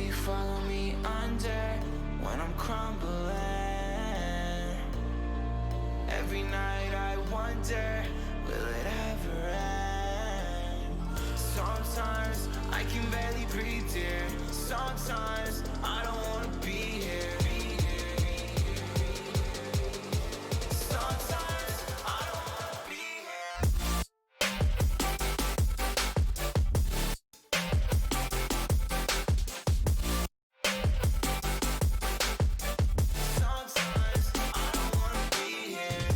you follow me under when I'm crumbling? Every night I wonder, will it ever end? Sometimes I can barely breathe, dear. Sometimes I don't wanna be here. Sometimes I don't wanna be here. Sometimes I don't wanna be here.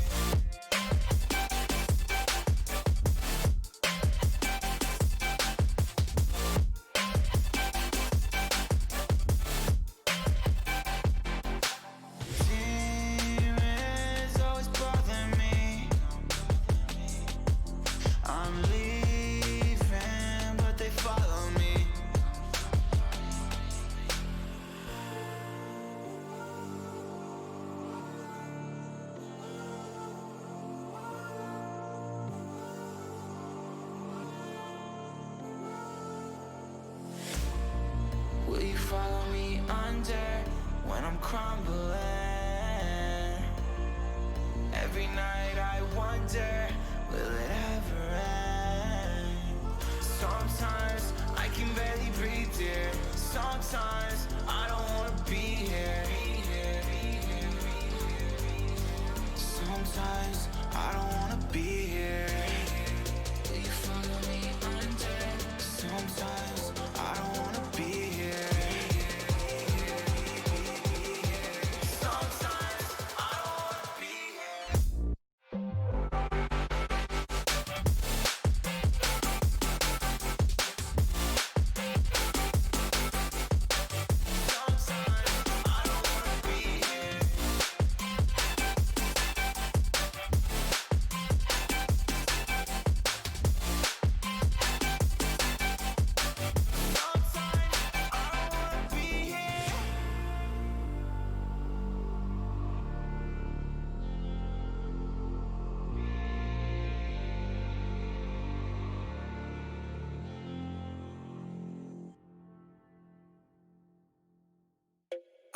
Demons always bother me. I'm leaving, but they follow me. Will you follow me under when I'm crumbling? Every night I wonder, will it ever end? Sometimes I can barely breathe, dear. Sometimes I don't wanna be here. Sometimes I don't wanna be here. Will you follow me under? Sometimes I don't wanna be here. Sometimes I don't wanna be here. Sometimes I don't wanna be here. Sometimes I don't wanna be here.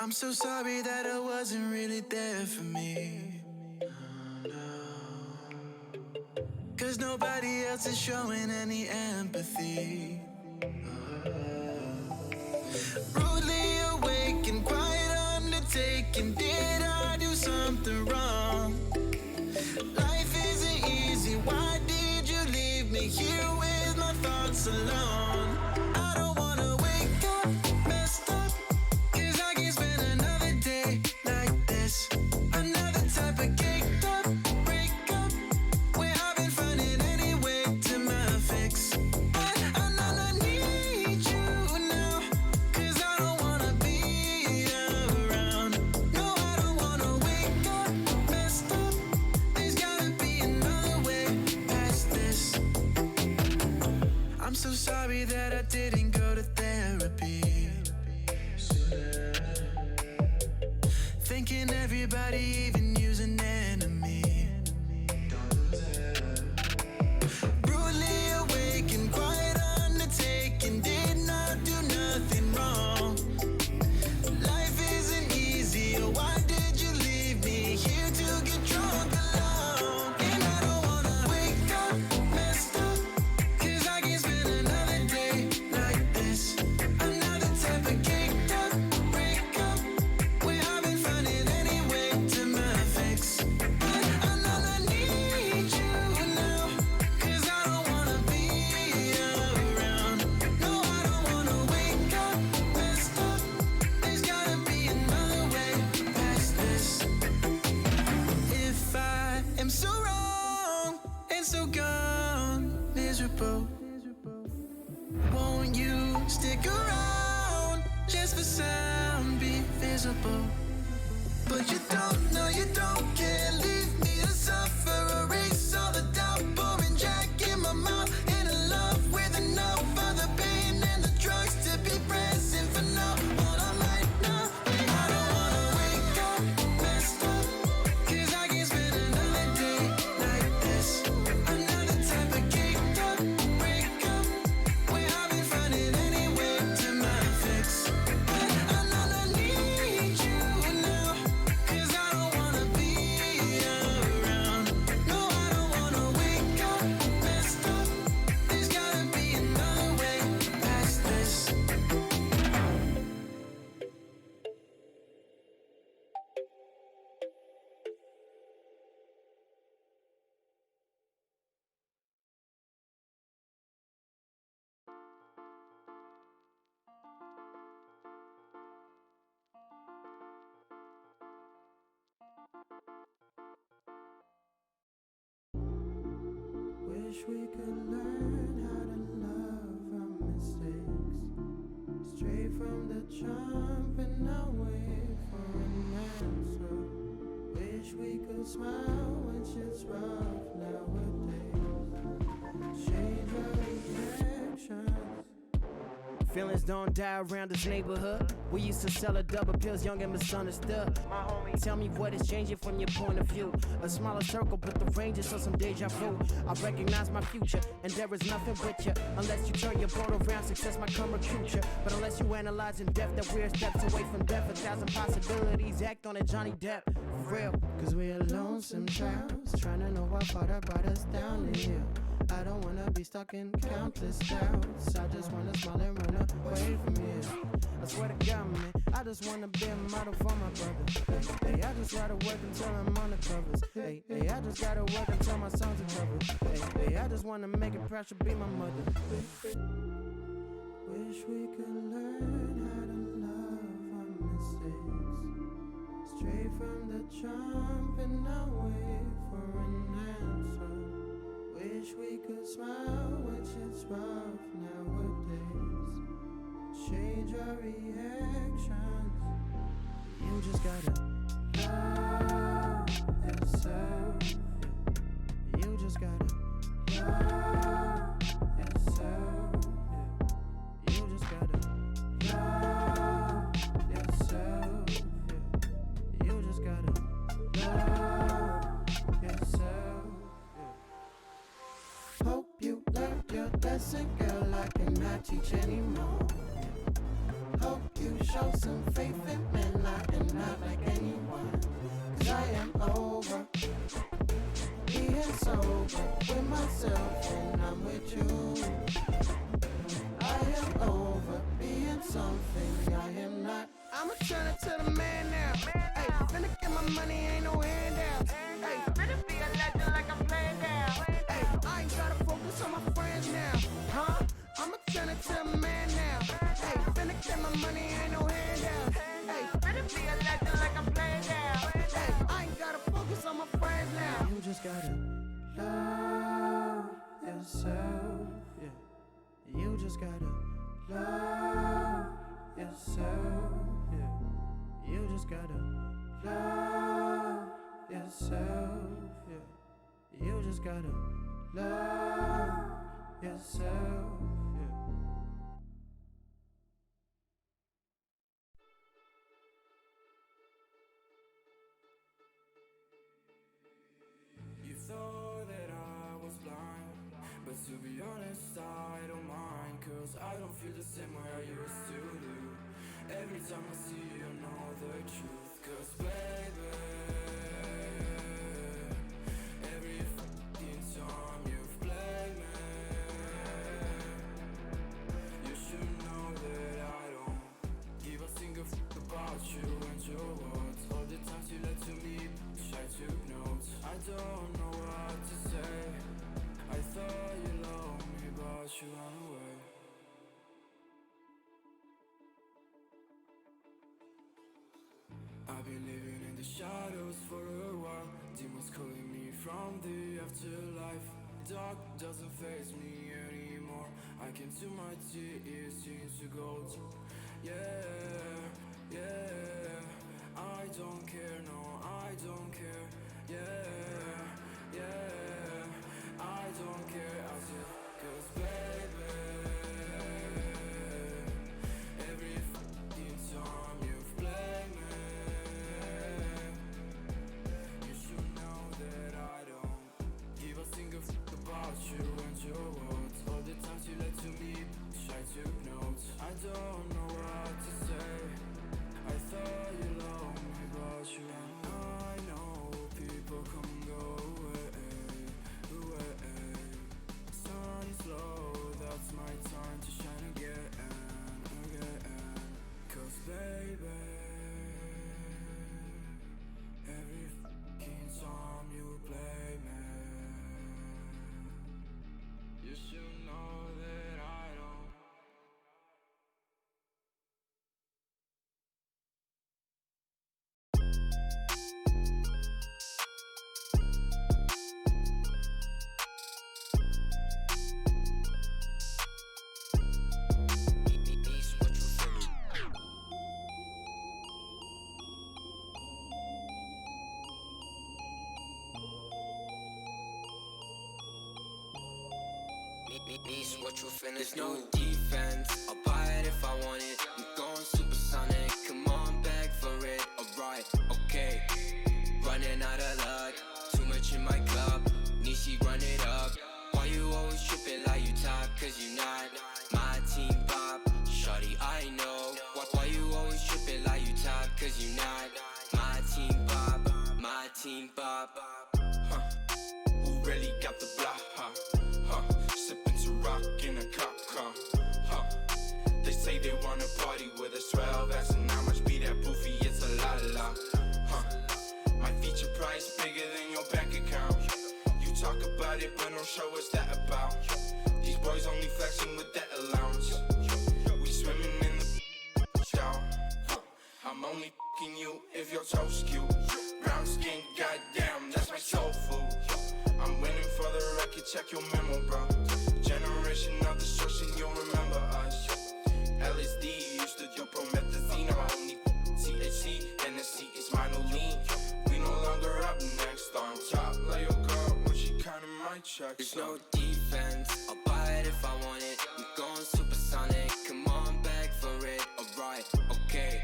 I'm so sorry that I wasn't really there for me. Cause nobody else is showing any empathy. Rudely awake and quiet undertaking. Did I do something wrong? Life isn't easy. Why did you leave me here with my thoughts alone? I don't wanna wake up messed up, cause I can't spend another day like this. Another type of caked up breakup, where I've been finding any way to my fix. But I know I need you now, cause I don't wanna be around. No, I don't wanna wake up messed up. There's gotta be another way past this. I'm so sorry that I didn't go to therapy. Thinking everybody, even you's an enemy. Brutally awake and quiet undertaking. Did not do nothing wrong. Life isn't easy. Why did you leave me here to get drunk alone? And I don't wanna wake up messed up, cause I can't spend another day like this. Another type of caked up breakup, where I've been finding any way to my fix. But I know I need you now, cause I don't wanna be around. No, I don't wanna wake up messed up. There's gotta be another way past this. If I am so wrong and so gone, miserable, won't you stick around just for some be visible? But you don't know, you don't care. Leave me to suffer, erase all the doubt. Pouring Jack in my mouth, in a love with enough of the pain and the drugs to be present for now. All I might know, I don't wanna wake up messed up, cause I can't spend another day like this. Another type of caked up breakup, where I've been finding any way to my fix. Wish we could learn how to love our mistakes. Straight from the jump and not wait for an answer. Wish we could smile when shit's rough nowadays. Change our reactions. Feelings don't die around this neighborhood. We used to sell a double pills, young and misunderstood. My homie, tell me what is changing from your point of view. A smaller circle, but the range is so some deja vu. I recognize my future, and there is nothing with you. Unless you turn your boat around, success might come recruit you. But unless you analyze in depth that we're steps away from death, 1,000 possibilities, act on it, Johnny Depp. For real. Cause we're lonesome childs, trying to know how far that brought us down to here. I don't wanna be stuck in countless doubts. I just wanna smile and run away from here. I swear to God, man, I just wanna be a model for my brother. Hey, I just gotta work until I'm on the covers. Hey, I just gotta work until my songs are covered. Hey, I just wanna make it proud to be my mother. Wish we could learn how to love our mistakes. Straight from the jump and not wait for an answer. Wish we could smile when shit's rough nowadays. Change our reactions. You just gotta love yourself. You just gotta love yourself. You just gotta love yourself. You just gotta love yourself. Hope you learned your lesson, girl, I cannot teach anymore. Hope you show some faith in men, I am not like anyone. Cause I am over being sober with myself and I'm with you. I am over being something I am not. I'ma turn it to the man now. Hey, finna get my money, ain't no handouts. Hey, finna be a legend like I'm playing down. Hey, I ain't gotta focus on my friends now. Huh? I'ma turn it to a man now. Hey, finna get my money, ain't no handouts. Hey, finna be a legend like I'm playing down. Hey, I ain't gotta focus on my friends now. You just gotta love yourself. Yeah. You just gotta love yourself. Yeah. You just gotta love yourself. Yeah. You just gotta love yourself. Yeah. You thought that I was blind, but to be honest I don't mind. Cause I don't feel the same way I used to do. Every time I see you, I know the truth. Cause baby, every fucking time you've played me, you should know that I don't give a single fuck about you and your words. All the times you lied to me, I took notes. I don't know what to say. I thought you loved me, but you ran away. I've been living in the shadows for a while. Demons calling me from the afterlife. Dark doesn't face me anymore. I can see my tears into gold. Yeah, I don't care, no, I don't care. Yeah, I don't care. I said, cause baby, every fucking time you've played me, you should know that I don't give a single fuck about you and your words. All the times you lied to me, I took notes. I don't know what to say. I thought you loved me, but you ran. I know people come and go away. Sun is low, that's my time to shine again. Cause baby, every fucking time you play me, you should know that I don't. Niece, what you finna There's no defense, I'll buy it if I want it. I'm going supersonic, come on, beg for it. Alright, okay, running out of luck. Too much in my cup, Nishi, run it up. Why you always tripping like you top? Cause you not my team pop. Shawty, I know. Why you always tripping like you top? Cause you not my team pop. My team pop. Who really got the block, sipping to rock in a cop car, They say they wanna party with us, 12 asking how much be that poofy, it's a la, My feature price bigger than your bank account. You talk about it, but don't show what's that about. These boys only flexing with that allowance. We swimming in the shower. I'm only f***ing you if your toes cute. Brown skin, goddamn, that's my soul food. I'm winning for the record, check your memo, bro. Generation of destruction, you'll remember us. LSD used to do promethazine. Only THC, NSC is minor lean. We no longer up next on top. Like your girl when she counting my checks. There's no defense, I'll buy it if I want it. I'm going supersonic, come on, beg for it. Alright, okay,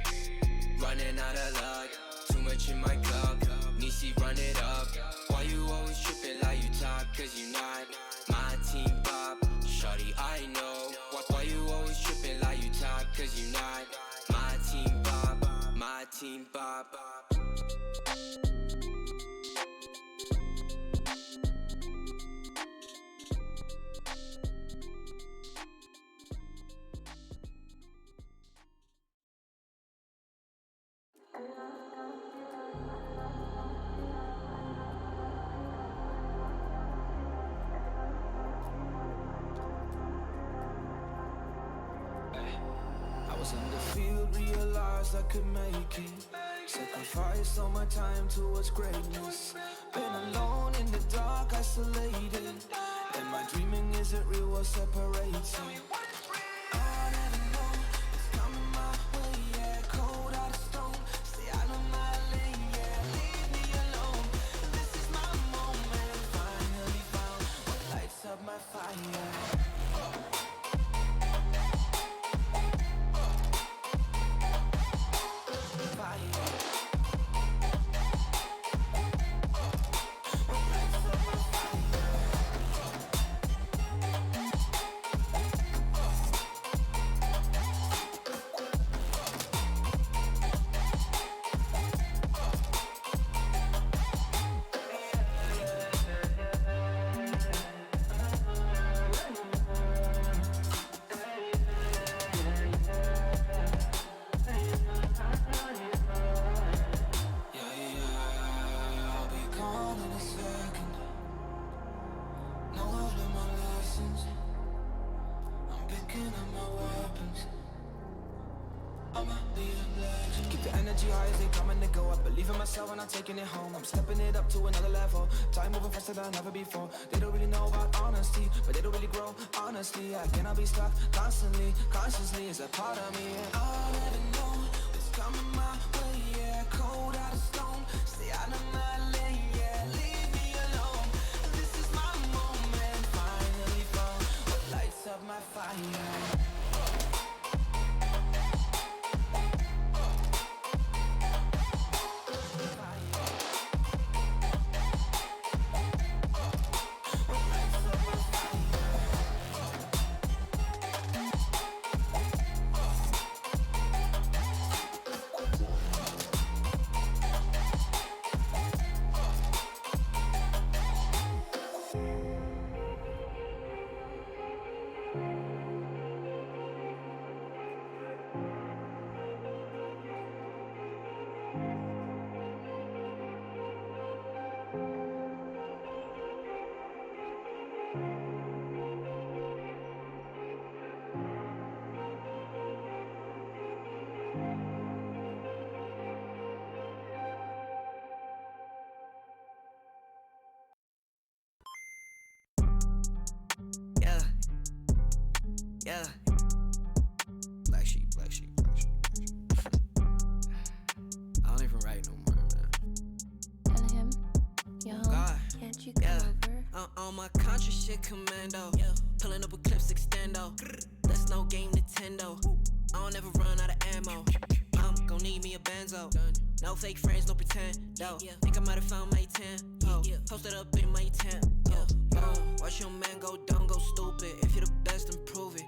running out of luck. Too much in my cup, Nishi, run it up. Why you always tripping like you top? Cause you not my team pop. Shawty, I know. Why you always tripping like you top? Cause you not my team pop. My team pop. I was in the field, realized I could make it. Sacrificed all my time towards greatness. Been alone in the dark, isolated. And my dreaming isn't real, what separates me. I never know, it's coming my way, yeah. Cold out of stone, stay out of my lane, yeah. Leave me alone, this is my moment. Finally found what lights up my fire. When I'm taking it home, I'm stepping it up to another level. Time moving faster than ever before. They don't really know about honesty, but they don't really grow. Honestly, I cannot be stuck constantly. Consciously is a part of me. And I'll never know what's coming my way. Yeah, cold out of stone, stay out of my lane. Yeah, leave me alone. This is my moment. Finally found what lights up my fire. Yeah. Black sheep, black sheep, black sheep, black sheep. I don't even write no more, man. Tell him, yo, God. can't you come over? On my conscious shit commando. Pulling up with clips extendo. That's no game Nintendo. I don't ever run out of ammo. I'm gon' need me a benzo. No fake friends, no pretend. No, think I might have found my 10. Posted up in my tent. Watch your man go dumb, go stupid. If you're the best, then prove it.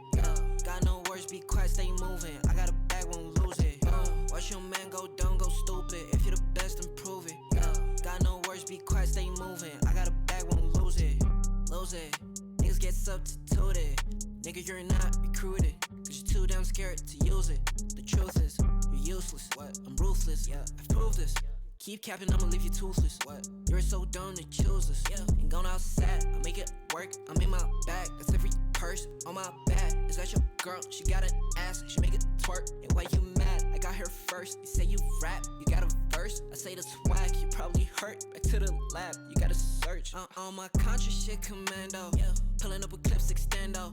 Got no words, be quiet, stay moving. I got a bag, won't lose it. Watch your man go dumb, go stupid. If you're the best, then prove it. Got no words, be quiet, stay moving. I got a bag, won't lose it. Lose it. Niggas get substituted. Nigga, you're not recruited. Cause you're too damn scared to use it. The truth is, you're useless. What? I'm ruthless. Yeah, I've proved this. Keep capping, I'ma leave you toothless. What? You're so dumb to choose this. Yeah. Ain't gone outside, I make it work. I'm in my bag, that's every purse on my back. Is that your girl? She got an ass, she make it twerk. And why you mad? I got her first. You say you rap, you got a verse. I say the swag, you probably hurt. Back to the lab, you gotta search. On my contra shit commando. Yeah. Pulling up with clips extendo.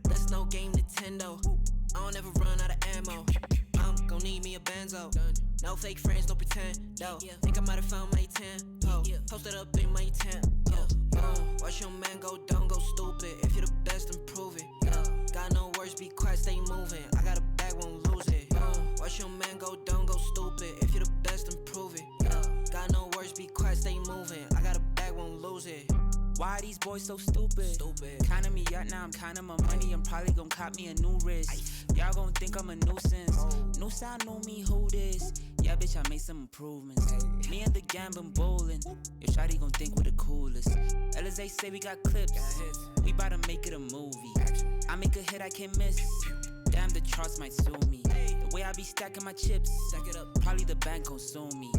That's no game Nintendo. I don't ever run out of ammo. I'm gon' need me a benzo. No fake friends, no pretend. No, think I might have found my 10. Posted up in my tent. Watch your man go dumb, go stupid. If you're the best, then prove it. Got no words, be quiet, stay moving. I got a bag, won't lose it. Watch your man go dumb, go stupid. If you're the best, then prove it. Got no words, be quiet, stay moving. I got a bag, won't lose it. Why are these boys so stupid? Counting me out now, I'm counting my money. I'm probably gon' cop me a new wrist. Y'all gon' think I'm a nuisance. New style, know me, who this? Yeah, bitch, I made some improvements. Me and the gang been bowling. Your shawty gon' think we're the coolest. Alizé say we got clips. We bout to make it a movie. I make a hit I can't miss. Damn, the charts might sue me. The way I be stacking my chips, stack it up. Probably the bank gon' sue me.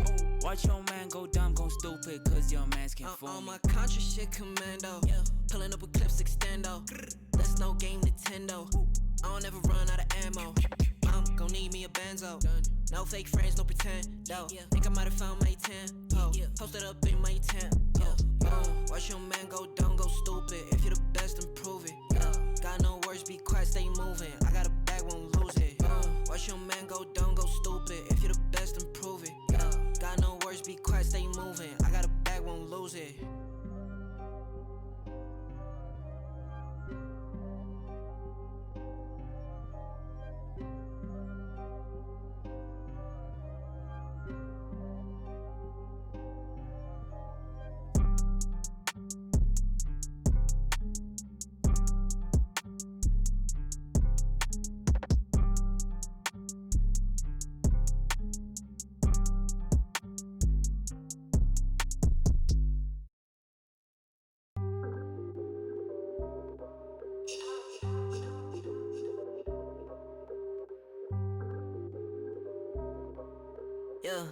Watch your man go dumb, go stupid, cause your mans can't fool me. On my contra shit commando. Pulling up with clips extendo. That's no game Nintendo. I don't ever run out of ammo. I'm gon' need me a benzo. No fake friends, no pretend. No, think I might have found my 10. Posted up in my tent. Watch your man go dumb, go stupid. If you're the best, then prove it. Got no words, be quiet, stay moving. I got a bag, won't lose it. Watch your man go dumb, go stupid. If you're the best, then prove it. Got no words, be quiet, stay moving. I got a bag, won't lose it. Yeah.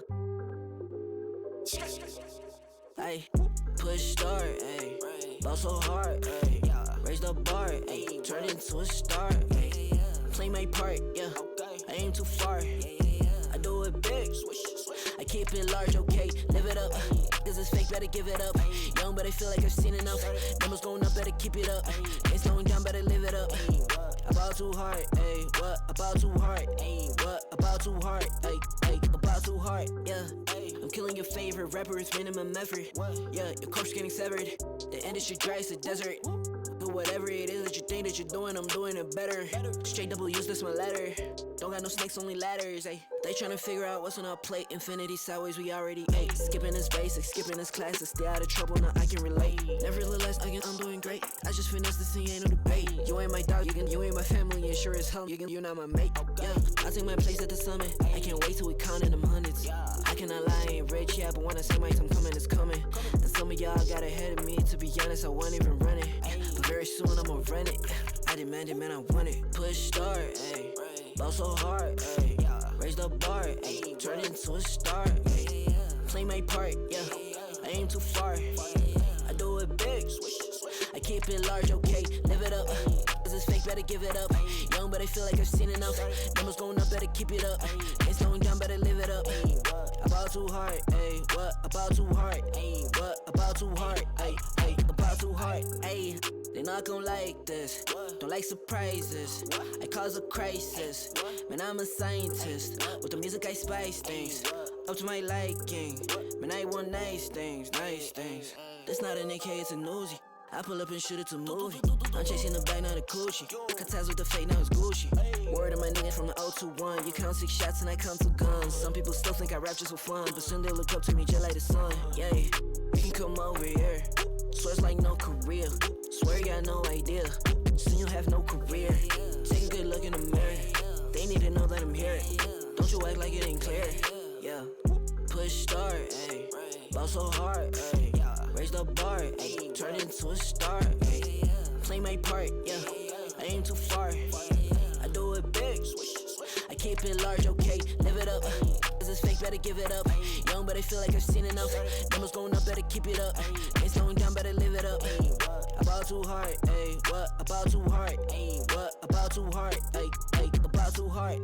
Ay, push start, ayy. Ball so hard, ayy. Raise the bar, ayy. Turn into a star, ayy. Play my part, yeah. I aim too far. I do it big. I keep it large, okay. Live it up. This is fake, better give it up. Young, but I feel like I've seen enough. Numbers going up, better keep it up. Ain't slowing down, better live it up. About too hard, ayy. What? About too hard, ayy. What? About too hard, ayy. About too hard, yeah. I'm killing your favorite rapper, it's minimum effort. Yeah, your corpse getting severed. The industry dry, it's a desert. Do whatever it is that you think that you're doing, I'm doing it better. Straight double use, that's my letter. Don't got no snakes, only ladders, ayy. They tryna figure out what's on our plate. Infinity sideways, we already ate. Skipping this basic, skipping this classes. Stay out of trouble, now I can relate. Nevertheless, again, I'm doing great. I just finished this thing, ain't no debate. You ain't my dog, you ain't my family, and sure as hell, you're not my mate. Yeah, I take my place at the summit. I can't wait till we countin' them hundreds. I cannot lie, I ain't rich, yeah, but when I say my time coming, it's coming. And some of y'all got ahead of me, to be honest, I wasn't even running. But very soon I'ma run it. I demand it, man, I want it. Push start, ayy. Ball so hard, ayy. Raise the bar, ayy. Turn into a star, ayy. Play my part, yeah. I aim too far. I do it big. I keep it large, okay. Live it up. This is fake, better give it up. Young, but I feel like I've seen enough. Numbers going up, better keep it up. Ain't slowing down, better live it up. About too hard, ayy. What? About too hard, ayy. What? About too hard, ayy. About too hard, ayy. They not gon' like this. Don't like surprises. I cause a crisis. Man, I'm a scientist. With the music, I spice things up to my liking. Man, I want nice things, nice things. This not an AK, it's a Uzi. I pull up and shoot it to movie. I'm chasing the bag, not a coochie. Cut ties with the fake, now it's Gucci. Word of my niggas from the 021. You count 6 shots and I count 2 guns. Some people still think I rap just for fun, but soon they look up to me just like the sun. Yeah, you can come over here. Swear it's like no career. Swear you got no idea. Soon you'll have no career. Take a good look in the mirror. They need to know that I'm here. Don't you act like it ain't clear. Yeah. Push start, ayy. Ball so hard, ayy. Raise the bar, ayy. Turn into a star, ayy. Play my part, yeah. I aim too far. I do it big. I keep it large, okay. Live it up. Cause it's fake, better give it up. Young, but I feel like I've seen enough. Numbers going up, better keep it up. Ain't slowing down, better live it up. About too hard, ayy. What? About too hard, ayy. What? About too hard, ayy. About too hard.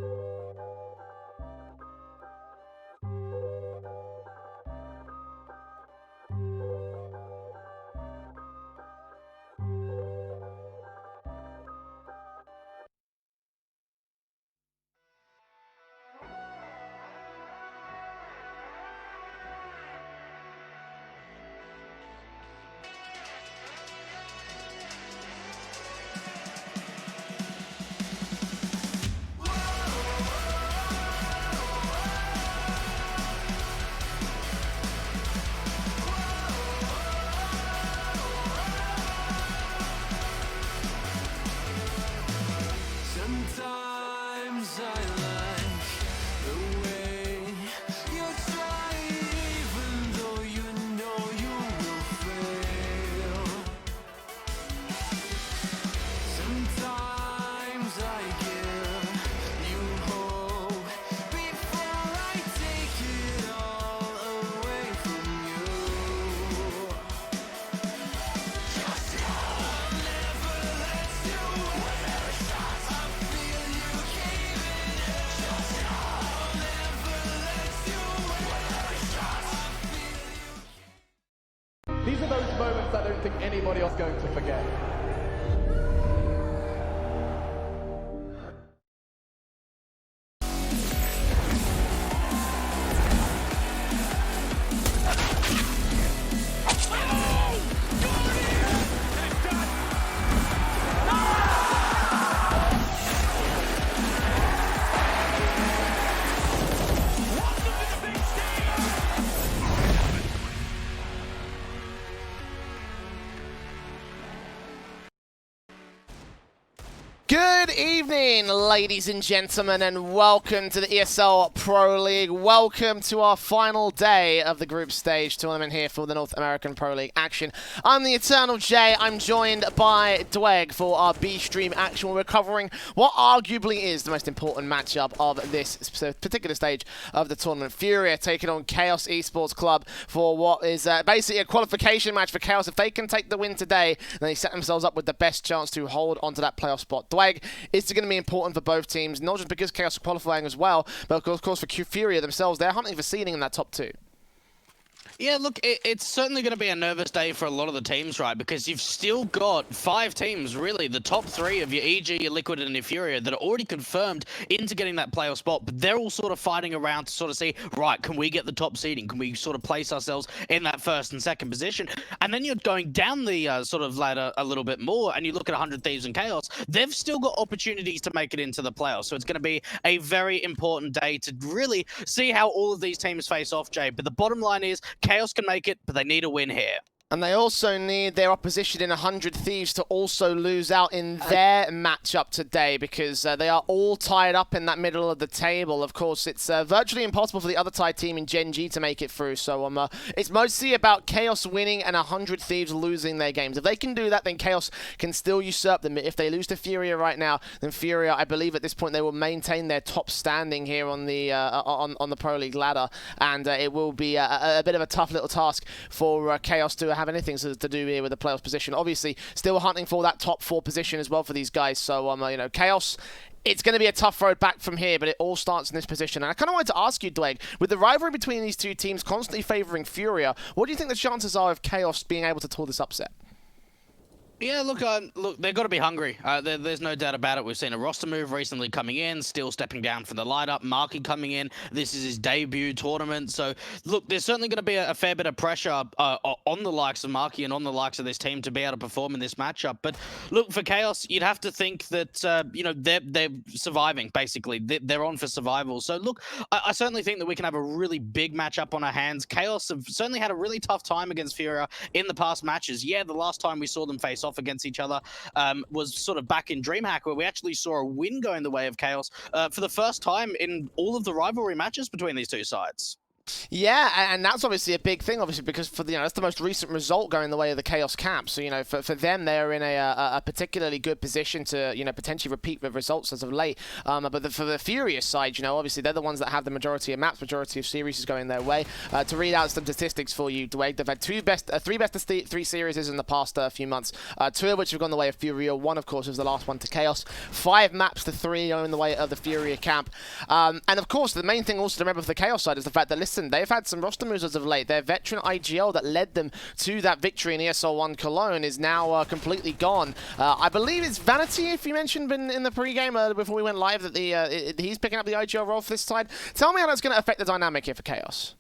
Sometimes I like the way you try, even though you know you will fail. Sometimes I give you hope before I take it all away from you. I'll never let you win. I feel you caving in. I'll never let you win. These are those moments I don't think anybody else is going to forget. Good evening, ladies and gentlemen, and welcome to the ESL Pro League. Welcome to our final day of the group stage tournament here for the North American Pro League action. I'm the Eternal J. I'm joined by Dweg for our B-Stream action. We're covering what arguably is the most important matchup of this particular stage of the tournament. Furia taking on Chaos Esports Club for what is basically a qualification match for Chaos. If they can take the win today, then they set themselves up with the best chance to hold onto that playoff spot. Dweg, it's going to be important for both teams, not just because Chaos are qualifying as well, but of course for Furia themselves. They're hunting for seeding in that top 2. Yeah, look, it's certainly going to be a nervous day for a lot of the teams, right? Because you've still got 5 teams, really, the top 3 of your EG, your Liquid, and your Furia that are already confirmed into getting that playoff spot, but they're all sort of fighting around to sort of see, right, can we get the top seeding? Can we sort of place ourselves in that first and second position? And then you're going down the sort of ladder a little bit more, and you look at 100 Thieves and Chaos, they've still got opportunities to make it into the playoffs. So it's going to be a very important day to really see how all of these teams face off, Jay. But the bottom line is, Chaos can make it, but they need a win here. And they also need their opposition in 100 Thieves to also lose out in their matchup today, because they are all tied up in that middle of the table. Of course, it's virtually impossible for the other tied team in Gen G to make it through. So it's mostly about Chaos winning and 100 Thieves losing their games. If they can do that, then Chaos can still usurp them. If they lose to Furia right now, then Furia, I believe at this point, they will maintain their top standing here on the on the Pro League ladder, and it will be a bit of a tough little task for Chaos to have anything to do here with the playoff position. Obviously, still hunting for that top 4 position as well for these guys. So, you know, Chaos, it's going to be a tough road back from here, but it all starts in this position. And I kind of wanted to ask you, Dweg, with the rivalry between these two teams constantly favouring Furia, what do you think the chances are of Chaos being able to pull this upset? Yeah, look, they've got to be hungry. There's no doubt about it. We've seen a roster move recently coming in, still stepping down from the lineup. Marky coming in. This is his debut tournament. So, look, there's certainly going to be a fair bit of pressure on the likes of Marky and on the likes of this team to be able to perform in this matchup. But look, for Chaos, you'd have to think that they're surviving. Basically, they're on for survival. So, look, I certainly think that we can have a really big matchup on our hands. Chaos have certainly had a really tough time against Furia in the past matches. Yeah, the last time we saw them face off against each other was sort of back in DreamHack, where we actually saw a win go in the way of Chaos for the first time in all of the rivalry matches between these two sides. Yeah, and that's obviously a big thing, obviously, because for that's the most recent result going the way of the Chaos Cap. So for them, they're in a particularly good position to potentially repeat the results as of late. But for the Furious side, obviously they're the ones that have the majority of maps, majority of series is going their way. To read out some statistics for you, Dwayne, they've had three best of three series in the past few months. Two of which have gone the way of Furia. One, of course, was the last one to Chaos. 5 maps to 3 are in the way of the Furia camp. And of course, the main thing also to remember for the Chaos side is the fact that they've had some roster moves as of late. Their veteran IGL that led them to that victory in ESL 1 Cologne is now completely gone. I believe it's Vanity, if you mentioned in the pre-game before we went live, that he's picking up the IGL role for this side. Tell me how that's going to affect the dynamic here for Chaos.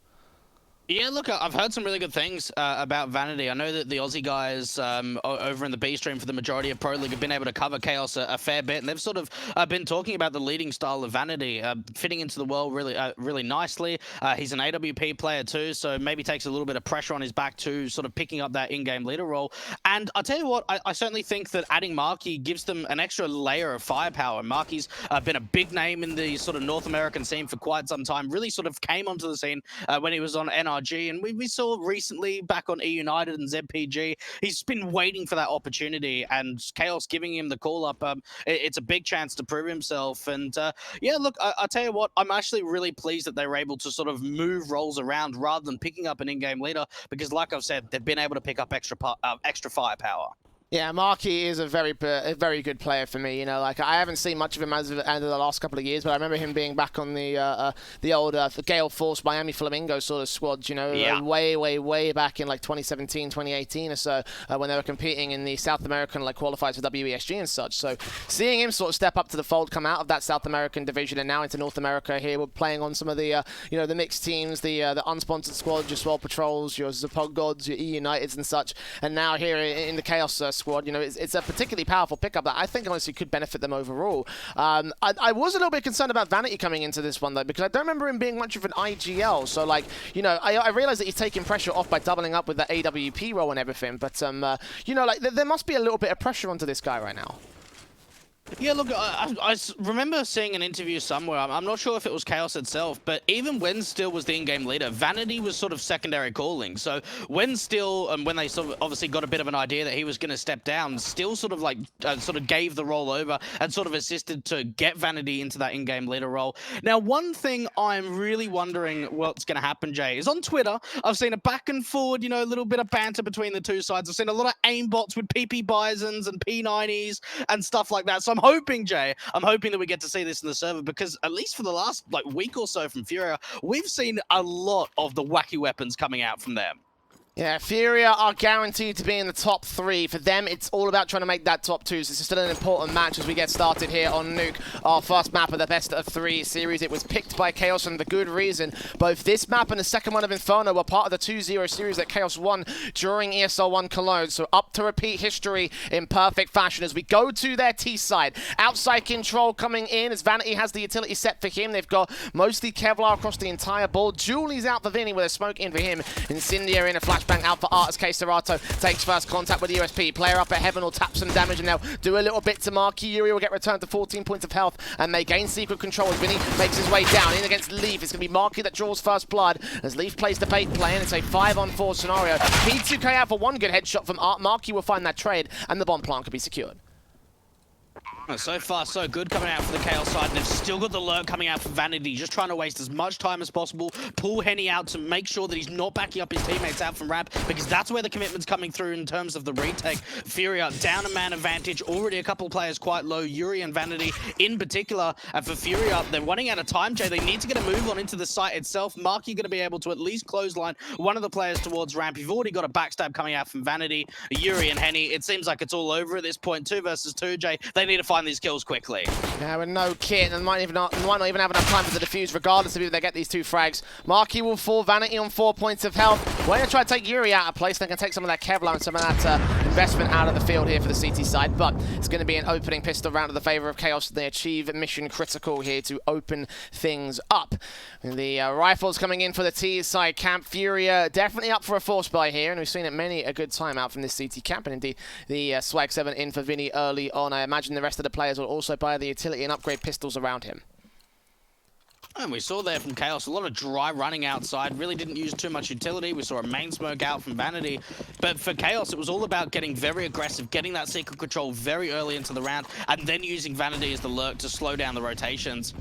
Yeah, look, I've heard some really good things about Vanity. I know that the Aussie guys over in the B stream for the majority of Pro League have been able to cover Chaos a fair bit, and they've sort of been talking about the leading style of Vanity, fitting into the world really nicely. He's an AWP player too, so maybe takes a little bit of pressure on his back too, sort of picking up that in-game leader role. And I'll tell you what, I certainly think that adding Marky gives them an extra layer of firepower. Marky's been a big name in the sort of North American scene for quite some time, really sort of came onto the scene when he was on NRG. And we saw recently back on E United and ZPG, he's been waiting for that opportunity, and Chaos giving him the call up. It's a big chance to prove himself. And yeah, look, I'll tell you what, I'm actually really pleased that they were able to sort of move roles around rather than picking up an in-game leader, because like I've said, they've been able to pick up extra firepower. Yeah, Marky is a very good player for me. I haven't seen much of him as of the last couple of years, but I remember him being back on the old Gale Force Miami Flamingo sort of squad. Yeah. Way back in like 2017, 2018 or so, when they were competing in the South American qualifiers for WESG and such. So seeing him sort of step up to the fold, come out of that South American division and now into North America here, we're playing on some of the the mixed teams, the unsponsored squad, your Swell Patrols, your Zapog Gods, your E Uniteds and such, and now here in the Chaos squad, it's a particularly powerful pickup that I think honestly could benefit them overall. I was a little bit concerned about Vanity coming into this one though, because I don't remember him being much of an IGL. So I realize that he's taking pressure off by doubling up with the AWP role and everything, but there must be a little bit of pressure onto this guy right now. Yeah, look, I remember seeing an interview somewhere. I'm not sure if it was Chaos itself, but even when Still was the in-game leader, Vanity was sort of secondary calling. So when Still, when they sort of obviously got a bit of an idea that he was going to step down, Still sort of gave the role over and sort of assisted to get Vanity into that in-game leader role. Now, one thing I'm really wondering what's going to happen, Jay, is on Twitter, I've seen a back and forward, a little bit of banter between the two sides. I've seen a lot of aimbots with PP Bisons and P90s and stuff like that. So I'm hoping, Jay, that we get to see this in the server, because at least for the last week or so from Furia, we've seen a lot of the wacky weapons coming out from them. Yeah, Furia are guaranteed to be in the top 3. For them, it's all about trying to make that top 2. So this is still an important match as we get started here on Nuke, our first map of the best of 3 series. It was picked by Chaos and for good reason. Both this map and the second one of Inferno were part of the 2-0 series that Chaos won during ESL 1 Cologne. So up to repeat history in perfect fashion as we go to their T side. Outside control coming in as Vanity has the utility set for him. They've got mostly Kevlar across the entire board. Julie's out for Vinny with a smoke in for him. Incendiary in a flashbang out for Artis. K Serato takes first contact with the USP. Player up at Heaven will tap some damage and they'll do a little bit to Marky. Yuri will get returned to 14 points of health and they gain secret control as Vinny makes his way down in against Leaf. It's going to be Marky that draws first blood as Leaf plays the bait play and it's a 5-on-4 scenario. P2K out for one good headshot from Art. Marky will find that trade and the bomb plant could be secured. So far, so good coming out for the Chaos side. They've still got the lurk coming out for Vanity, just trying to waste as much time as possible, pull Henny out to make sure that he's not backing up his teammates out from ramp, because that's where the commitment's coming through in terms of the retake. Furia down a man advantage, already a couple players quite low, Yuri and Vanity in particular. And for Furia, they're running out of time, Jay. They need to get a move on into the site itself. Mark, you're going to be able to at least clothesline one of the players towards ramp. You've already got a backstab coming out from Vanity, Yuri and Henny. It seems like it's all over at this point. 2 versus 2, Jay. They need to find these kills quickly. Yeah, with no kit, and might not even have enough time for the defuse, regardless of if they get these 2 frags. Marky will fall, Vanity on 4 points of health. We're going to try to take Yuri out of place. They can take some of that Kevlar and some of that investment out of the field here for the CT side, but it's going to be an opening pistol round to the favor of Chaos. They achieve mission critical here to open things up. And the rifles coming in for the T side camp. Furia definitely up for a force buy here, and we've seen it many a good time out from this CT camp, and indeed the Swag 7 in for Vinny early on. I imagine the rest of the players will also buy the utility and upgrade pistols around him. And we saw there from Chaos a lot of dry running outside, really didn't use too much utility. We saw a main smoke out from Vanity, but for Chaos it was all about getting very aggressive, getting that secret control very early into the round, and then using Vanity as the lurk to slow down the rotations.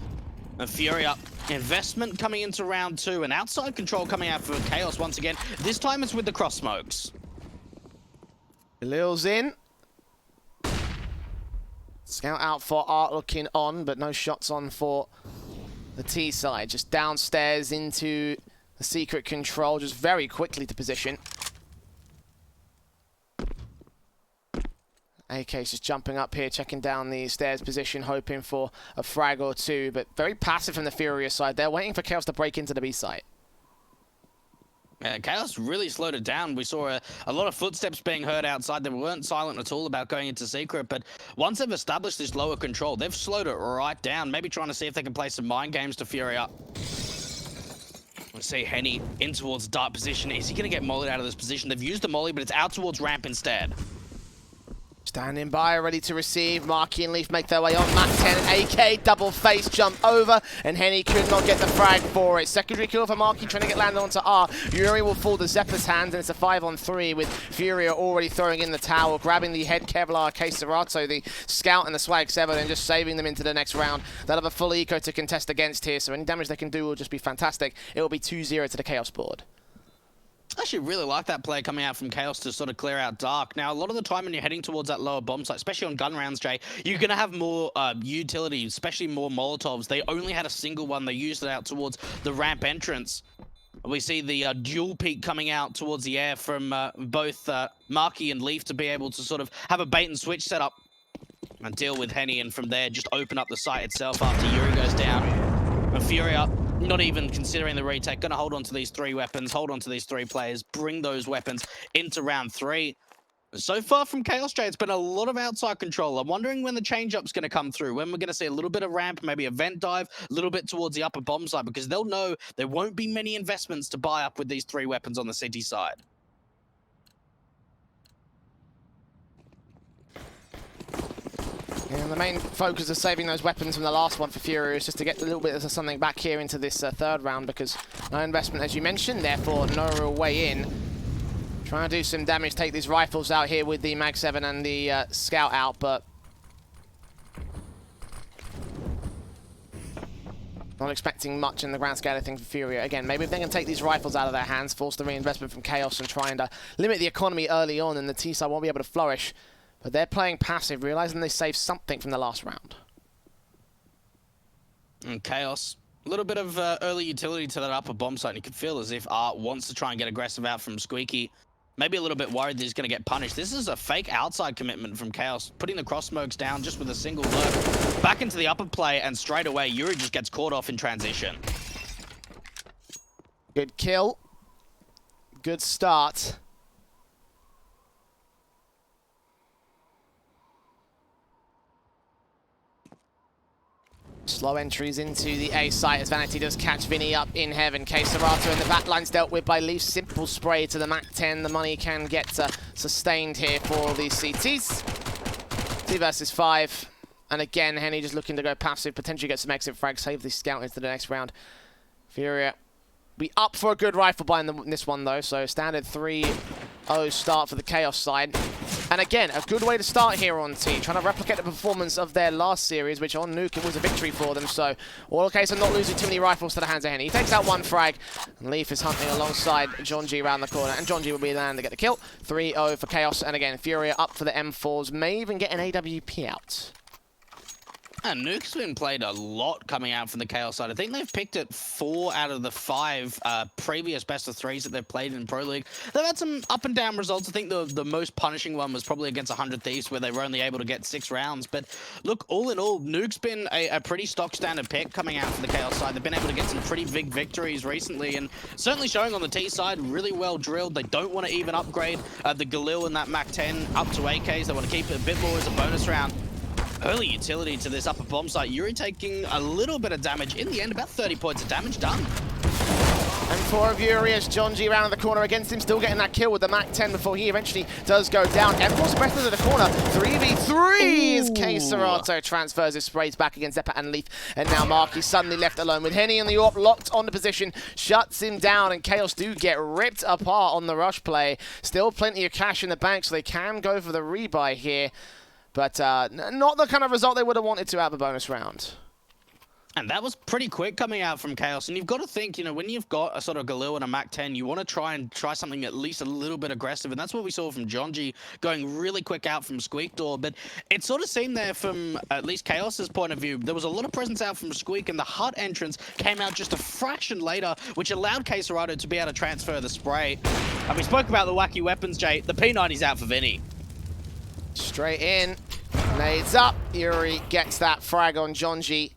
And Furia, investment coming into round 2, and outside control coming out for Chaos once again. This time it's with the cross smokes. Lil's in. Scout out for Art looking on, but no shots on for the T side. Just downstairs into the secret control, just very quickly to position. AK's just jumping up here, checking down the stairs position, hoping for a frag or 2, but very passive from the Furia side. They're waiting for Chaos to break into the B site. Yeah, Chaos really slowed it down. We saw a lot of footsteps being heard outside. They weren't silent at all about going into secret, but once they've established this lower control, they've slowed it right down, maybe trying to see if they can play some mind games to Furia. Let's see Henny in towards dark position. Is he going to get mollied out of this position? They've used the molly, but it's out towards ramp instead. Standing by, ready to receive. Marky and Leaf make their way on. Mac 10, AK, double face jump over, and Henny could not get the frag for it. Secondary kill for Marky, trying to get landed onto R. Yuri will fall to Zeppa's hands, and it's a 5-on-3 with Furia already throwing in the towel, grabbing the head Kevlar Serato, the Scout and the Swag 7, and just saving them into the next round. They'll have a full eco to contest against here, so any damage they can do will just be fantastic. It will be 2-0 to the Chaos board. I actually really like that play coming out from Chaos to sort of clear out Dark. Now, a lot of the time when you're heading towards that lower bomb site, especially on gun rounds, Jay, you're going to have more utility, especially more Molotovs. They only had a single one. They used it out towards the ramp entrance. We see the dual peak coming out towards the air from both Marky and Leaf to be able to sort of have a bait and switch setup and deal with Henny, and from there just open up the site itself after Yuri goes down. And Furia, not even considering the retake, going to hold on to these 3 weapons, hold on to these 3 players, bring those weapons into round 3. So far from Chaos, Jay, it's been a lot of outside control. I'm wondering when the change-up's going to come through, when we're going to see a little bit of ramp, maybe a vent dive, a little bit towards the upper bomb side, because they'll know there won't be many investments to buy up with these 3 weapons on the city side. And the main focus of saving those weapons from the last one for Furia is just to get a little bit of something back here into this 3rd round, because no investment, as you mentioned, therefore no real way in. Trying to do some damage, take these rifles out here with the Mag 7 and the Scout out, but not expecting much in the grand scale of things for Furia. Again, maybe if they can take these rifles out of their hands, force the reinvestment from Chaos and try and limit the economy early on, and the T-side won't be able to flourish. But they're playing passive, realizing they saved something from the last round. And Chaos, a little bit of early utility to that upper bomb site. And you can feel as if Art wants to try and get aggressive out from Squeaky. Maybe a little bit worried that he's going to get punished. This is a fake outside commitment from Chaos, putting the cross smokes down just with a single lurk. Back into the upper play, and straight away, Yuri just gets caught off in transition. Good kill. Good start. Slow entries into the A site as Vanity does catch Vinny up in heaven. Serato in the backline's dealt with by Leaf. Simple spray to the Mac 10. The money can get sustained here for the CTs. 2 versus 5. And again, Henny just looking to go passive, potentially get some exit frag, save the Scout into the next round. Furia be up for a good rifle buy in this one though, so standard 3 1-0 start for the Chaos side. And again, a good way to start here on T, trying to replicate the performance of their last series, which on Nuke it was a victory for them. So, all case of not losing too many rifles to the hands of Henny. He takes out one frag, and Leaf is hunting alongside John G around the corner, and John G will be the man to get the kill. 3-0 for Chaos, and again, Furia up for the M4s, may even get an AWP out. And Nuke's been played a lot coming out from the Chaos side. I think they've picked it 4 out of the 5 previous best of 3s that they've played in Pro League. They've had some up and down results. I think the most punishing one was probably against 100 Thieves, where they were only able to get 6 rounds. But look, all in all, Nuke's been a pretty stock standard pick coming out from the Chaos side. They've been able to get some pretty big victories recently, and certainly showing on the T side, really well drilled. They don't want to even upgrade the Galil and that MAC-10 up to AKs. They want to keep it a bit more as a bonus round. Early utility to this upper bomb site. Yuri taking a little bit of damage. In the end, about 30 points of damage done. And 4 of Yuri as John G round the corner against him, still getting that kill with the MAC-10 before he eventually does go down. M4's pressed into the corner. 3v3 as K Serato transfers his sprays back against Zeppa and Leaf. And now Marky suddenly left alone with Henny and the AWP locked on the position. Shuts him down, and Chaos do get ripped apart on the rush play. Still plenty of cash in the bank, so they can go for the rebuy here. But not the kind of result they would have wanted to have a bonus round. And that was pretty quick coming out from Chaos. And you've got to think, you know, when you've got a sort of Galil and a MAC-10, you want to try something at least a little bit aggressive. And that's what we saw from John G, going really quick out from Squeak Door. But it sort of seemed there from at least Chaos's point of view, there was a lot of presence out from Squeak, and the hut entrance came out just a fraction later, which allowed K Serato to be able to transfer the spray. And we spoke about the wacky weapons, Jay. The P90's out for Vinny. Straight in. Nades up. Yuri gets that frag on John G.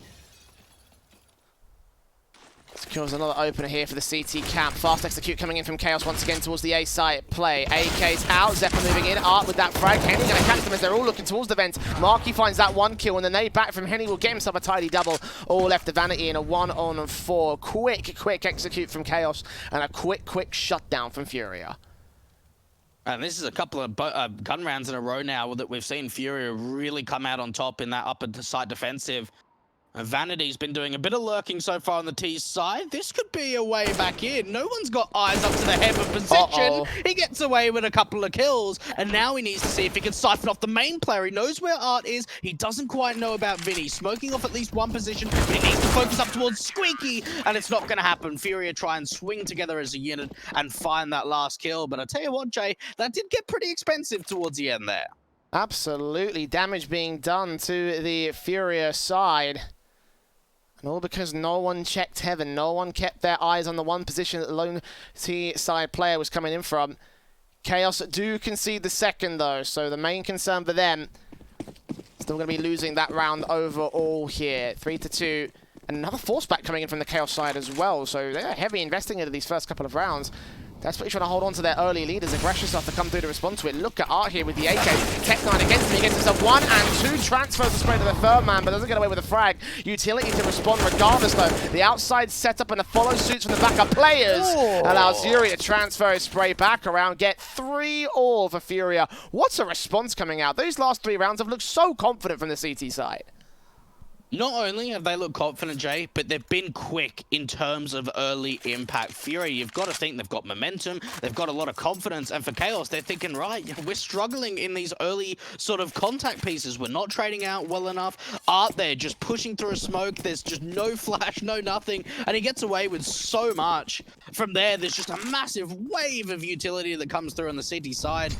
Secures another opener here for the CT camp. Fast execute coming in from Chaos once again towards the A site play. AK's out. Zeppa moving in. Art with that frag. Henny going to catch them as they're all looking towards the vent. Marky finds that 1 kill, and the nade back from Henny will get himself a tidy double. All left to Vanity in a 1-on-4. Quick execute from Chaos, and a quick shutdown from Furia. And this is a couple of gun rounds in a row now that we've seen Furia really come out on top in that upper side defensive. Vanity's been doing a bit of lurking so far on the T side. This could be a way back in. No one's got eyes up to the heaven position. He gets away with a couple of kills, and now he needs to see if he can siphon off the main player. He knows where Art is. He doesn't quite know about Vinny. Smoking off at least one position, but he needs to focus up towards Squeaky, and it's not going to happen. Furia try and swing together as a unit and find that last kill. But I tell you what, Jay, that did get pretty expensive towards the end there. Absolutely. Damage being done to the Furia side. And all because no one checked heaven. No one kept their eyes on the one position that the lone T side player was coming in from. Chaos do concede the second, though, so the main concern for them, still going to be losing that round overall here. 3-2. And another force back coming in from the Chaos side as well, so they're heavy investing into these first couple of rounds. Desperately trying to hold on to their early leaders. Aggression starts to come through to respond to it. Look at Art here with the AK. Tech9 against him. He gets himself 1 and 2 transfers the spray to the third man, but doesn't get away with a frag. Utility to respond regardless, though. The outside setup and the follow suits from the backup players allows Yuri to transfer his spray back around. Get 3-all for Furia. What's a response coming out? Those last 3 rounds have looked so confident from the CT side. Not only have they looked confident, Jay, but they've been quick in terms of early impact. Fury, you've got to think they've got momentum, they've got a lot of confidence, and for Chaos, they're thinking, right, we're struggling in these early sort of contact pieces. We're not trading out well enough. Art there just pushing through a smoke. There's just no flash, no nothing, and he gets away with so much. From there, there's just a massive wave of utility that comes through on the city side.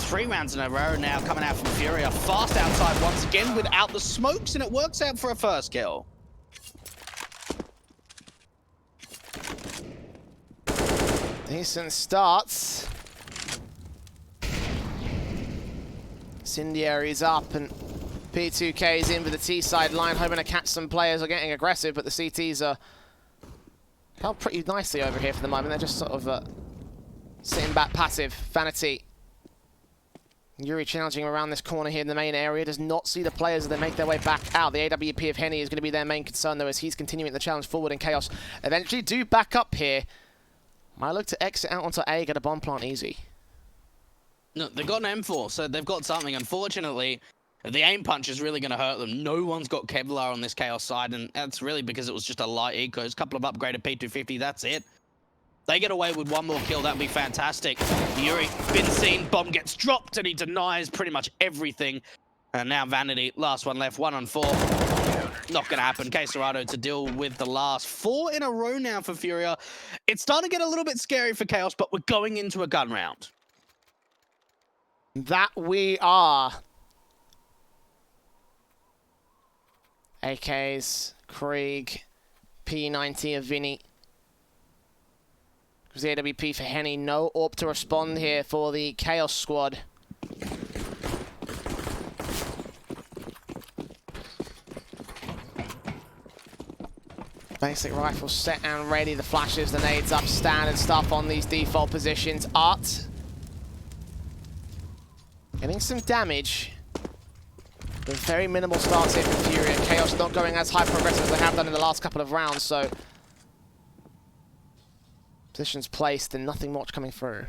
3 rounds in a row now coming out from Furia. Fast outside once again without the smokes, and it works out for a first kill. Decent starts. Incendiary's up, and P2K is in for the T side line, hoping to catch some players. Are getting aggressive, but the CTs are held pretty nicely over here for the moment. They're just sort of sitting back passive. Vanity. Yuri challenging around this corner here in the main area. Does not see the players as they make their way back out. The AWP of Henny is going to be their main concern, though, as he's continuing the challenge forward, and Chaos eventually do back up here. Might look to exit out onto A, get a bomb plant easy. No, they've got an M4, so they've got something. Unfortunately, the aim punch is really going to hurt them. No one's got Kevlar on this Chaos side, and that's really because it was just a light eco. A couple of upgraded P250, that's it. They get away with one more kill, that'd be fantastic. Yuri, been seen, bomb gets dropped, and he denies pretty much everything. And now Vanity, last one left, 1 on 4. Not gonna happen. Quesarado to deal with the last 4 in a row now for Furia. It's starting to get a little bit scary for Chaos, but we're going into a gun round. That we are. AKs, Krieg, P90 of Vinny. The AWP for Henny. No AWP to respond here for the Chaos squad. Basic rifle set and ready. The flashes, the nades up, standard stuff on these default positions. Art getting some damage. But very minimal starts here for Furia. Chaos not going as high progressive as they have done in the last couple of rounds, so positions placed and nothing much coming through.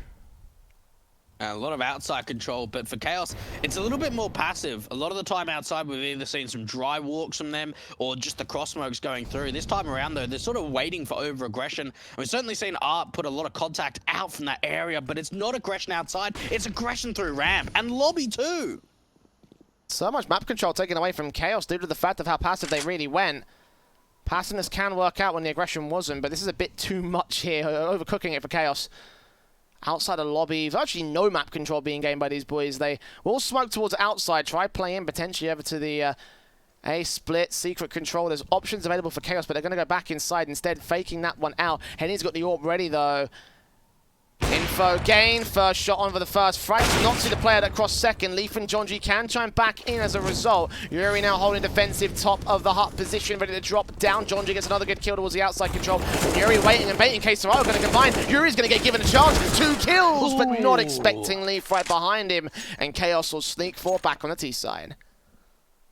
A lot of outside control, but for Chaos, it's a little bit more passive. A lot of the time outside, we've either seen some dry walks from them or just the cross smokes going through. This time around, though, they're sort of waiting for over-aggression. We've certainly seen Art put a lot of contact out from that area, but it's not aggression outside. It's aggression through ramp and lobby, too. So much map control taken away from Chaos due to the fact of how passive they really went. Passiveness can work out when the aggression wasn't, but this is a bit too much here, overcooking it for Chaos. Outside of lobby, virtually no map control being gained by these boys. They will smoke towards outside, try play in potentially over to the A split, secret control. There's options available for Chaos, but they're going to go back inside instead, faking that one out. Henny's got the AWP ready though. Info gain, first shot on for the first frag. Not see the player that crossed second. Leaf and Jonji can chime back in as a result. Yuri now holding defensive top of the hut position, ready to drop down. Jonji gets another good kill towards the outside control. Yuri waiting and baiting. Quesarado going to combine. Yuri's going to get given a chance. 2 kills, but not expecting Leaf right behind him. And Chaos will sneak 4 back on the T side.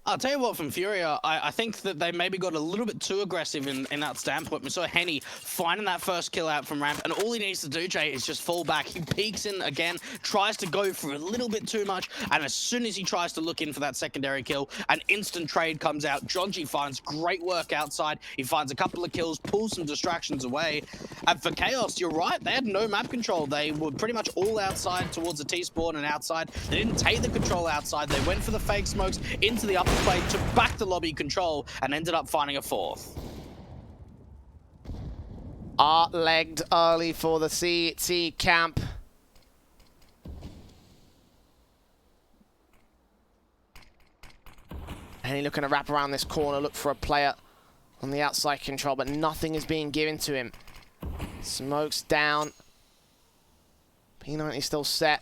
I'll tell you what, from Furia, I think that they maybe got a little bit too aggressive in that standpoint. We saw Henny finding that first kill out from ramp, and all he needs to do, Jay, is just fall back. He peeks in again, tries to go for a little bit too much, and as soon as he tries to look in for that secondary kill, an instant trade comes out. Jonji finds great work outside. He finds a couple of kills, pulls some distractions away. And for Chaos, you're right, they had no map control. They were pretty much all outside towards the T-spawn and outside. They didn't take the control outside. They went for the fake smokes into the upper play, took back the lobby control, and ended up finding a 4th. Art legged early for the CT camp. And he's looking to wrap around this corner, look for a player on the outside control, but nothing is being given to him. Smokes down. P90 still set.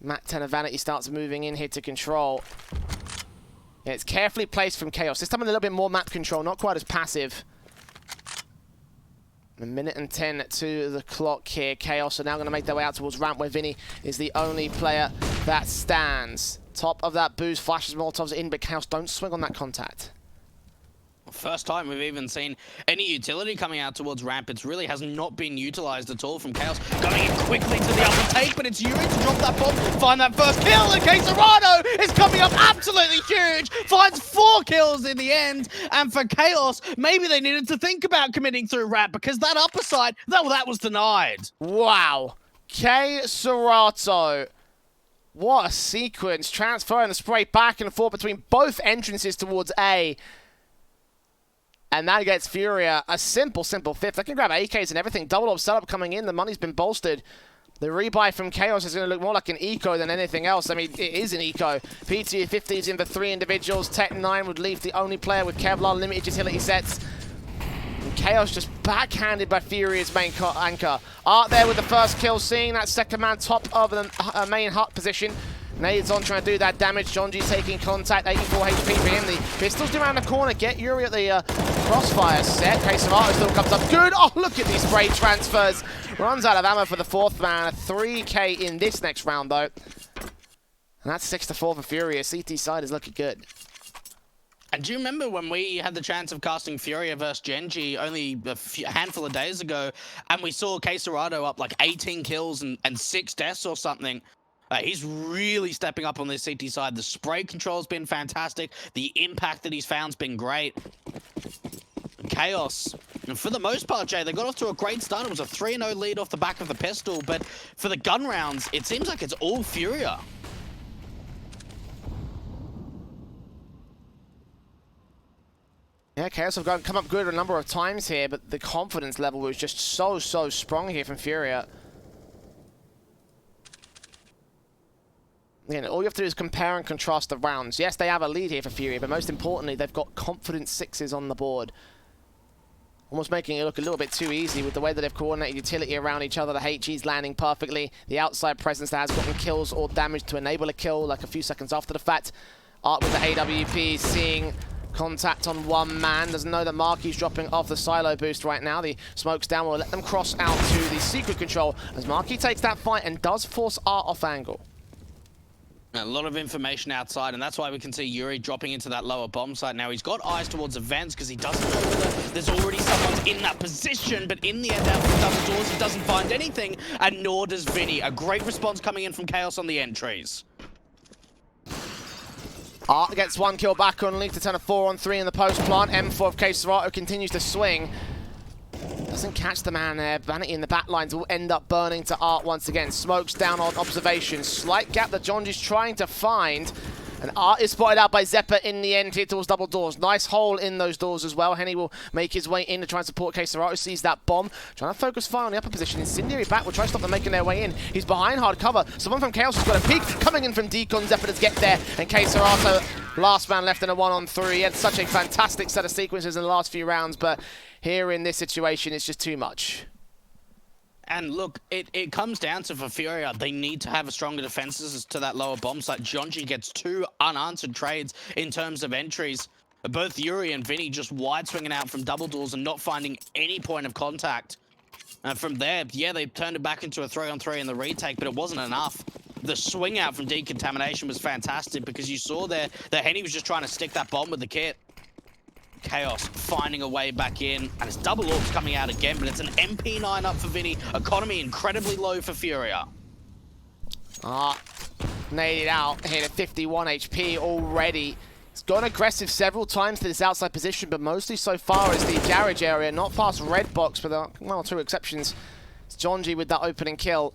Mac 10 of Vanity starts moving in here to control. Yeah, it's carefully placed from Chaos. This time a little bit more map control, not quite as passive. 1 minute and 10 to the clock here. Chaos are now going to make their way out towards ramp, where Vinny is the only player that stands. Top of that boost, flashes Molotovs in, but Chaos don't swing on that contact. First time we've even seen any utility coming out towards ramp. It really has not been utilized at all from Chaos. Going in quickly to the upper take, but it's Yuri to drop that bomb, find that first kill, and Quesarado is coming up absolutely huge, finds 4 kills in the end. And for Chaos, maybe they needed to think about committing through ramp, because that upper side, that was denied. Wow. Quesarado. What a sequence. Transferring the spray back and forth between both entrances towards A. And that gets Furia a simple 5th. They can grab AKs and everything. Double up setup coming in. The money's been bolstered. The rebuy from Chaos is going to look more like an eco than anything else. I mean, it is an eco. PT 50s in for 3 individuals. Tech 9 would leave the only player with Kevlar limited utility sets. And Chaos just backhanded by Furia's main anchor. Art there with the first kill, seeing that second man top of the main hut position. Nades on trying to do that damage. Jonji taking contact. 84 HP for him. The pistols do around the corner. Get Yuri at the crossfire set. Quesarado still comes up good. Oh, look at these spray transfers. Runs out of ammo for the 4th man. A 3K in this next round, though. And that's 6-4 for Furia. CT side is looking good. And do you remember when we had the chance of casting Furia versus Genji only a handful of days ago, and we saw Quesarado up like 18 kills and 6 deaths or something? He's really stepping up on this CT side. The spray control's been fantastic. The impact that he's found's been great. Chaos. And for the most part, Jay, they got off to a great start. It was a 3-0 lead off the back of the pistol, but for the gun rounds, it seems like it's all Furia. Yeah, Chaos have come up good a number of times here, but the confidence level was just so strong here from Furia. Again, all you have to do is compare and contrast the rounds. Yes, they have a lead here for Furia, but most importantly, they've got confident sixes on the board. Almost making it look a little bit too easy with the way that they've coordinated utility around each other. The HE's landing perfectly. The outside presence that has gotten kills or damage to enable a kill, like a few seconds after the fact. Art with the AWP seeing contact on one man. Doesn't know that Marky's dropping off the silo boost right now. The smoke's down. Will let them cross out to the secret control as Marky takes that fight and does force Art off angle. A lot of information outside, and that's why we can see Yuri dropping into that lower bomb site now. He's got eyes towards the vents because he doesn't know whether there's already someone in that position, but in the end, out from double doors, he doesn't find anything, and nor does Vinny. A great response coming in from Chaos on the entries. Art gets one kill back on Leaf to turn a 4-on-3 in the post plant. M4 of K Serato continues to swing. Doesn't catch the man there. Vanity in the back lines will end up burning to Art once again. Smokes down on observation. Slight gap that Jonji's trying to find. And Art is spotted out by Zeppa in the end here towards double doors. Nice hole in those doors as well. Henny will make his way in to try and support K Serato. Sees that bomb. Trying to focus fire on the upper position. Incendiary back will try to stop them making their way in. He's behind hard cover. Someone from Chaos has got a peek. Coming in from Deacon. Zeppa does get there. And K Serato, last man left in a 1-on-3. He had such a fantastic set of sequences in the last few rounds, but here in this situation, it's just too much. And look, it comes down to, for Furia, they need to have a stronger defenses to that lower bomb site. Jonji gets 2 unanswered trades in terms of entries. Both Yuri and Vinny just wide swinging out from double doors and not finding any point of contact. And from there, yeah, they turned it back into a 3-on-3 in the retake, but it wasn't enough. The swing out from Decontamination was fantastic because you saw there that Henny was just trying to stick that bomb with the kit. Chaos finding a way back in, and it's double orbs coming out again, but it's an MP9 up for Vinny. Economy incredibly low for Furia. Naded out, hit at 51 HP already. He's gone aggressive several times to this outside position, but mostly so far is the garage area, not past red box, but there are 1 or 2 exceptions. It's Jonji with that opening kill,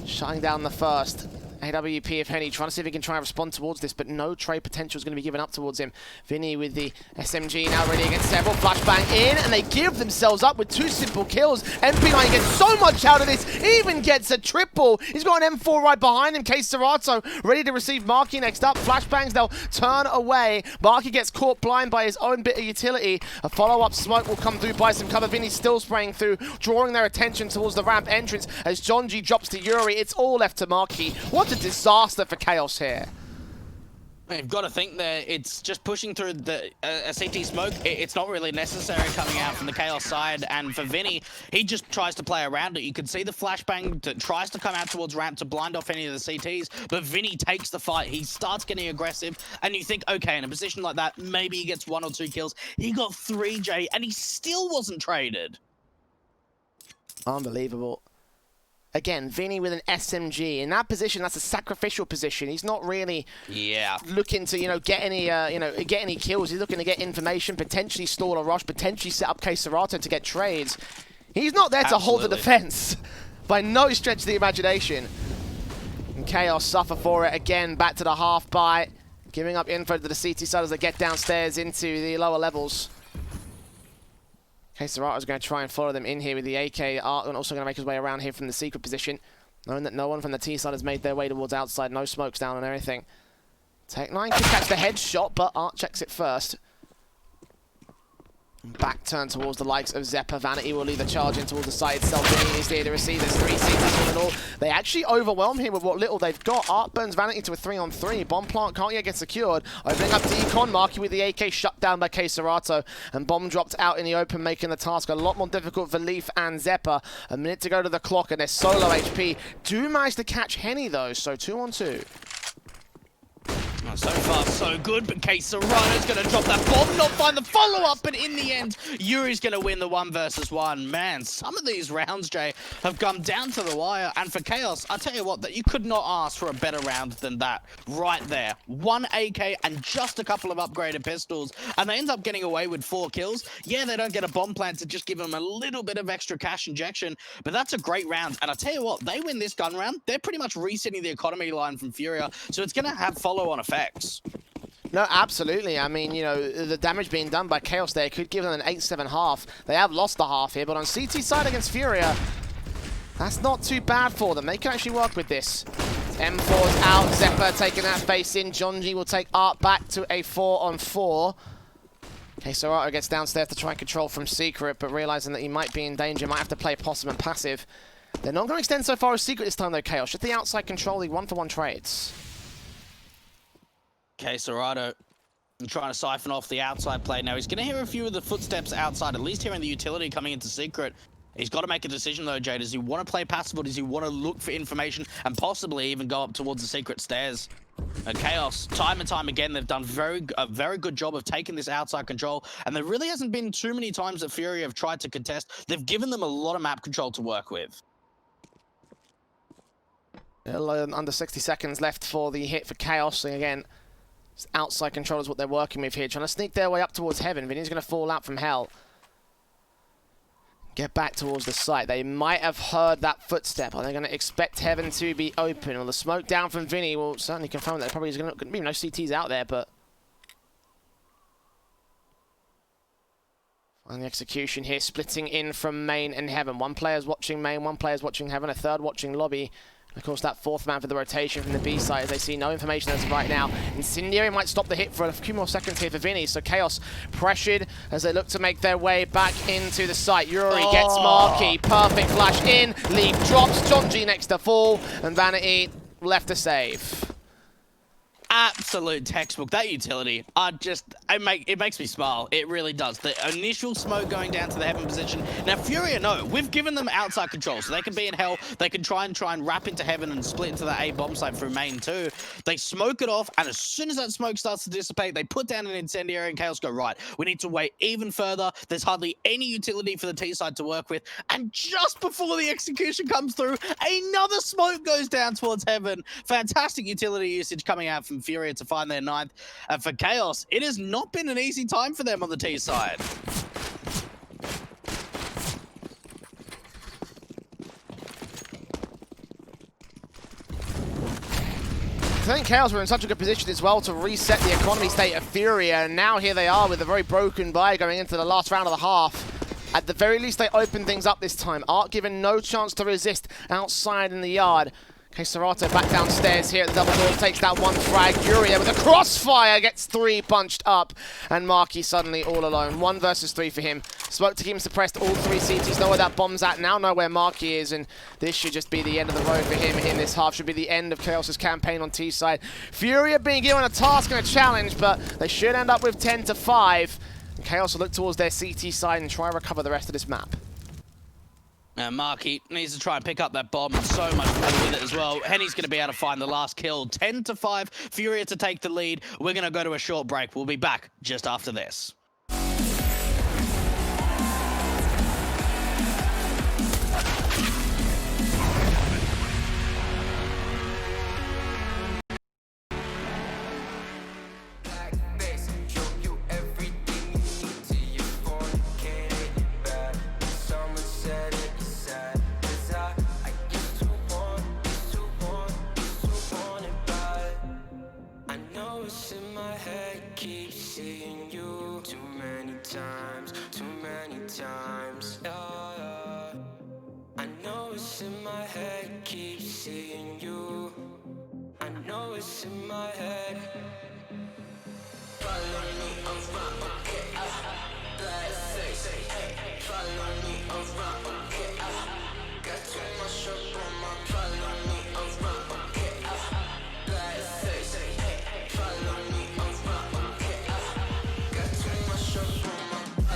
shutting down the first. AWP of Henny trying to see if he can try and respond towards this, but no trade potential is going to be given up towards him. Vinny with the SMG now ready against several. Flashbang in, and they give themselves up with 2 simple kills. MP9 gets so much out of this, even gets a triple. He's got an M4 right behind him. K Serato ready to receive Marky next up. Flashbangs, they'll turn away. Marky gets caught blind by his own bit of utility. A follow-up smoke will come through by some cover. Vinny's still spraying through, drawing their attention towards the ramp entrance as Jonji drops to Yuri. It's all left to Marky. What a disaster for Chaos here. You've got to think that it's just pushing through the a CT smoke. It's not really necessary coming out from the Chaos side. And for Vinny, he just tries to play around it. You can see the flashbang that tries to come out towards ramp to blind off any of the CTs. But Vinny takes the fight. He starts getting aggressive. And you think, okay, in a position like that, maybe he gets 1 or 2 kills. He got 3, Jay, and he still wasn't traded. Unbelievable. Again, Vinny with an SMG. In that position, that's a sacrificial position. He's not really looking to, get any kills. He's looking to get information, potentially stall a rush, potentially set up K Serato to get trades. He's not there to hold the defense by no stretch of the imagination. And Chaos suffer for it again, back to the half by giving up info to the CT side as they get downstairs into the lower levels. K Serato's going to try and follow them in here with the AK. Art also going to make his way around here from the secret position, knowing that no one from the T side has made their way towards outside. No smokes down and everything. Tech9 could catch the headshot, but Art checks it first. Back turn towards the likes of Zeppa. Vanity will lead the charge in towards the side itself. Vinny is there to receive. There's 3 CTs all in all. They actually overwhelm him with what little they've got. Art burns Vanity to a 3-on-3. Bomb plant can't yet get secured. Opening up Decon. Marky with the AK shut down by K Serato. And bomb dropped out in the open, making the task a lot more difficult for Leaf and Zeppa. A minute to go to the clock, and their solo HP do manage to catch Henny though. So 2-on-2. So far, so good, but Serrano's going to drop that bomb, not find the follow-up, but in the end, Yuri's going to win the 1 versus 1. Man, some of these rounds, Jay, have come down to the wire, and for Chaos, I tell you what, that you could not ask for a better round than that right there. 1 AK and just a couple of upgraded pistols, and they end up getting away with 4 kills. Yeah, they don't get a bomb plant to just give them a little bit of extra cash injection, but that's a great round, and I tell you what, they win this gun round, they're pretty much resetting the economy line from Furia, so it's going to have follow-on effects. No, absolutely. I mean, you know, the damage being done by Chaos there could give them an 8-7 half. They have lost the half here, but on CT side against Furia, that's not too bad for them. They can actually work with this. M4's out, Zephyr taking that face in. Jonji will take Art back to a 4-on-4. Okay, so Art gets downstairs to try and control from Secret, but realizing that he might be in danger, might have to play Possum and passive. They're not going to extend so far as Secret this time, though, Chaos. Just the outside control, the 1-for-1 trades. Okay, Serato trying to siphon off the outside play. Now, he's going to hear a few of the footsteps outside, at least hearing the utility coming into Secret. He's got to make a decision, though, Jay. Does he want to play passive, or does he want to look for information and possibly even go up towards the Secret stairs? Chaos, time and time again, they've done a very good job of taking this outside control, and there really hasn't been too many times that Fury have tried to contest. They've given them a lot of map control to work with. Under 60 seconds left for the hit for Chaos, and again, outside control is what they're working with here, trying to sneak their way up towards heaven. Vinny's going to fall out from hell. Get back towards the site. They might have heard that footstep. Are they going to expect heaven to be open? Well, the smoke down from Vinny will certainly confirm that there probably is going to be no CTs out there, but... And the execution here, splitting in from main and heaven. One player's watching main, one player's watching heaven, a third watching lobby. Of course, that 4th man for the rotation from the B side, as they see no information as of right now. Incendiary might stop the hit for a few more seconds here for Vinny, so Chaos pressured as they look to make their way back into the site. Yuri gets Marquee, perfect flash in, lead drops, Jonji next to fall, and Vanity left to save. Absolute textbook. That utility, it makes me smile. It really does. The initial smoke going down to the heaven position. Now, Furia, no, we've given them outside control, so they can be in hell. They can try and wrap into heaven and split into the A bomb site through main too. They smoke it off, and as soon as that smoke starts to dissipate, they put down an incendiary, and Chaos go, right, we need to wait even further. There's hardly any utility for the T side to work with, and just before the execution comes through, another smoke goes down towards heaven. Fantastic utility usage coming out from Furia to find their 9th. And for Chaos, it has not been an easy time for them on the T side. I think Chaos were in such a good position as well to reset the economy state of Furia, and now here they are with a very broken buy going into the last round of the half. At the very least, they open things up this time. Art given no chance to resist outside in the yard. Okay, Serato back downstairs here at the double door, takes that 1 frag. Yuri with a crossfire gets 3 bunched up, and Marky suddenly all alone. 1 versus 3 for him. Smoke to keep him suppressed, all 3 CTs know where that bomb's at, now know where Marky is, and this should just be the end of the road for him in this half. Should be the end of Chaos's campaign on T side. Furia being given a task and a challenge, but they should end up with 10-5. Chaos will look towards their CT side and try and recover the rest of this map. Marky needs to try and pick up that bomb, and so much more with it as well. Henny's going to be able to find the last kill. 10-5, Furia to take the lead. We're going to go to a short break. We'll be back just after this. Times, yeah. I know it's in my head, keep seeing you. I know it's in my head. Follow me around, okay, black face, hey. Follow me around, okay, got too much up on my. Follow me around, okay, black face, hey. Follow me around, okay, got too much up on my.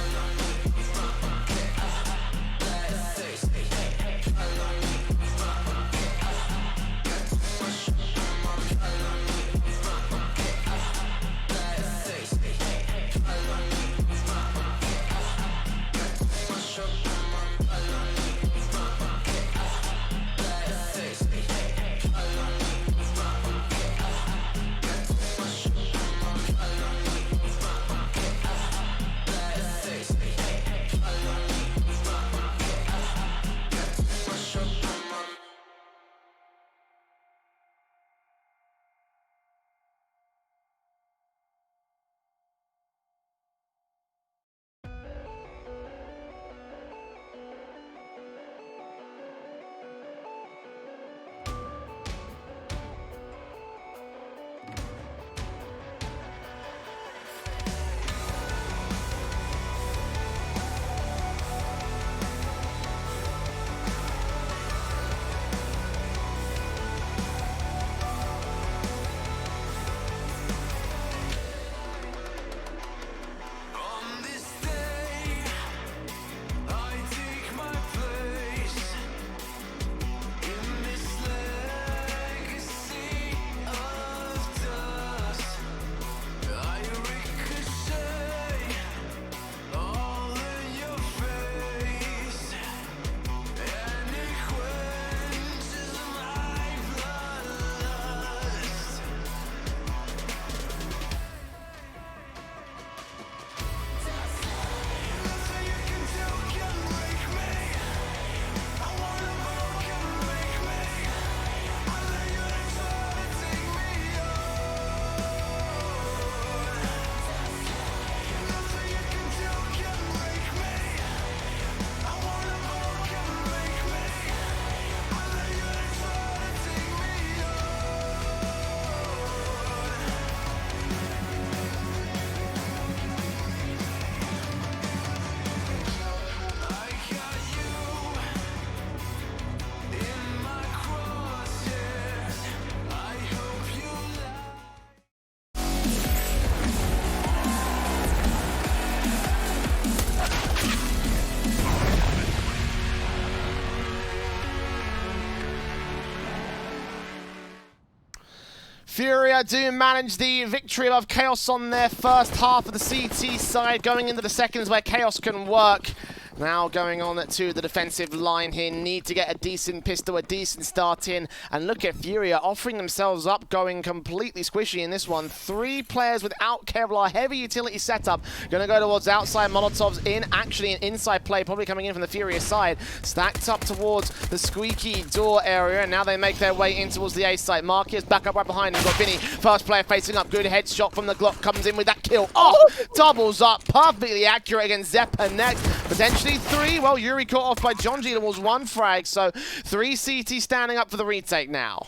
Furia do manage the victory of Chaos on their first half of the CT side, going into the seconds where Chaos can work. Now going on to the defensive line here, need to get a decent pistol, a decent start in, and look at Furia offering themselves up, going completely squishy in this one. 3 players without Kevlar, heavy utility setup, going to go towards outside Molotovs in, actually an inside play, probably coming in from the Furia side, stacked up towards the squeaky door area, and now they make their way in towards the A site. Marquez back up right behind him, got Vinny, first player facing up, good headshot from the Glock, comes in with that kill. Oh, doubles up, perfectly accurate against Zeppa next, potentially 3. Well, Yuri caught off by Jonji towards 1 frag, so 3 CT standing up for the retake now.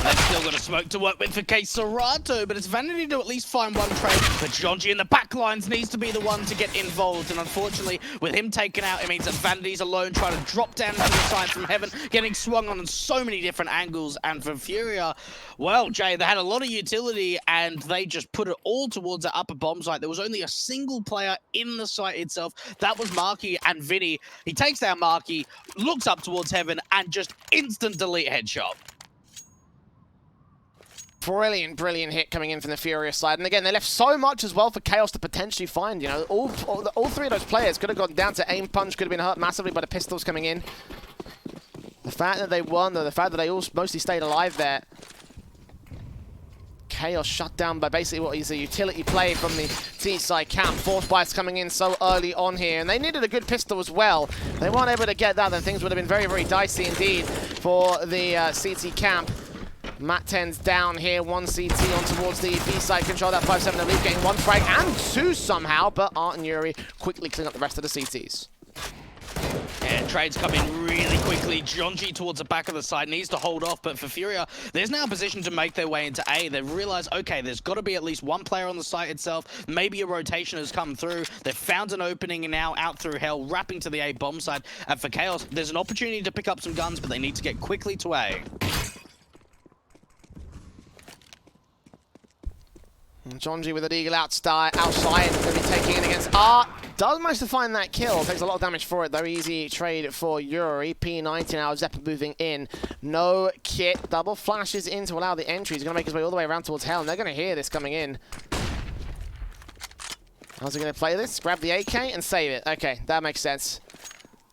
They've still got a smoke to work with for K Serato, but it's Vanity to at least find one trade. But Jonji in the back lines needs to be the one to get involved, and unfortunately, with him taken out, it means that Vanity's alone trying to drop down into the side from heaven, getting swung on so many different angles. And for Furia, well, Jay, they had a lot of utility, and they just put it all towards the upper bomb site. There was only a single player in the site itself. That was Marky and Vinny. He takes down Marky, looks up towards heaven, and just instant delete headshot. Brilliant hit coming in from the Furia side. And again, they left so much as well for Chaos to potentially find. You know, all 3 of those players could have gone down to aim punch, could have been hurt massively by the pistols coming in. The fact that they won, though, the fact that they all mostly stayed alive there. Chaos shut down by basically what is a utility play from the T-side camp. Force bites coming in so early on here, and they needed a good pistol as well. If they weren't able to get that, then things would have been very dicey indeed for the CT camp. Matt 10's down here, 1 CT on towards the B side, control that 5-7 the lead, getting 1 frag and 2 somehow, but Art and Yuri quickly clean up the rest of the CTs. Yeah, trades come in really quickly. Jonji towards the back of the side needs to hold off, but for Furia, there's now a position to make their way into A. They've realized, okay, there's got to be at least 1 player on the site itself. Maybe a rotation has come through. They've found an opening and now out through hell, wrapping to the A bomb side. And for Chaos, there's an opportunity to pick up some guns, but they need to get quickly to A. Jonji with an eagle outside, going to be taking in against Art. Does manage to find that kill. Takes a lot of damage for it, though. Easy trade for Yuri. P90 now, Zeppa moving in. No kit. Double flashes in to allow the entry. He's going to make his way all the way around towards hell, and they're going to hear this coming in. How's he going to play this? Grab the AK and save it. Okay, that makes sense.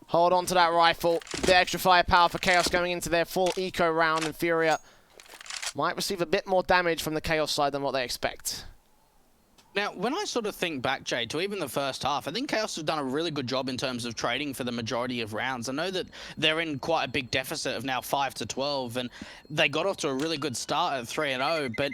Hold on to that rifle. The extra firepower for Chaos going into their full eco round, and Furia might receive a bit more damage from the Chaos side than what they expect. Now, when I sort of think back, Jay, to even the first half, I think Chaos have done a really good job in terms of trading for the majority of rounds. I know that they're in quite a big deficit of now 5-12, and they got off to a really good start at 3-0, but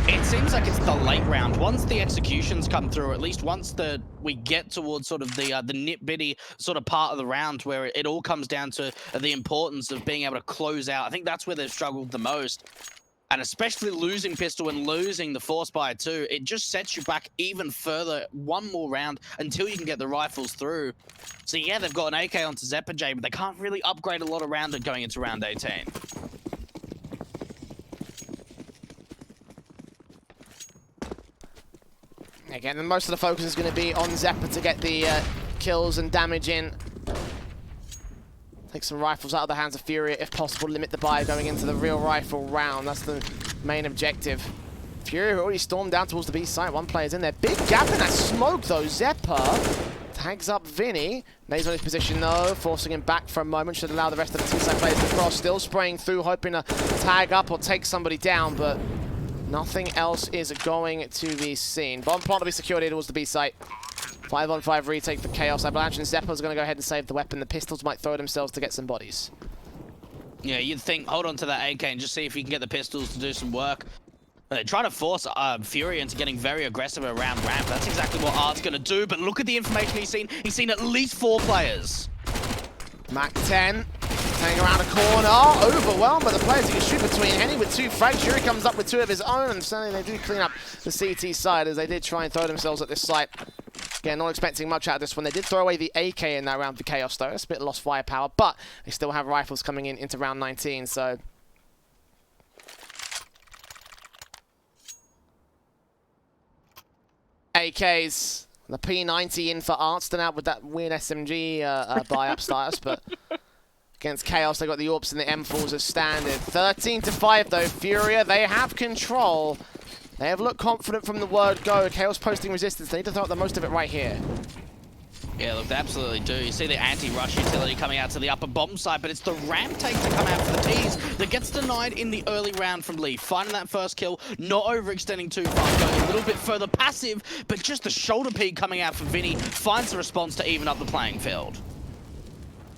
it seems like it's the late round. Once the executions come through, at least once we get towards sort of the nit-bitty sort of part of the round where it all comes down to the importance of being able to close out, I think that's where they've struggled the most. And especially losing pistol and losing the force by 2, it just sets you back even further, 1 more round until you can get the rifles through. So yeah, they've got an AK onto Zeppa J, but they can't really upgrade a lot around it going into round 18. Again, most of the focus is going to be on Zeppa to get the kills and damage in. Take some rifles out of the hands of Furia, if possible, limit the buy going into the real rifle round. That's the main objective. Furia already stormed down towards the B site. 1 player's in there. Big gap in that smoke, though. Zeppa tags up Vinny. Nays on his position, though, forcing him back for a moment. Should allow the rest of the T-side players to cross. Still spraying through, hoping to tag up or take somebody down, but nothing else is going to be seen. Bomb plant to be secured here towards the B site. 5-on-5 retake for Chaos. Avalanche and Zeppa's going to go ahead and save the weapon. The pistols might throw themselves to get some bodies. Yeah, you'd think, hold on to that AK and just see if you can get the pistols to do some work. They're trying to force Furia into getting very aggressive around ramp. That's exactly what Art's going to do, but look at the information he's seen. He's seen at least 4 players. Mac 10, hanging around a corner, overwhelmed by the players he can shoot between. Henny with 2 frags. Yuri comes up with 2 of his own, and certainly they do clean up the CT side as they did try and throw themselves at this site. Again, not expecting much out of this one. They did throw away the AK in that round for Chaos, though. It's a bit lost firepower, but they still have rifles coming in into round 19, so... AKs. The P90 in for Artston out with that weird SMG buy-up status, but against Chaos. They got the AWPs and the M4s as standard. 13-5 though. Furia, they have control. They have looked confident from the word go. Chaos posting resistance. They need to throw out the most of it right here. Yeah, look, they absolutely do. You see the anti-rush utility coming out to the upper bomb side, but it's the ramp take to come out for the T's that gets denied in the early round from Lee. Finding that first kill, not overextending too far, going a little bit further passive, but just the shoulder peek coming out for Vinny finds the response to even up the playing field.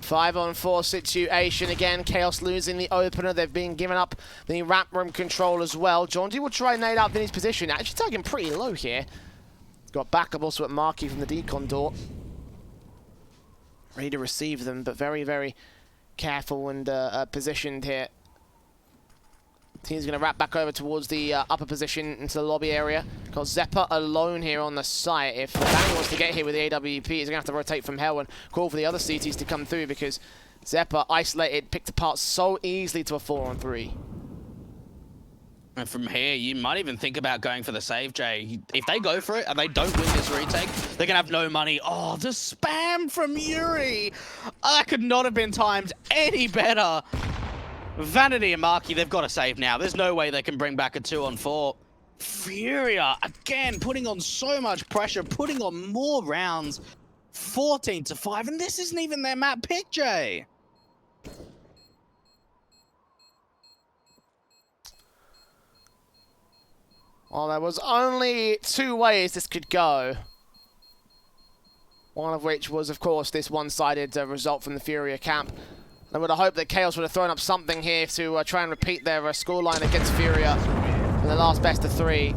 5-on-4 situation again. Chaos losing the opener. They've been given up the ramp room control as well. Jonji will try and nade out Vinny's position. Actually tagging pretty low here. Got backup also at Marky from the decon door. Ready to receive them, but very, very careful and positioned here. Team's going to wrap back over towards the upper position into the lobby area. Got Zeppa alone here on the site. If Danny wants to get here with the AWP, he's going to have to rotate from hell and call for the other CTs to come through because Zeppa, isolated, picked apart so easily to a 4-on-3. And from here, you might even think about going for the save, Jay. If they go for it and they don't win this retake, they're going to have no money. Oh, the spam from Yuri. That could not have been timed any better. Vanity and Marky, they've got to save now. There's no way they can bring back a 2-on-4. Furia, again, putting on so much pressure, putting on more rounds. 14-5, and this isn't even their map pick, Jay. Well, there was only two ways this could go. One of which was, of course, this one-sided result from the Furia camp. I would have hoped that Chaos would have thrown up something here to try and repeat their scoreline against Furia in the last best of 3.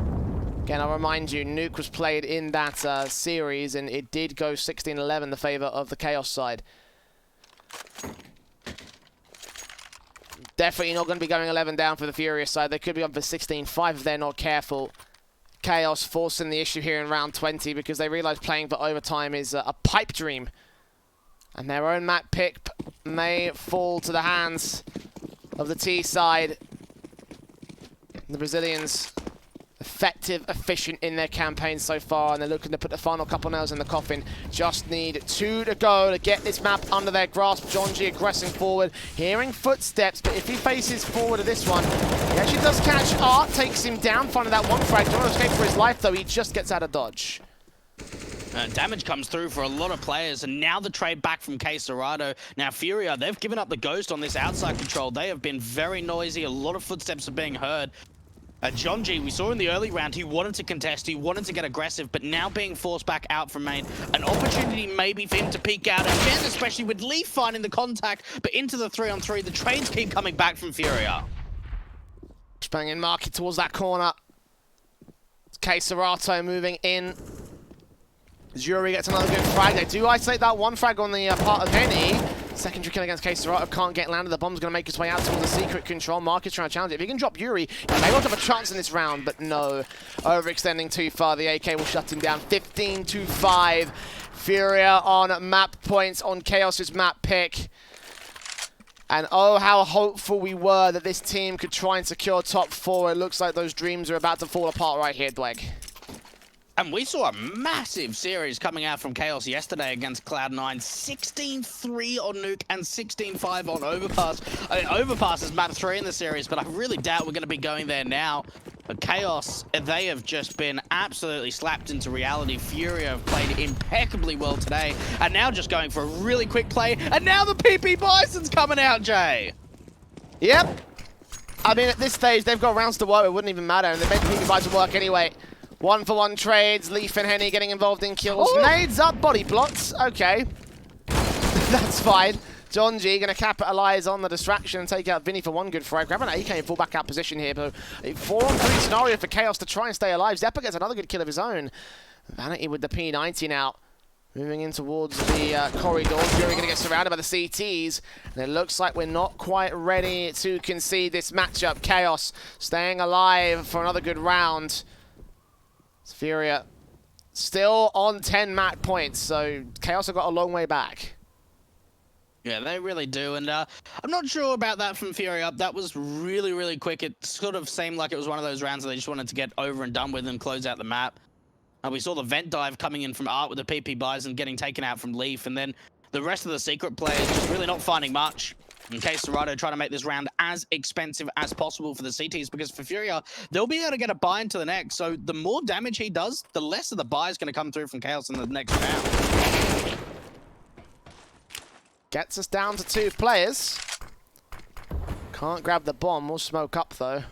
Again, I'll remind you, Nuke was played in that series, and it did go 16-11 in the favor of the Chaos side. Definitely not going to be going 11 down for the Furia side. They could be on for 16-5 if they're not careful. Chaos forcing the issue here in round 20 because they realize playing for overtime is a pipe dream. And their own map pick may fall to the hands of the T side. The Brazilians, effective, efficient in their campaign so far, and they're looking to put the final couple nails in the coffin. Just need 2 to go to get this map under their grasp. Jonji aggressing forward, hearing footsteps, but if he faces forward to this one, he actually does catch Art, takes him down, finding that one frag. Don't escape for his life, though. He just gets out of dodge. Damage comes through for a lot of players, and now the trade back from K Serrato. Now Furia, they've given up the ghost on this outside control. They have been very noisy. A lot of footsteps are being heard. Jonji, we saw in the early round, he wanted to contest, he wanted to get aggressive, but now being forced back out from main, an opportunity maybe for him to peek out again, especially with Leaf finding the contact, but into the 3-on-3, the trades keep coming back from Furia. Banging Marky towards that corner. K Serrato moving in. Yuri gets another good frag. They do isolate that one frag on the part of Henny. Secondary kill against K Serrato can't get landed. The bomb's going to make its way out towards the secret control. Mark is trying to challenge it. If he can drop Yuri, he may well have a chance in this round, but no. Overextending too far. The AK will shut him down. 15-5. Furia on map points on Chaos's map pick. And oh, how hopeful we were that this team could try and secure top 4. It looks like those dreams are about to fall apart right here, Dweg. And we saw a massive series coming out from Chaos yesterday against Cloud9. 16-3 on Nuke and 16-5 on Overpass. I mean, Overpass is map 3 in the series, but I really doubt we're going to be going there now. But Chaos, they have just been absolutely slapped into reality. Furia have played impeccably well today, and now just going for a really quick play. And now the PP Bison's coming out, Jay. Yep. I mean, at this stage, they've got rounds to work. It wouldn't even matter, and they made the PP Bison work anyway. 1-for-1 trades, Leaf and Henny getting involved in kills. Oh. Nades up, body blots. Okay. That's fine. Jonji going to capitalize on the distraction and take out Vinny for one good frag. Grab an AK and full back out position here, but a 4-on-3 scenario for Chaos to try and stay alive. Zeppa gets another good kill of his own. Vanity with the P90 now. Moving in towards the corridor. Fury going to get surrounded by the CTs. And it looks like we're not quite ready to concede this matchup. Chaos staying alive for another good round. Furia still on 10 mat points, so Chaos have got a long way back. Yeah, they really do, and I'm not sure about that from Furia. That was really, really quick. It sort of seemed like it was one of those rounds that they just wanted to get over and done with and close out the map. We saw the vent dive coming in from Art with the PP Bison getting taken out from Leaf, and then the rest of the secret players just really not finding much. In case Serato trying to make this round as expensive as possible for the CTs, because for Furia, they'll be able to get a buy into the next. So the more damage he does, the less of the buy is going to come through from Chaos in the next round. Gets us down to 2 players. Can't grab the bomb. We'll smoke up, though.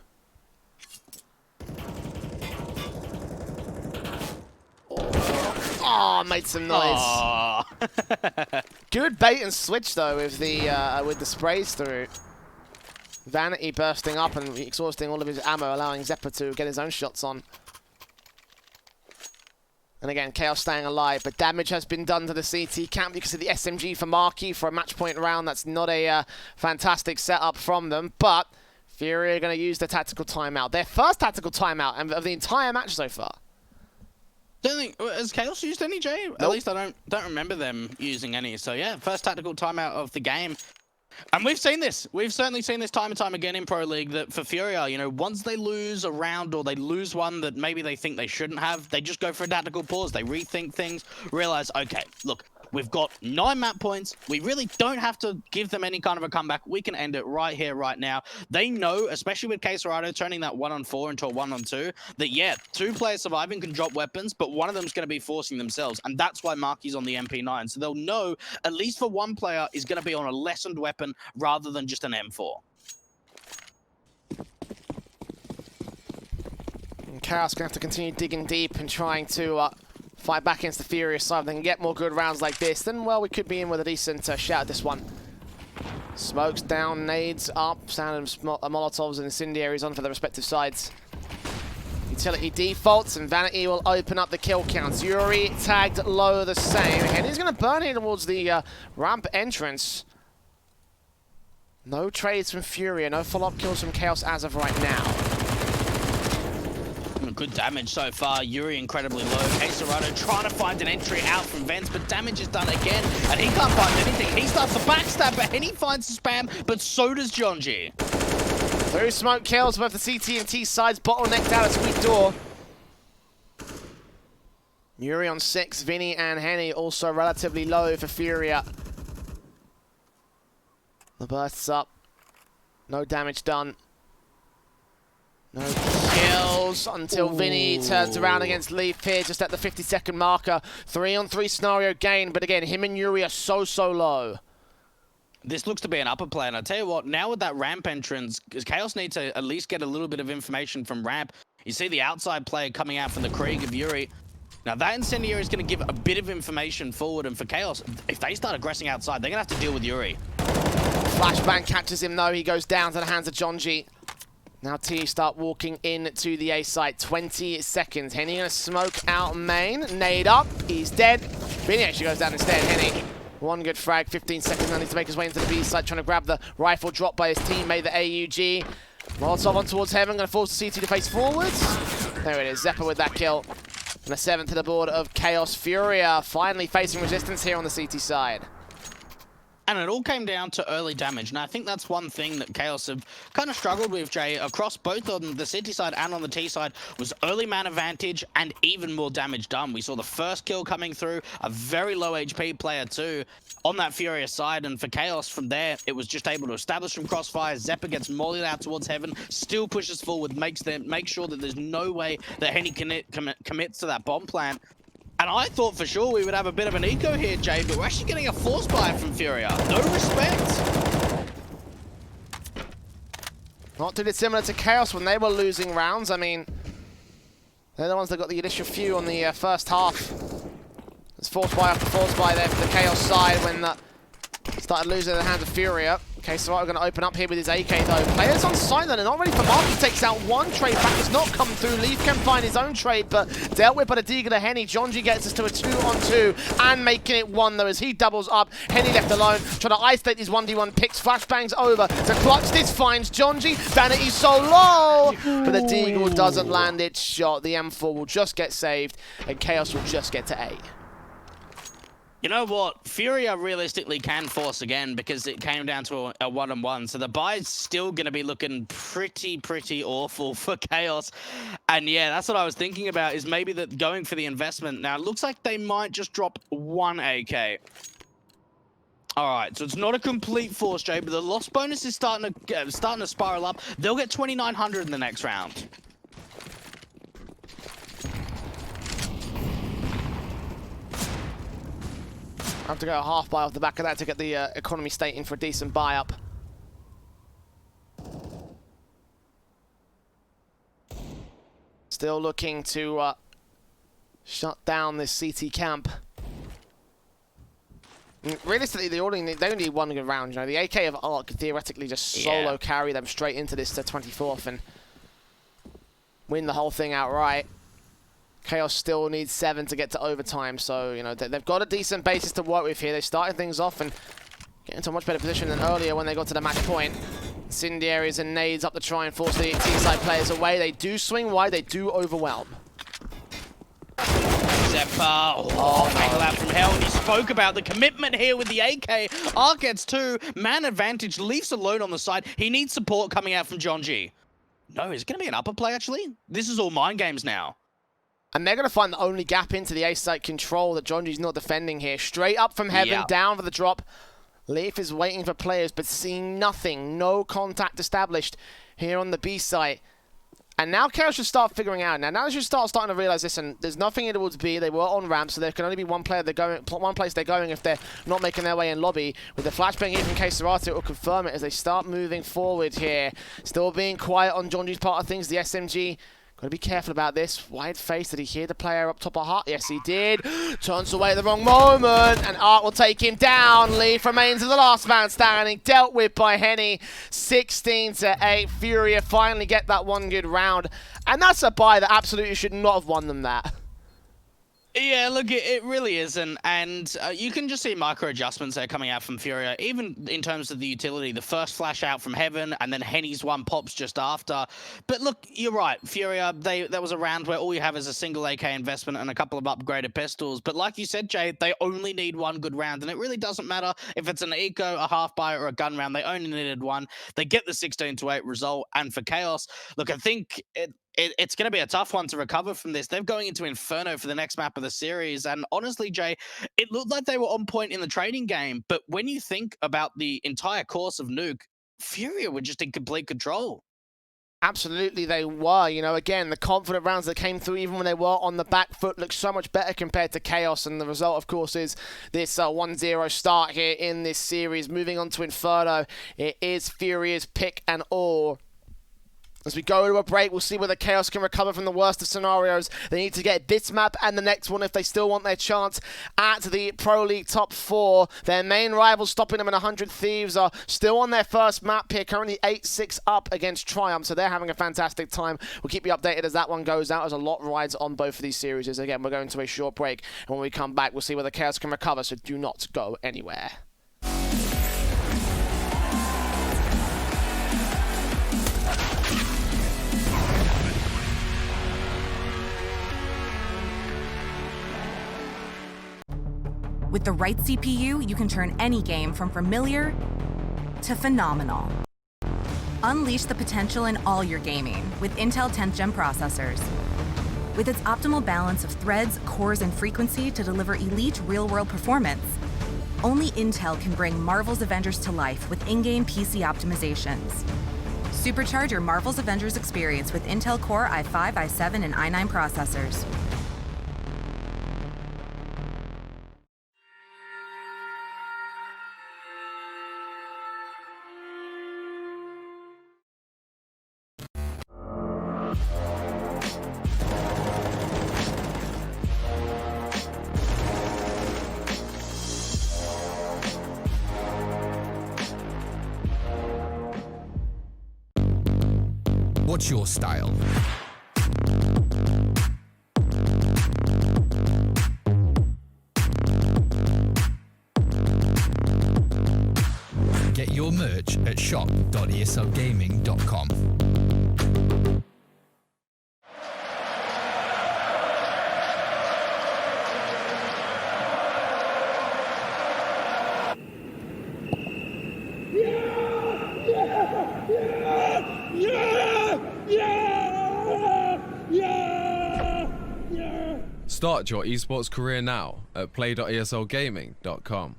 Oh, made some noise. Good bait and switch, though, with the sprays through. Vanity bursting up and exhausting all of his ammo, allowing Zeppa to get his own shots on. And again, Chaos staying alive, but damage has been done to the CT camp because of the SMG for Marquee for a match point round. That's not a fantastic setup from them, but Furia are going to use the tactical timeout. Their first tactical timeout of the entire match so far. Don't think has Chaos used any, Jay? Nope. At least I don't remember them using any. So yeah, first tactical timeout of the game. And we've seen this. We've certainly seen this time and time again in Pro League that for Furia, you know, once they lose a round or they lose one that maybe they think they shouldn't have, they just go for a tactical pause. They rethink things, realize, okay, look, we've got 9 map points. We really don't have to give them any kind of a comeback. We can end it right here, right now. They know, especially with K-Serato turning that 1-on-4 into a 1-on-2, that yeah, 2 players surviving can drop weapons, but one of them's going to be forcing themselves. And that's why Marky's on the MP9. So they'll know, at least for one player, is going to be on a lessened weapon rather than just an M4. And Chaos going to have to continue digging deep and trying to fight back against the Furious side. If they can get more good rounds like this, then, well, we could be in with a decent shot at this one. Smokes down, nades up, sound of Molotovs and incendiaries on for the respective sides. Utility defaults, and Vanity will open up the kill counts. Yuri tagged low the same. And he's going to burn in towards the ramp entrance. No trades from Furia, no follow-up kills from Chaos as of right now. Good damage so far. Yuri incredibly low. K-Serato trying to find an entry out from Vents, but damage is done again, and he can't find anything. He starts to backstab, but Henny finds the spam, but so does Jonji. Through smoke kills, both the CT and T sides bottlenecked out a sweet door. Yuri on 6, Vinny and Henny also relatively low for Furia. The bursts up. No damage done. No kills until Vinny turns around against Leaf here just at the 50-second marker. 3-on-3 scenario gain, but again, him and Yuri are so low. This looks to be an upper play, and I tell you what, now with that ramp entrance, Chaos need to at least get a little bit of information from ramp. You see the outside player coming out from the Krieg of Yuri. Now that incendiary is going to give a bit of information forward, and for Chaos, if they start aggressing outside, they're going to have to deal with Yuri. Flashbang catches him though, he goes down to the hands of Jonji. Now T start walking into the A site. 20 seconds. Henny gonna smoke out main. Nade up. He's dead. Vinny actually goes down instead. Henny. One good frag. 15 seconds. Now needs to make his way into the B site, trying to grab the rifle drop by his teammate, the AUG. Molotov on towards Heaven. Gonna force the CT to face forwards. There it is. Zeppa with that kill. And a 7th to the board of Chaos. Furia finally facing resistance here on the CT side. And it all came down to early damage. And I think that's one thing that Chaos have kind of struggled with, Jay, across both on the City side and on the T side, was early man advantage and even more damage done. We saw the first kill coming through, a very low HP player too, on that Furia side. And for Chaos from there, it was just able to establish some crossfire. Zeppa gets mollied out towards Heaven, still pushes forward, make sure that there's no way that Henny commits to that bomb plant. And I thought for sure we would have a bit of an eco here, Jay, but we're actually getting a force buy from Furia. No respect. Not too dissimilar to Chaos when they were losing rounds. I mean, they're the ones that got the initial few on the first half. It's force buy after force buy there for the Chaos side when started losing in the hands of Furia. Okay, so we're going to open up here with his AK though. Players on site then are not ready for Marky. Takes out one trade. Back has not come through. Leaf can find his own trade, but dealt with by the Deagle to Henny. Jonji gets us to a 2-on-2 and making it 1 though as he doubles up. Henny left alone, trying to isolate these 1v1 picks. Flashbangs over to clutch this, finds Jonji. Vanity so low, but the Deagle doesn't land its shot. The M4 will just get saved and Chaos will just get to A. You know what? Furia realistically can force again because it came down to a 1-on-1. So the buy's still going to be looking pretty awful for Chaos. And yeah, that's what I was thinking about, is maybe that going for the investment. Now, it looks like they might just drop 1 AK. All right, so it's not a complete force, Jay, but the loss bonus is starting to spiral up. They'll get 2,900 in the next round. I have to go a half buy off the back of that to get the economy state in for a decent buy up. Still looking to shut down this CT camp. Realistically, they only need one good round. You know, the AK of Arc could theoretically just solo carry them straight into this 24th and win the whole thing outright. Chaos still needs 7 to get to overtime, so you know they've got a decent basis to work with here. They started things off and get into a much better position than earlier when they got to the match point. Incendiaries and nades up to try and force the T-side players away. They do swing wide, they do overwhelm. Zephyr, angle out from hell, and he spoke about the commitment here with the AK. Arc gets 2, man advantage, Leafs alone on the side. He needs support coming out from John G. No, is it going to be an upper play, actually? This is all mind games now. And they're going to find the only gap into the A-site control that John G's not defending here. Straight up from heaven, down for the drop. Leaf is waiting for players, but seeing nothing. No contact established here on the B-site. And now Chaos should start figuring out. Now they should starting to realize this, and there's nothing towards B. They were on ramp, so there can only be one place they're going if they're not making their way in lobby. With the flashbang in from K-Serrato, it will confirm it as they start moving forward here. Still being quiet on John G's part of things. The SMG... Got to be careful about this. Wide face. Did he hear the player up top of Heart? Yes, he did. Turns away at the wrong moment. And Art will take him down. Leaf remains as the last man standing. Dealt with by Henny. 16-8. Furia finally get that one good round. And that's a buy that absolutely should not have won them that. Yeah, look, it really isn't, and you can just see micro adjustments there coming out from Furia, even in terms of the utility. The first flash out from Heaven, and then Henny's one pops just after. But look, you're right, Furia, that was a round where all you have is a single AK investment and a couple of upgraded pistols. But like you said, Jay, they only need one good round, and it really doesn't matter if it's an eco, a half buy, or a gun round. They only needed one. They get the 16-8 result, and for Chaos, look, I think it's going to be a tough one to recover from this. They're going into Inferno for the next map of the series. And honestly, Jay, it looked like they were on point in the trading game. But when you think about the entire course of Nuke, Furia were just in complete control. Absolutely, they were. You know, again, the confident rounds that came through, even when they were on the back foot, look so much better compared to Chaos. And the result, of course, is this 1-0 start here in this series. Moving on to Inferno, it is Furia's pick and all. As we go to a break, we'll see whether Chaos can recover from the worst of scenarios. They need to get this map and the next one if they still want their chance at the Pro League top 4. Their main rivals stopping them in 100 Thieves are still on their first map here, currently 8-6 up against Triumph, so they're having a fantastic time. We'll keep you updated as that one goes out, as a lot rides on both of these series. Again, we're going to a short break, and when we come back, we'll see whether Chaos can recover, so do not go anywhere. With the right CPU, you can turn any game from familiar to phenomenal. Unleash the potential in all your gaming with Intel 10th Gen processors. With its optimal balance of threads, cores, and frequency to deliver elite real-world performance, only Intel can bring Marvel's Avengers to life with in-game PC optimizations. Supercharge your Marvel's Avengers experience with Intel Core i5, i7, and i9 processors. What's your style? Get your merch at shop.eslgaming.com. Start your esports career now at play.eslgaming.com.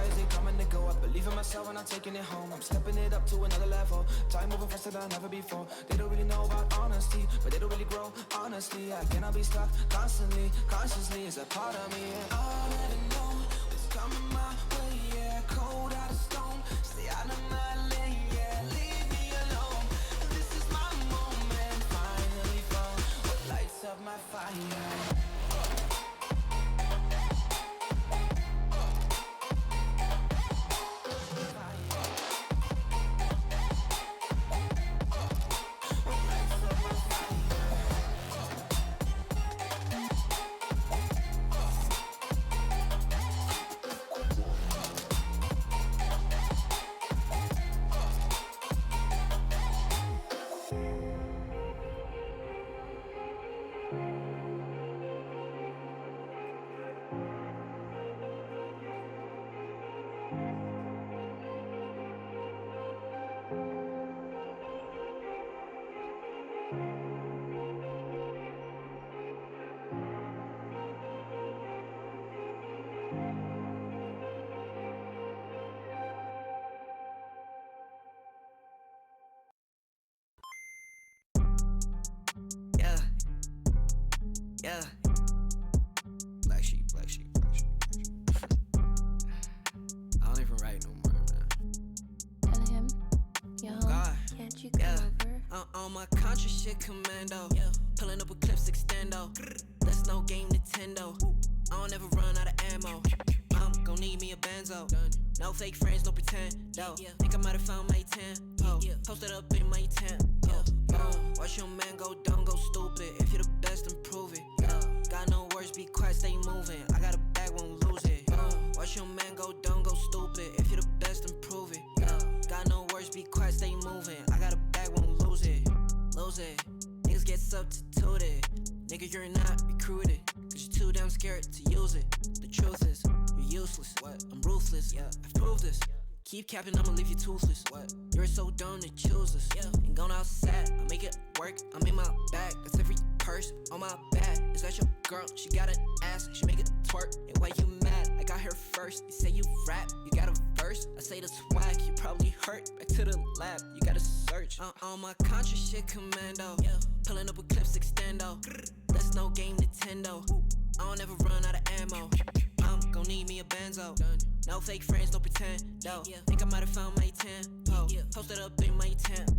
always they coming to go. I believe in myself and I'm taking it home. I'm stepping it up to another level. Time moving faster than ever before. They don't really know about honesty, but they don't really grow. Honestly, I cannot be stuck constantly. Consciously is a part of me. And I already know what's coming my way. Yeah, cold out of stone. Stay out of my lane. Yeah, leave me alone. This is my moment. Finally found what lights up my fire. Yeah. Black sheep, black sheep, black sheep, black sheep. I don't even write no more, man. Tell him, yo, God. can't you come over? On my conscious shit commando. Pulling up a clips extendo. That's no game Nintendo. I don't ever run out of ammo. I'm gon' need me a benzo. No fake friends, no pretend. Think I might have found my 10. Posted up in my tent. Watch your man go dumb, go stupid. If you're the best, then prove it. Got no words, be quiet, stay moving. I got a bag, won't lose it. Watch your man go dumb, go stupid. If you're the best, then prove it. Got no words, be quiet, stay moving. I got a bag, won't lose it. Lose it. Niggas get substituted. Nigga, you're not recruited. Cause you're too damn scared to use it. The truth is, you're useless. I'm ruthless. I've proved this. Keep capping, I'ma leave you toothless. You're so dumb to choose us. Ain't gone outside, I make it work. I'm in my bag, that's every purse on my back. Is that your girl? She got an ass, she make it twerk. And why you mad? I got her first. You say you rap, you got a verse. I say the swag, you probably hurt. Back to the lab, you gotta search. On my conscious shit commando. Pulling up with clips extendo. That's no game Nintendo. I don't ever run out of ammo. I'm gon' need me a benzo. No fake friends, no pretend. Think I might have found my 10. Posted up in my tent.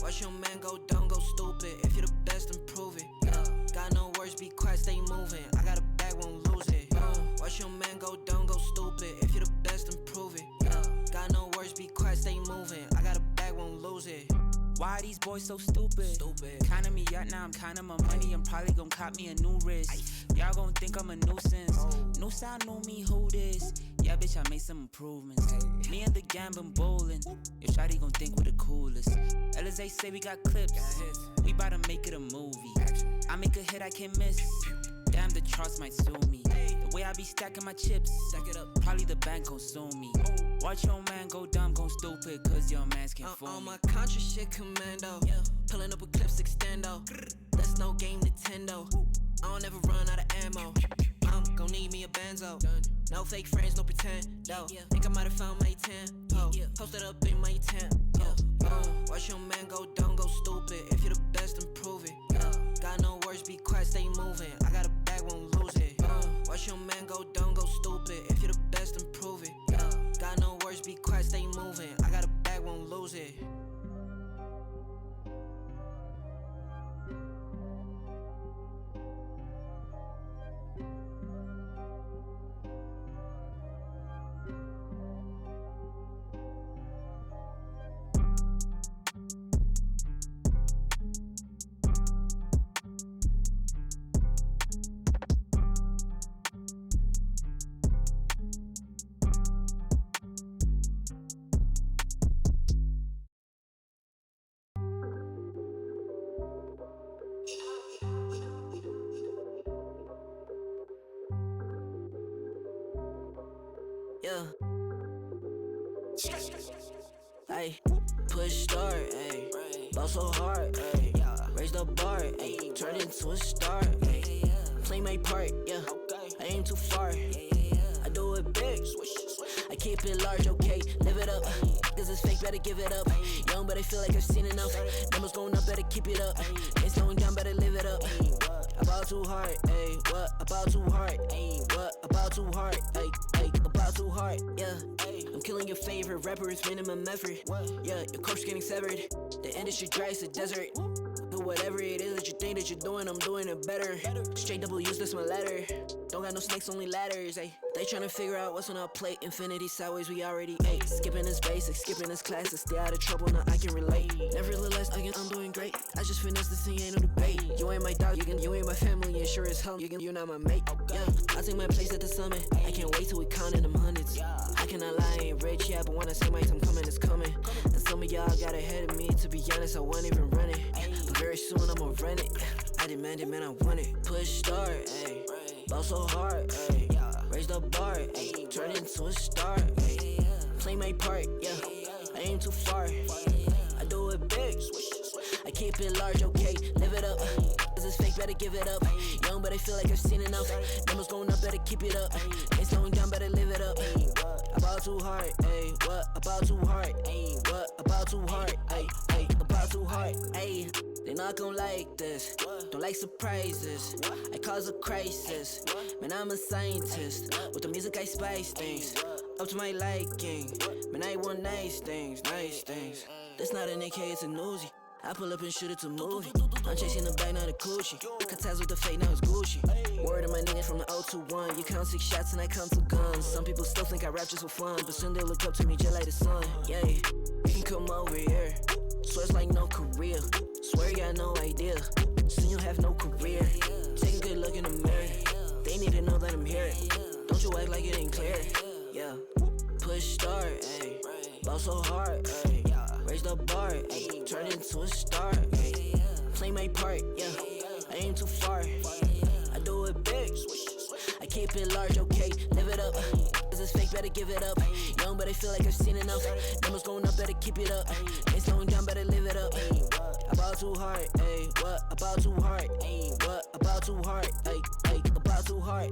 Watch your man go dumb, go stupid. If you're the best, then prove it. Got no words, be quiet, stay moving. I got a bag, won't lose it. Watch your man go dumb, go stupid. If you're the best, then prove it. Got no words, be quiet, stay moving. I got a bag, won't lose it. Why are these boys so stupid? Counting me out now, I'm counting my money. I'm probably gon' cop me a new wrist. Y'all gon' think I'm a nuisance. New sound, know me, who this? Yeah, bitch, I made some improvements. Me and the gang been bowling. Your shawty gon' think we the coolest. LSA say we got clips. We bout to make it a movie. I make a hit, I can't miss. Damn, the charts might sue me. The way I be stacking my chips, stack it up. Probably the bank gon' sue me. Watch your man go dumb, go stupid, cause your mans can't fool me. On my conscious shit commando. Pulling up with clips extendo. That's no game Nintendo. I don't ever run out of ammo. I'm gon' need me a benzo. No fake friends, no pretend. Think I might have found my 10. Posted up in my tent. Watch your man go dumb, go stupid. If you're the best, then prove it. Got no words, be quiet, stay moving. I got a bag, won't lose it. Watch your man go dumb, go stupid. If you're the best, then prove it. Got no words, be quiet, stay moving. I got a bag, won't lose it. Yeah. Ay, push start, ayy. Ball so hard, ayy. Raise the bar, ayy. Turn into a star, ayy. Play my part, yeah. I aim too far. I do it big. keep it large, okay, live it up. Cause it's fake, better give it up. Young, but I feel like I've seen enough. Numbers going up, better keep it up. Ain't slowing down, better live it up. About too hard, ayy, what? About too hard, ayy, what? About too hard, ayy, about too hard, yeah. I'm killing your favorite rapper, it's minimum effort. Yeah, your corpse getting severed. The industry dry as a desert. Do whatever it is that you think that you're doing, I'm doing it better. Straight double use, that's my letter. Don't got no snakes, only ladders, ayy. They tryna figure out what's on our plate. Infinity sideways, we already ate. Skipping is basic, skipping is classic. Stay out of trouble, now I can relate. Nevertheless, again, I'm doing great. I just finished this thing, ain't no debate. You ain't my dog, you ain't my family, and sure as hell, you're not my mate. Yeah, I take my place at the summit. I can't wait till we countin' them hundreds. I cannot lie, I ain't rich, yeah, but when I say my time coming, it's coming. And some of y'all got ahead of me, to be honest, I wasn't even running. But very soon I'ma run it. I demand it, man, I want it. Push start, ayy. Ball so hard, ayy. Raise the bar, ayy. Turn into a star, ayy. Play my part, yeah. I aim too far. I do it big. I keep it large, okay. Live it up. Cause it's fake, better give it up. Young, but I feel like I've seen enough. Numbers going up, better keep it up. Ain't slowing down, better live it up. About too hard, ayy. What? About too hard, ayy. What? About too hard, ayy. About too hard, ayy. They not gon' like this, don't like surprises. I cause a crisis, man, I'm a scientist. With the music I spice things, up to my liking. Man, I want nice things, nice things. That's not an AK, it's a Uzi. I pull up and shoot it to movie. I'm chasing the bag, not a coochie. Cut ties with the fake, now it's Gucci. Word of my nigga from the 021. You count 6 shots and I count 2 guns. Some people still think I rap just for fun, but soon they look up to me just like the sun. Yeah, you can come over here. Swear it's like no career. Swear you got no idea. Soon you'll have no career. Take a good look in the mirror. They need to know that I'm here. Don't you act like it ain't clear. Yeah. Push start, ayy. Ball so hard, ayy. Raise the bar, ayy. Turn into a star, ayy. Play my part, yeah. I aim too far. I do it big. I keep it large, okay. Live it up. Cause it's fake, better give it up. Young, but I feel like I've seen enough. Numbers going up, better keep it up. Ain't slowing down, better live it up. About too hard, ayy. What? About too hard, ayy. What? About too hard, ayy. About too hard.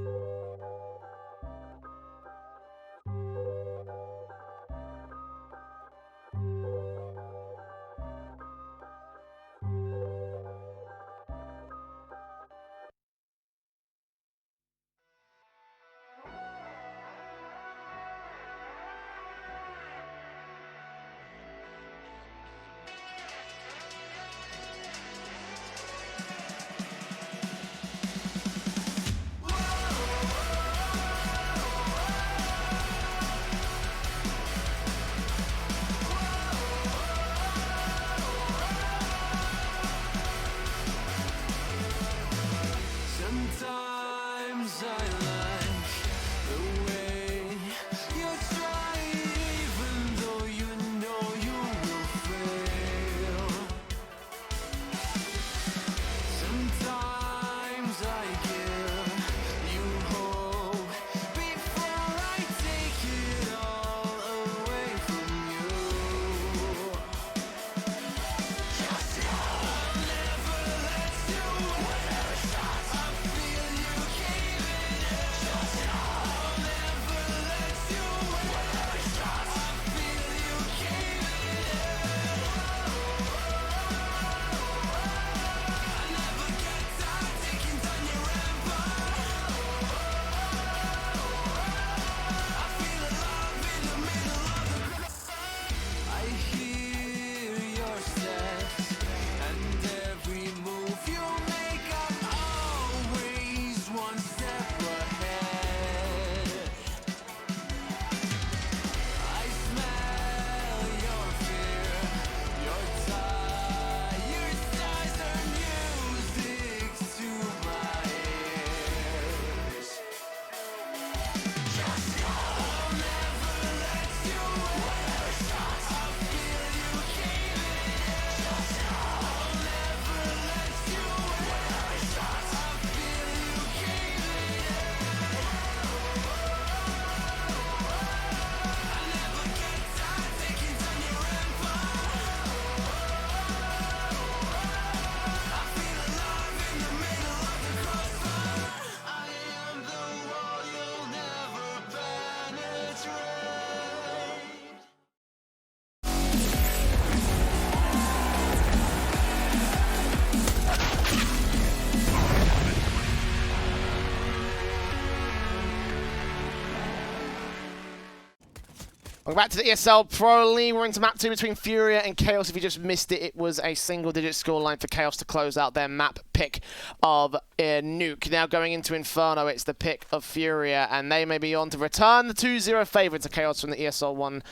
Welcome back to the ESL Pro League. We're into map 2 between Furia and Chaos. If you just missed it, it was a single-digit scoreline for Chaos to close out their map pick of Nuke. Now going into Inferno, it's the pick of Furia, and they may be on to return the 2-0 favourite to Chaos from the ESL 1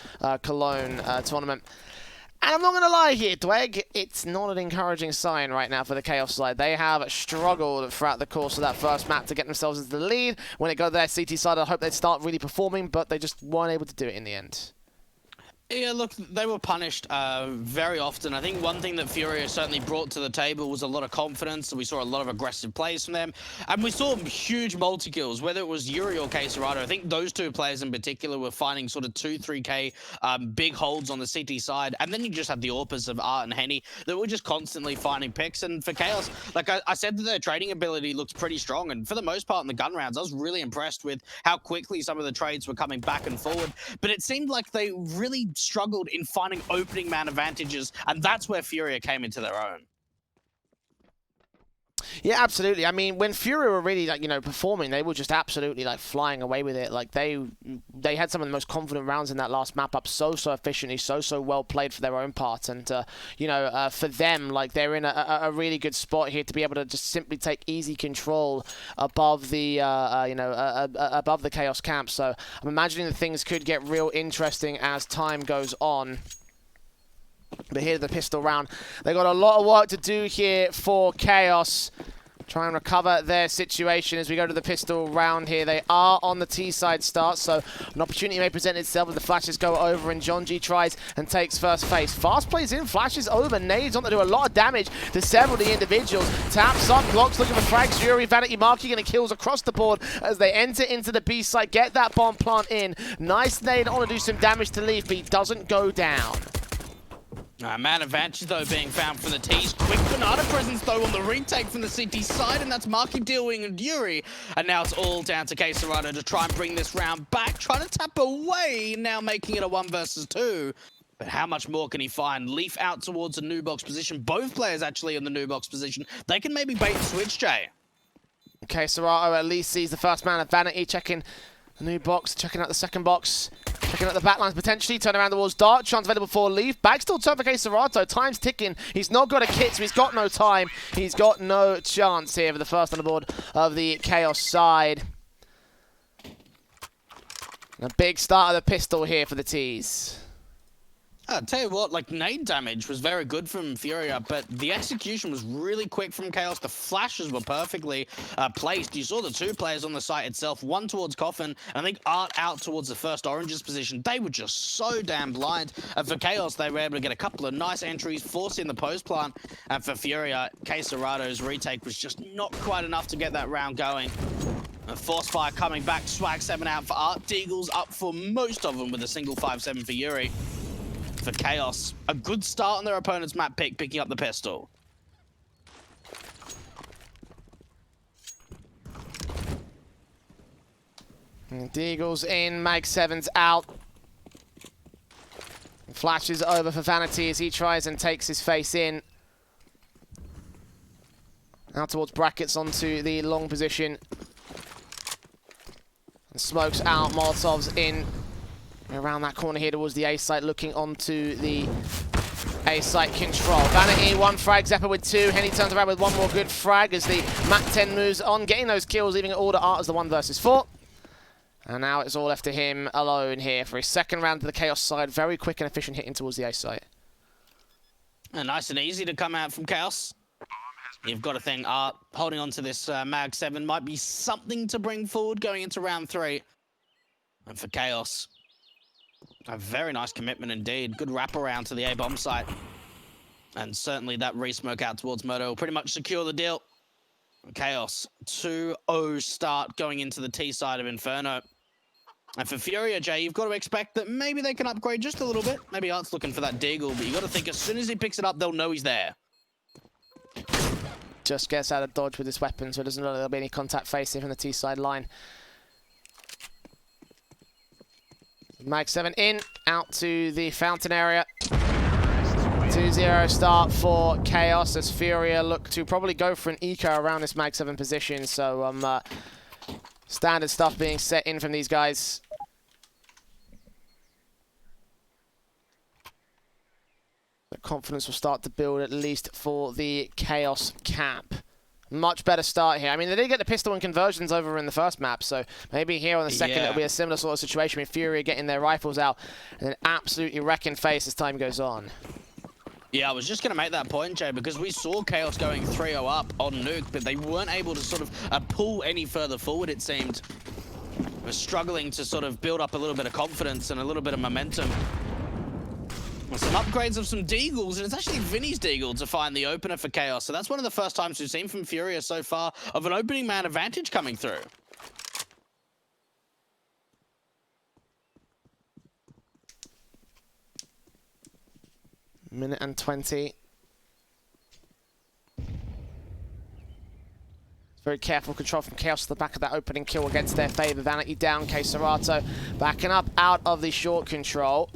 Cologne tournament. And I'm not going to lie here, Dweg, it's not an encouraging sign right now for the Chaos side. They have struggled throughout the course of that first map to get themselves into the lead. When it got to their CT side, I hope they'd start really performing, but they just weren't able to do it in the end. Yeah, look, they were punished very often. I think one thing that Furia certainly brought to the table was a lot of confidence. We saw a lot of aggressive plays from them. And we saw huge multi-kills, whether it was Yuri or Quesarado. I think those two players in particular were finding sort of 2-3k big holds on the CT side. And then you just had the AWPers of Art and Henny that were just constantly finding picks. And for Chaos, like I said, that their trading ability looked pretty strong. And for the most part in the gun rounds, I was really impressed with how quickly some of the trades were coming back and forward. But it seemed like they really struggled in finding opening man advantages, and that's where Furia came into their own. Yeah, absolutely. I mean, when Furia were really, like, you know, performing, they were just absolutely, like, flying away with it. Like, they had some of the most confident rounds in that last map up so efficiently, so well played for their own part. And, you know, for them, like, they're in a really good spot here to be able to just simply take easy control above the, you know, above the Chaos camp. So I'm imagining that things could get real interesting as time goes on. But here's the pistol round. They got a lot of work to do here for Chaos. Try and recover their situation as we go to the pistol round here. They are on the T side start, so an opportunity may present itself as the flashes go over and John G tries and takes first face. Fast plays in, flashes over, nades on to do a lot of damage to several of the individuals. Taps up, blocks looking for frags. Yuri, Vanity marking, and it kills across the board as they enter into the B site, get that bomb plant in. Nice nade on to do some damage to Leaf, but he doesn't go down. Man advantage, though, being found for the T's. Quick Banana presence, though, on the retake from the CT side, and that's Marky dealing and Yuri. And now it's all down to Quesarado to try and bring this round back, trying to tap away, now making it a 1 versus 2. But how much more can he find? Leaf out towards a new box position. Both players actually in the new box position. They can maybe bait and switch, Jay. Quesarado at least sees the first man of Vanity, checking the new box, checking out the second box. Checking out the backlines potentially, turn around towards Dart, chance available for Leaf. Back still turn for Quesarado, time's ticking. He's not got a kit, so he's got no time. He's got no chance here for the first on the board of the Chaos side. A big start of the pistol here for the T's. I'll tell you what, like, nade damage was very good from Furia, but the execution was really quick from Chaos. The flashes were perfectly placed. You saw the two players on the site itself, one towards Coffin, and I think Art out towards the first Oranges position. They were just so damn blind. And for Chaos, they were able to get a couple of nice entries, forcing the post plant. And for Furia, Quesarado's retake was just not quite enough to get that round going. A force fire coming back, swag 7 out for Art. Deagle's up for most of them with a single 5-7 for Yuri. For Chaos, a good start on their opponent's map pick, picking up the pistol. Deagle's in, Mag 7's out. Flashes over for Vanity as he tries and takes his face in. Out towards brackets onto the long position. And smokes out, Molotov's in. Around that corner here towards the A site, looking onto the A site control. Vanity, 1 frag, Zephyr with 2. Henny turns around with 1 more good frag as the Mat 10 moves on, getting those kills, leaving it all to Art as the 1 versus 4. And now it's all left to him alone here for his second round to the Chaos side. Very quick and efficient hitting towards the A site. And nice and easy to come out from Chaos. You've got to think Art holding on to this Mag 7 might be something to bring forward going into round 3. And for Chaos, a very nice commitment indeed. Good wraparound to the A-bomb site. And certainly that re-smoke out towards Murdo will pretty much secure the deal. Chaos, 2-0 start going into the T side of Inferno. And for Furia, Jay, you've got to expect that maybe they can upgrade just a little bit. Maybe Art's looking for that Deagle, but you've got to think as soon as he picks it up, they'll know he's there. Just gets out of dodge with his weapon, so it doesn't look like there'll be any contact facing from the T side line. Mag 7 in, out to the fountain area. 2-0 start for Chaos as Furia look to probably go for an eco around this Mag 7 position. So standard stuff being set in from these guys. confidence will start to build, at least for the Chaos camp. Much better start here. I mean, they did get the pistol and conversions over in the first map, so maybe here on the second it'll be a similar sort of situation with Furia getting their rifles out and then absolutely wrecking face as time goes on. Yeah, I was just going to make that point, Jay, because we saw Chaos going 3-0 up on Nuke, but they weren't able to sort of pull any further forward, it seemed. We're struggling to sort of build up a little bit of confidence and a little bit of momentum. Some upgrades of some Deagles, and it's actually Vinny's Deagle to find the opener for Chaos. So that's one of the first times we've seen from Furia so far of an opening man advantage coming through. Minute and 20. Very careful control from Chaos to the back of that opening kill against their favour. Vanity down, Serato backing up out of the short control.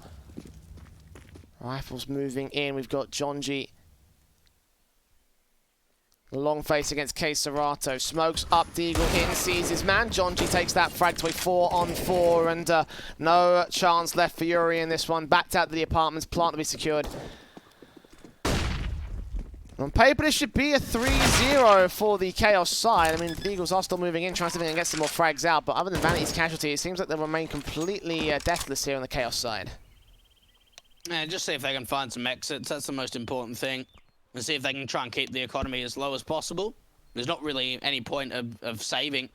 Rifles moving in. We've got Jonji. Long face against Serato. Smokes up, Deagle in, sees his man. Jonji takes that frag to a 4-on-4, and no chance left for Yuri in this one. Backed out to the apartments, plant to be secured. On paper, this should be a 3-0 for the Chaos side. I mean, the Eagles are still moving in, trying to see if they can get some more frags out. But other than Vanity's casualty, it seems like they remain completely deathless here on the Chaos side. Yeah, just see if they can find some exits. That's the most important thing. And see if they can try and keep the economy as low as possible. There's not really any point of saving.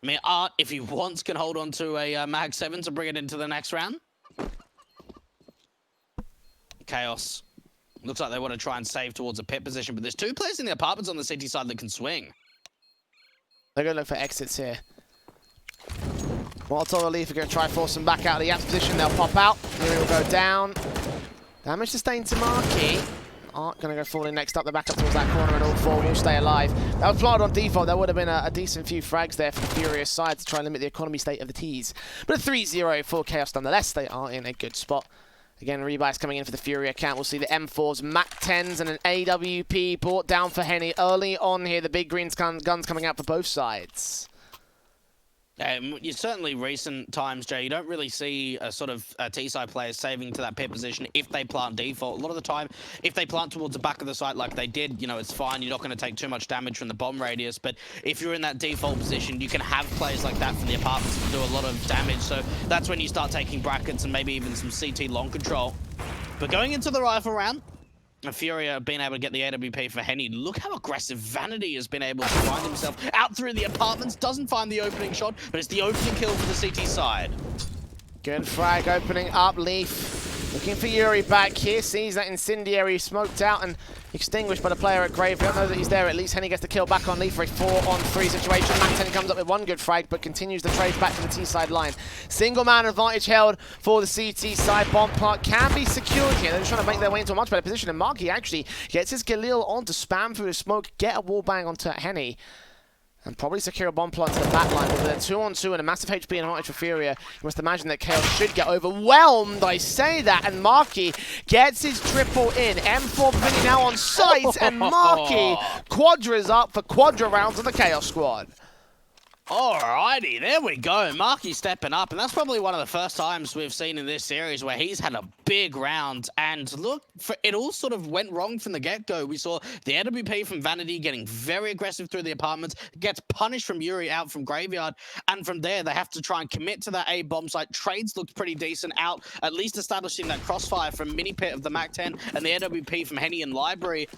I mean, Art, if he wants, can hold on to a Mag 7 to bring it into the next round. Chaos. Looks like they want to try and save towards a pit position, but there's two players in the apartments on the city side that can swing. They're going to look for exits here. Molotov or Leaf are going to try force them back out of the Yaps position. They'll pop out. Fury will go down. Damage sustained to Marky. Art going to go falling next up. They're back up towards that corner, and all four will stay alive. That was planted on default. There would have been a decent few frags there for the Furious side to try and limit the economy state of the T's. But a 3-0 for Chaos nonetheless. They are in a good spot. Again, rebuys coming in for the Fury account. We'll see the M4s, Mac 10s, and an AWP brought down for Henny early on here. The big green guns coming out for both sides. You certainly recent times, Jay, you don't really see a sort of T-side players saving to that pit position if they plant default. A lot of the time, if they plant towards the back of the site like they did, you know, it's fine. You're not going to take too much damage from the bomb radius. But if you're in that default position, you can have players like that from the apartments to do a lot of damage. So that's when you start taking brackets and maybe even some CT long control. But going into the rifle round, Furia being able to get the AWP for Henny. Look how aggressive Vanity has been able to find himself out through the apartments. Doesn't find the opening shot, but it's the opening kill for the CT side. Good frag opening up. Leaf looking for Yuri back here. Sees that incendiary smoked out and extinguished by the player at Grave. We don't know that he's there. At least Henny gets the kill back on Leaf for a 4-on-3 situation. Mac 10 comes up with one good frag, but continues the trade back to the T-side line. Single man advantage held for the CT side. Bomb plant can be secured here. They're just trying to make their way into a much better position. And Marky actually gets his Galil on to spam through the smoke, get a wall bang onto Henny, and probably secure a bomb plot to the back line. But with a 2-on-2 and a massive HP advantage for Furia, you must imagine that Chaos should get overwhelmed. I say that, and Marky gets his triple in. M4 Vinny now on site, and Marky quadras up for quadra rounds of the Chaos squad. Alrighty, there we go. Marky stepping up, and that's probably one of the first times we've seen in this series where he's had a big round. And look, it all sort of went wrong from the get-go. We saw the AWP from Vanity getting very aggressive through the apartments, gets punished from Yuri out from Graveyard, and from there they have to try and commit to that A bomb site. Trades looked pretty decent out, at least establishing that crossfire from Mini Pit of the Mac 10 and the AWP from Henny and Library.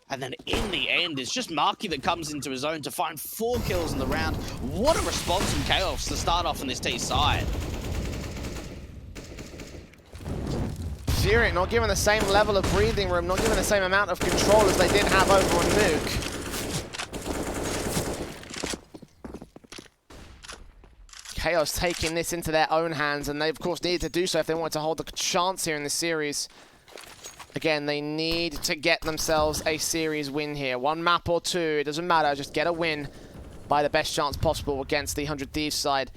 And then in the end, it's just Marky that comes into his own to find 4 kills in the round. What a response from Chaos to start off on this T side. Fury not given the same level of breathing room, not given the same amount of control as they did have over on Nuke. Chaos taking this into their own hands, and they of course needed to do so if they wanted to hold the chance here in this series. Again, they need to get themselves a series win here. One map or two, it doesn't matter. Just get a win by the best chance possible against the 100 Thieves side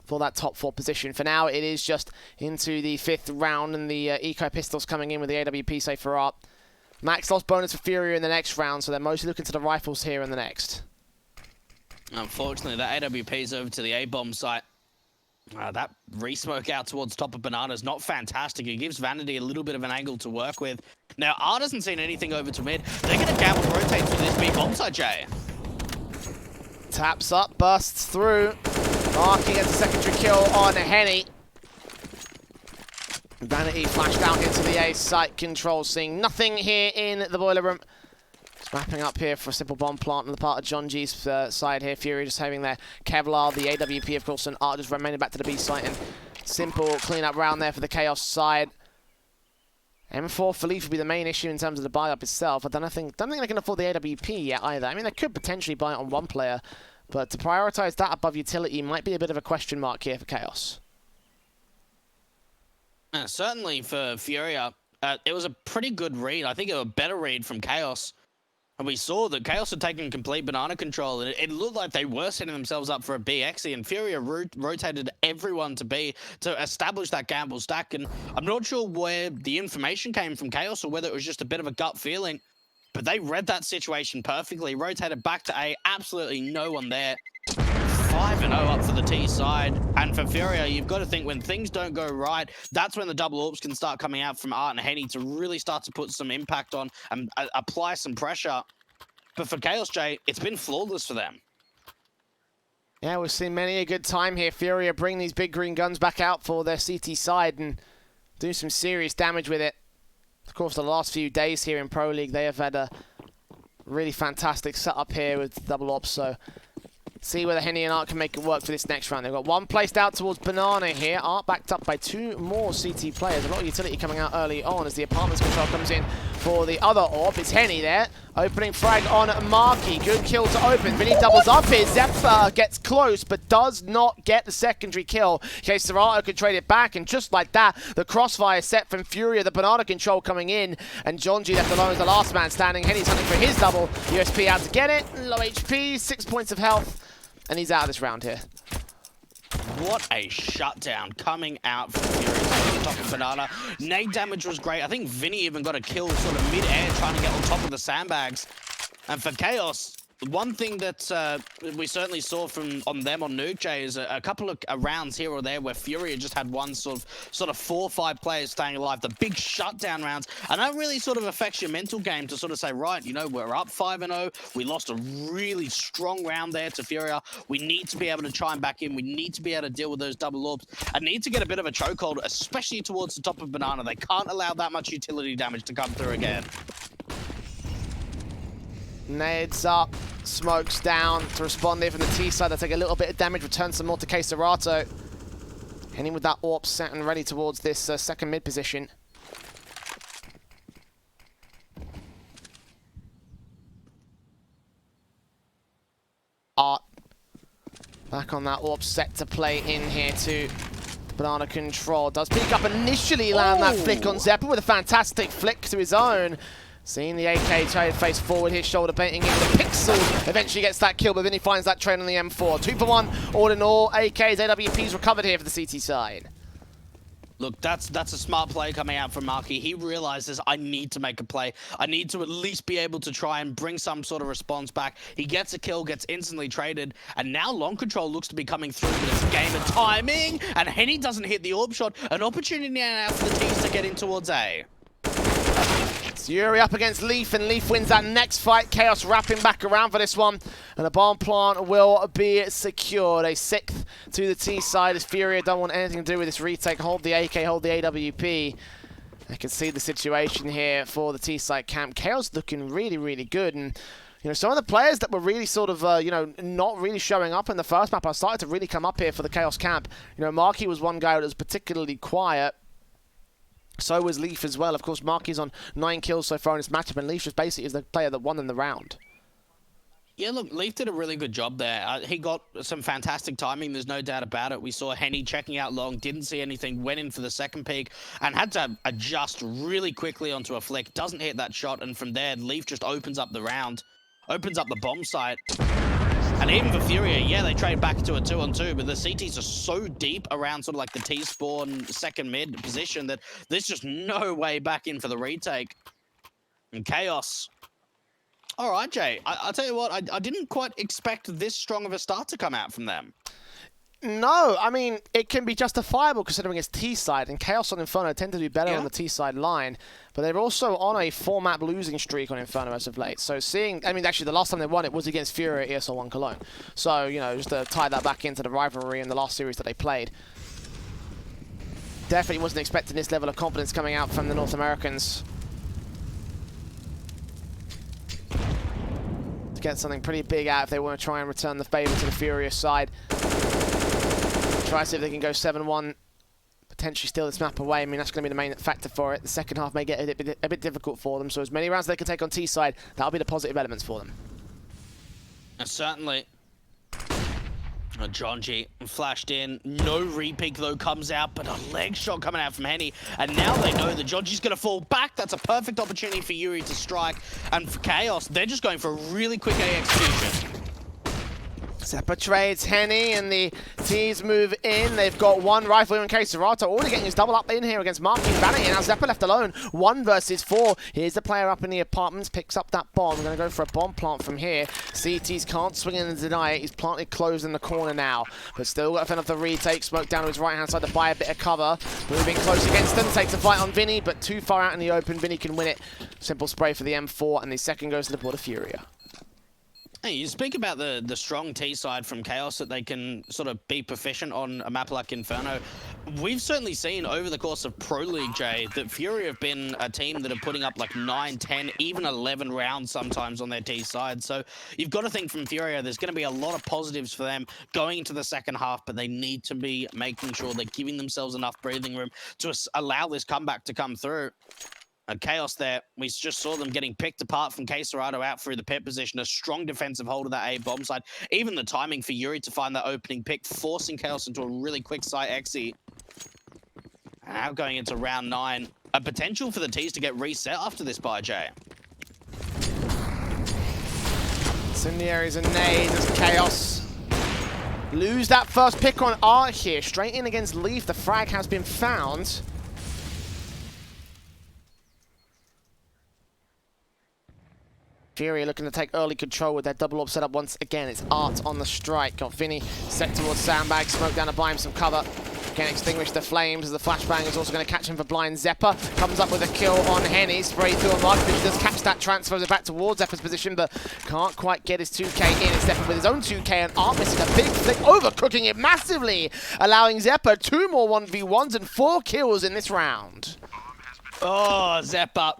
for that top 4 position. For now, it is just into the 5th round, and the Eco Pistols coming in with the AWP save for Art. Max loss bonus for Furia in the next round, so they're mostly looking to the rifles here in the next. Unfortunately, that AWP is over to the A-bomb site. That re-smoke out towards top of Banana is not fantastic. It gives Vanity a little bit of an angle to work with. Now, R doesn't see anything over to mid. They're going to gamble rotates with this big bomb side, Jay. Taps up, bursts through. Marky gets a secondary kill on Henny. Vanity flashed out into the A site control, seeing nothing here in the boiler room. Just wrapping up here for a simple bomb plant on the part of John G's side here. Fury just having their Kevlar, the AWP of course, and Art just remaining back to the B site, and simple clean-up round there for the Chaos side. M4 for Leaf would be the main issue in terms of the buy-up itself. I don't think they can afford the AWP yet either. I mean, they could potentially buy it on one player, but to prioritize that above utility might be a bit of a question mark here for Chaos. Certainly for Furia, it was a pretty good read. I think it was a better read from Chaos. And we saw that Chaos had taken complete banana control, and it looked like they were setting themselves up for a BXE, and Furia rotated everyone to B to establish that gamble stack. And I'm not sure where the information came from Chaos or whether it was just a bit of a gut feeling, but they read that situation perfectly, rotated back to A, absolutely no one there. 5-0 up for the T side, and for Furia, you've got to think when things don't go right, that's when the double AWPs can start coming out from Art and Henny to really start to put some impact on and apply some pressure. But for Chaos, Jay, it's been flawless for them. Yeah, we've seen many a good time here. Furia bring these big green guns back out for their CT side and do some serious damage with it. Of course, the last few days here in Pro League, they have had a really fantastic setup here with double ops, so see whether Henny and Art can make it work for this next round. They've got one placed out towards Banana here. Art backed up by two more CT players. A lot of utility coming out early on as the apartments control comes in for the other AWP. It's Henny there. Opening frag on Marky. Good kill to open. Vinny doubles up here. Zephyr gets close, but does not get the secondary kill. Okay, Serato could trade it back, and just like that, the crossfire set from Furia, the Banana control coming in, and John G left alone as the last man standing. Henny's hunting for his double. USP out to get it. Low HP, 6 points of health. And he's out of this round here. What a shutdown coming out from Fury, taking the top of Banana. Nade damage was great. I think Vinny even got a kill sort of mid-air trying to get on top of the sandbags. And for Chaos, one thing that we certainly saw from on Nuke, Jay, is a couple of rounds here or there where Fury just had one sort of 4 or 5 players staying alive. The big shutdown rounds, and that really sort of affects your mental game to sort of say, right, you know, we're up 5-0. We lost a really strong round there to Furia. We need to be able to chime back in. We need to be able to deal with those double orbs. I need to get a bit of a chokehold, especially towards the top of Banana. They can't allow that much utility damage to come through again. Nades up, smokes down to respond there from the T side. They take a little bit of damage, return some more to Serato. Henny with that AWP set and ready towards this second mid position. Art back on that AWP set to play in here too. Banana control does pick up initially, land that flick on Zephyr with a fantastic flick to his own. Seeing the AK try to face forward, his shoulder baiting in with a pixel. Eventually gets that kill, but then he finds that trade on the M4. 2 for 1, all in all. AKs, AWPs recovered here for the CT side. Look, that's a smart play coming out from Marky. He realizes I need to make a play. I need to at least be able to try and bring some sort of response back. He gets a kill, gets instantly traded, and now long control looks to be coming through, but it's a game of timing, and Henny doesn't hit the AWP shot. An opportunity now for the teams to get in towards A. Fury up against Leaf, and Leaf wins that next fight. Chaos wrapping back around for this one, and the bomb plant will be secured. A 6th to the T side as Fury don't want anything to do with this retake. Hold the AK, hold the AWP. I can see the situation here for the T side camp. Chaos looking really, really good, and you know, some of the players that were really sort of, you know, not really showing up in the first map are starting to really come up here for the Chaos camp. You know, Marky was one guy that was particularly quiet. So was Leaf as well. Of course, Marky's on 9 kills so far in this matchup, and Leaf just basically is the player that won in the round. Yeah, look, Leaf did a really good job there. He got some fantastic timing, there's no doubt about it. We saw Henny checking out long, didn't see anything, went in for the second peak, and had to adjust really quickly onto a flick. Doesn't hit that shot, and from there, Leaf just opens up the round, opens up the bomb site. And even for Furia, yeah, they trade back to a 2-on-2, but the CTs are so deep around sort of like the T-spawn second mid position that there's just no way back in for the retake. And Chaos. All right, Jay, I'll tell you what, I didn't quite expect this strong of a start to come out from them. No, I mean, it can be justifiable considering it's T-side, and Chaos on Inferno tend to do better on the T-side line, but they're also on a 4-map losing streak on Inferno as of late. So I mean, actually, the last time they won it was against Furia at ESL 1 Cologne. So, you know, just to tie that back into the rivalry in the last series that they played. Definitely wasn't expecting this level of confidence coming out from the North Americans. To get something pretty big out if they want to try and return the favour to the Furia side. Try to see if they can go 7-1, potentially steal this map away. I mean, that's going to be the main factor for it. The second half may get a bit difficult for them, so as many rounds they can take on T-side, that'll be the positive elements for them. Certainly. John G flashed in. No repick, though, comes out, but a leg shot coming out from Henny. And now they know that John G's going to fall back. That's a perfect opportunity for Yuri to strike. And for Chaos, they're just going for a really quick A execution. Zeppa trades Henny, and the T's move in. They've got one rifle in case Serato already getting his double up in here against Marky and Vanity. Now Zeppa left alone, 1 versus 4. Here's the player up in the apartments, picks up that bomb. Going to go for a bomb plant from here. CTs can't swing in and deny it. He's planted close in the corner now, but still got to fend off the retake. Smoke down to his right-hand side to buy a bit of cover. Moving close against them, takes a fight on Vinny, but too far out in the open. Vinny can win it. Simple spray for the M4, and the second goes to the Port of Furia. Hey, you speak about the strong T side from Chaos that they can sort of be proficient on a map like Inferno. We've certainly seen over the course of Pro League, Jay, that Fury have been a team that are putting up like 9, 10, even 11 rounds sometimes on their T side. So you've got to think from Furia, there's going to be a lot of positives for them going into the second half, but they need to be making sure they're giving themselves enough breathing room to allow this comeback to come through. Chaos there, we just saw them getting picked apart from Serato out through the pit position. A strong defensive hold of that A bomb side. Even the timing for Yuri to find that opening pick, forcing Chaos into a really quick site exit. Now going into round 9. A potential for the T's to get reset after this by Jay. Incendiaries and nades as Chaos lose that first pick on Art here. Straight in against Leaf. The frag has been found. Furia looking to take early control with their double orb setup once again. It's Art on the strike. Got Vinny set towards Sandbag. Smoke down to buy him some cover. Can extinguish the flames as the flashbang is also going to catch him for blind. Zeppa comes up with a kill on Henny. Spray through a mud, but he does catch that, transfers it back towards Zeppa's position, but can't quite get his 2k in. It's Zeppa with his own 2k, and Art missing a big flick, overcooking it massively, allowing Zeppa 2 more 1v1s and 4 kills in this round. Oh, Zeppa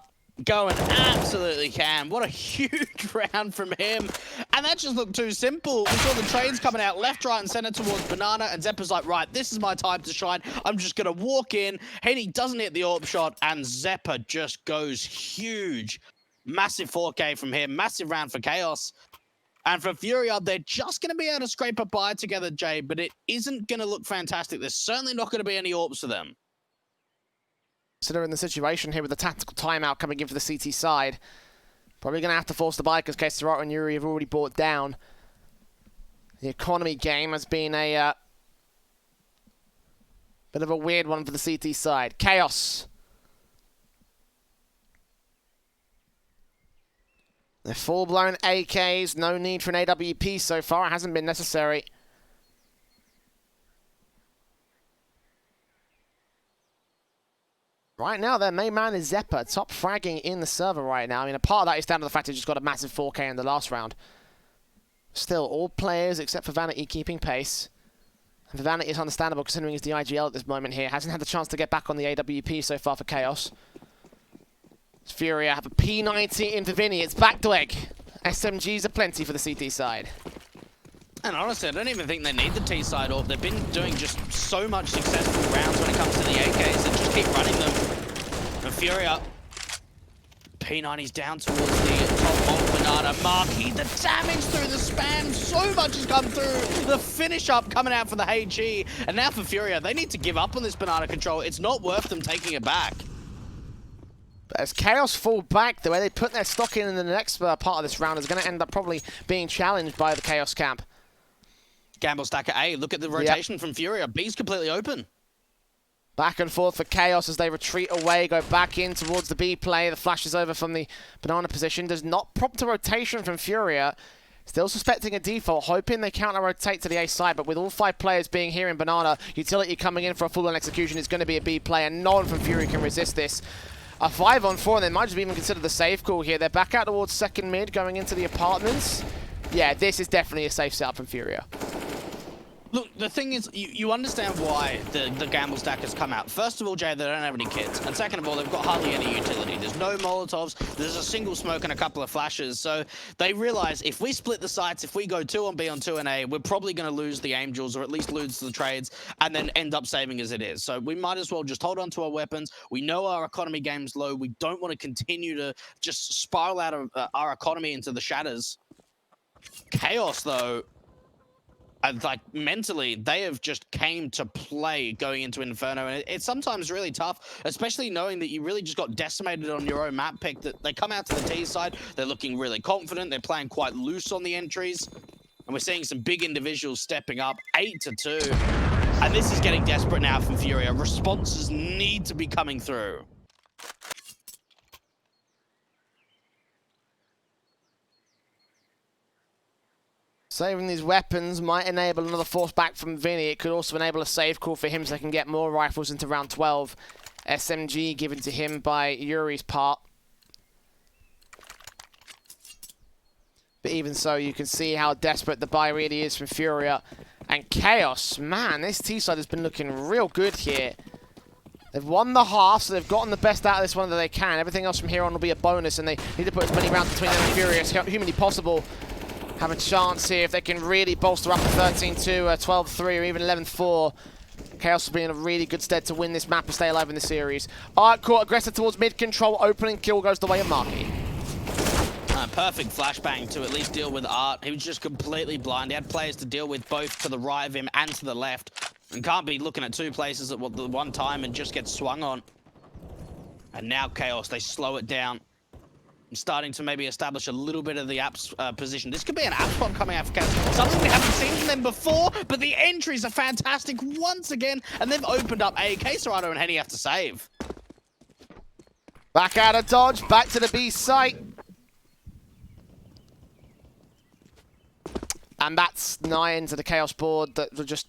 going absolutely can. What a huge round from him. And that just looked too simple. We saw the trades coming out left, right, and center towards Banana, and Zeppa's like, right, this is my time to shine. I'm just going to walk in. Henny doesn't hit the AWP shot, and Zeppa just goes huge. Massive 4K from him. Massive round for Chaos. And for Furia, they're just going to be able to scrape a buy together, Jay, but it isn't going to look fantastic. There's certainly not going to be any AWPs for them. Considering the situation here with the tactical timeout coming in for the CT side. Probably going to have to force the buy because Serato and Yuri have already bought down. The economy game has been a bit of a weird one for the CT side. Chaos. They're full-blown AKs. No need for an AWP so far. It hasn't been necessary. Right now, their main man is Zeppa, top fragging in the server right now. I mean, a part of that is down to the fact he just got a massive 4K in the last round. Still, all players except for Vanity keeping pace. And for Vanity, it's understandable considering he's the IGL at this moment here. Hasn't had the chance to get back on the AWP so far for Chaos. Furia have a P90 into Vinny. It's back to egg. SMGs are plenty for the CT side. And honestly, I don't even think they need the T side off. They've been doing just so much successful rounds when it comes to the AKs and just keep running them. And Furia, P90's down towards the top of Banana. Marky, the damage through the spam, so much has come through. The finish up coming out for the HG. And now for Furia, they need to give up on this Banana control. It's not worth them taking it back. But as Chaos fall back, the way they put their stock in the next part of this round is going to end up probably being challenged by the Chaos camp. Gamble stacker A, look at the rotation from Furia. B's completely open. Back and forth for Chaos as they retreat away, go back in towards the B play. The flash is over from the Banana position. Does not prompt a rotation from Furia. Still suspecting a default, hoping they counter-rotate to the A side, but with all 5 players being here in Banana, Utility coming in for a full-on execution is going to be a B play, and no one from Fury can resist this. A 5-on-4, and they might just even consider the safe call here. They're back out towards second mid, going into the apartments. Yeah, this is definitely a safe setup from Furia. Look, the thing is, you understand why the gamble stack has come out. First of all, Jay, they don't have any kits. And second of all, they've got hardly any utility. There's no Molotovs, there's a single smoke and a couple of flashes. So they realize if we split the sites, if we go 2 on B on 2 on A, we're probably going to lose the Angels or at least lose the trades and then end up saving as it is. So we might as well just hold on to our weapons. We know our economy game's low. We don't want to continue to just spiral out of our economy into the shatters. Chaos, though, like mentally, they have just came to play going into Inferno, and it's sometimes really tough, especially knowing that you really just got decimated on your own map pick. That they come out to the T side, they're looking really confident, they're playing quite loose on the entries, and we're seeing some big individuals stepping up, 8-2, and this is getting desperate now from Furia. Responses need to be coming through. Saving these weapons might enable another force back from Vinny. It could also enable a save call for him so they can get more rifles into round 12. SMG given to him by Yuri's part. But even so, you can see how desperate the buy really is from Furia. And Chaos, man, this T-side has been looking real good here. They've won the half, so they've gotten the best out of this one that they can. Everything else from here on will be a bonus, and they need to put as many rounds between them and Furia as humanly possible. Have a chance here if they can really bolster up to 13-2, 12-3, or even 11-4. Chaos will be in a really good stead to win this map and stay alive in the series. Art Court aggressive towards mid-control, opening kill goes the way of Marky. Perfect flashbang to at least deal with Art. He was just completely blind. He had players to deal with both to the right of him and to the left. And can't be looking at 2 places at one time and just get swung on. And now Chaos, they slow it down. Starting to maybe establish a little bit of the apps position. This could be an app spot coming out for Chaos. Something we haven't seen from them before, but the entries are fantastic once again, and they've opened up A. Quesarado and Henny have to save. Back out of dodge, back to the B site. And that's 9 to the Chaos board that were just...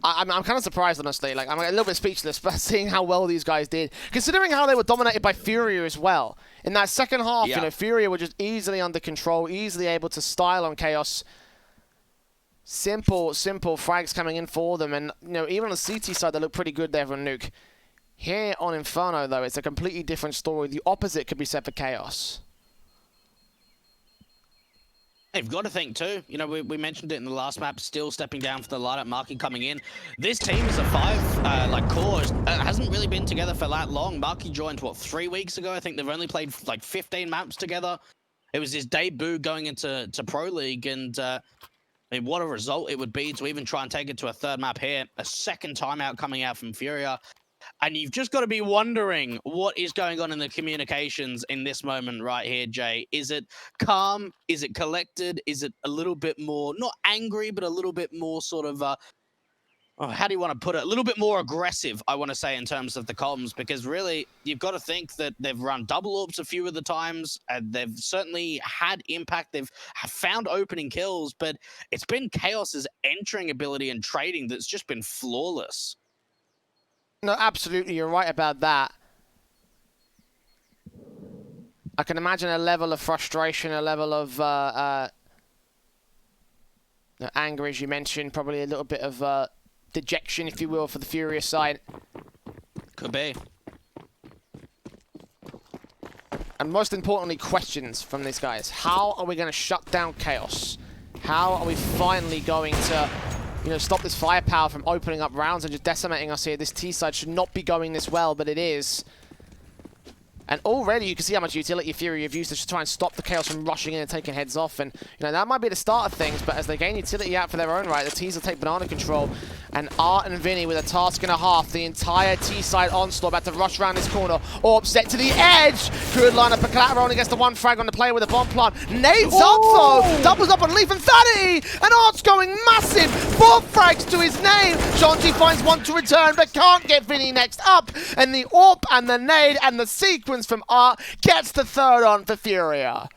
I'm kind of surprised, honestly. Like, I'm a little bit speechless, but seeing how well these guys did. Considering how they were dominated by Furia as well. In that second half, you know, Furia were just easily under control, easily able to style on Chaos. Simple frags coming in for them. And, you know, even on the CT side, they look pretty good there from Nuke. Here on Inferno, though, it's a completely different story. The opposite could be said for Chaos. They've got to think too. You know, we mentioned it in the last map, still stepping down for the lineup, Marky coming in. This team is a 5 core. Hasn't really been together for that long. Marky joined, what, 3 weeks ago? I think they've only played like 15 maps together. It was his debut going into Pro League, and I mean, what a result it would be to even try and take it to a 3rd map here. A 2nd timeout coming out from Furia. And you've just got to be wondering what is going on in the communications in this moment right here, Jay. Is it calm? Is it collected? Is it a little bit more, not angry, but a little bit more sort of, how do you want to put it? A little bit more aggressive, I want to say, in terms of the comms, because really, you've got to think that they've run double orbs a few of the times, and they've certainly had impact. They've found opening kills, but it's been Chaos's entering ability and trading that's just been flawless. No, absolutely, you're right about that. I can imagine a level of frustration, a level of anger, as you mentioned, probably a little bit of dejection, if you will, for the Furia side. Could be. And most importantly, questions from these guys. How are we going to shut down Chaos? How are we finally going to... you know, stop this firepower from opening up rounds and just decimating us here? This T-side should not be going this well, but it is. And already you can see how much utility Fury have used to try and stop the Chaos from rushing in and taking heads off. And, you know, that might be the start of things, but as they gain utility out for their own right, the T's will take banana control. And Art and Vinny with a task and a half. The entire T-side onslaught about to rush around this corner. Orb set to the edge. Good line up for Collateral, only gets the 1 frag on the player with a bomb plant. Nades up though. Doubles up on Leaf and Insanity. And Art's going massive. 4 frags to his name. Shanti finds 1 to return, but can't get Vinny next up. And the Orb and the nade and the sequence from Art gets the 3rd on for Furia.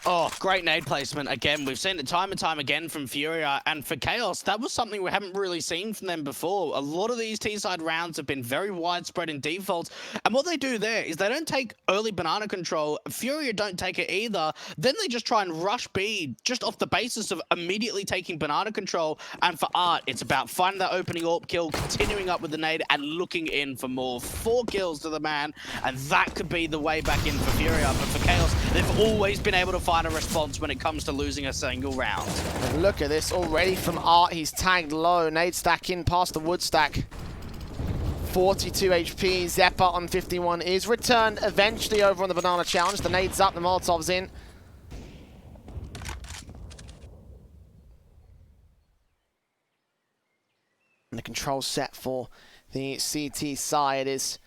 Oh, great nade placement again. We've seen it time and time again from Furia, and for Chaos, that was something we haven't really seen from them before. A lot of these T-side rounds have been very widespread in defaults, and what they do there is they don't take early banana control. Furia don't take it either. Then they just try and rush B just off the basis of immediately taking banana control, and for Art, it's about finding that opening AWP kill, continuing up with the nade, and looking in for more. 4 kills to the man, and that could be the way back in for Furia, but for Chaos, they've always been able to find a response when it comes to losing a single round. And look at this already from Art. He's tagged low. Nade stack in past the wood stack. 42 HP. Zeppa on 51 is returned eventually over on the banana challenge. The nade's up, the Molotov's in. And the control set for the CT side is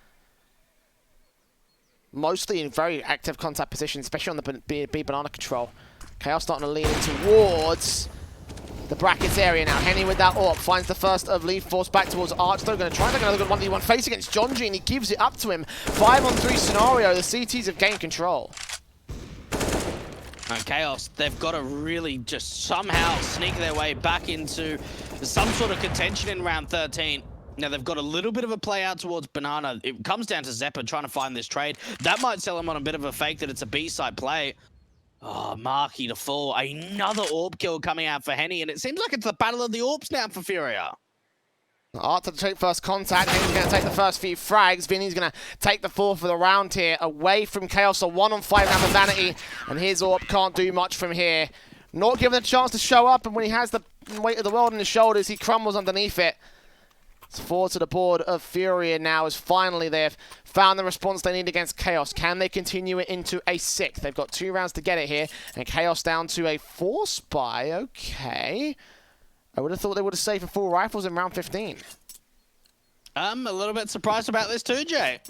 mostly in very active contact position, especially on the B banana control. Chaos starting to lean in towards the brackets area now. Henny with that AWP finds the first of Leaf Force back towards Arch. They're going to try and take another good 1v1 face against Jonji, and he gives it up to him. 5-on-3 scenario. The CTs have gained control. Chaos, they've got to really just somehow sneak their way back into some sort of contention in round 13. Now, they've got a little bit of a play out towards Banana. It comes down to Zeppa trying to find this trade. That might sell him on a bit of a fake that it's a B-side play. Oh, Marky to fall. Another AWP kill coming out for Henny, and it seems like it's the battle of the AWPs now for Furia. Art to take first contact. Henny's going to take the first few frags. Vinny's going to take the 4 for the round here. Away from Chaos, a 1-on-5 now for Vanity, and his AWP can't do much from here. Not given a chance to show up, and when he has the weight of the world on his shoulders, he crumbles underneath it. It's 4 to the board of Furia now, as finally they've found the response they need against Chaos. Can they continue it into a 6th? They've got 2 rounds to get it here, and Chaos down to a 4 spy. Okay. I would have thought they would have saved for 4 rifles in round 15. I'm a little bit surprised about this too, Jay.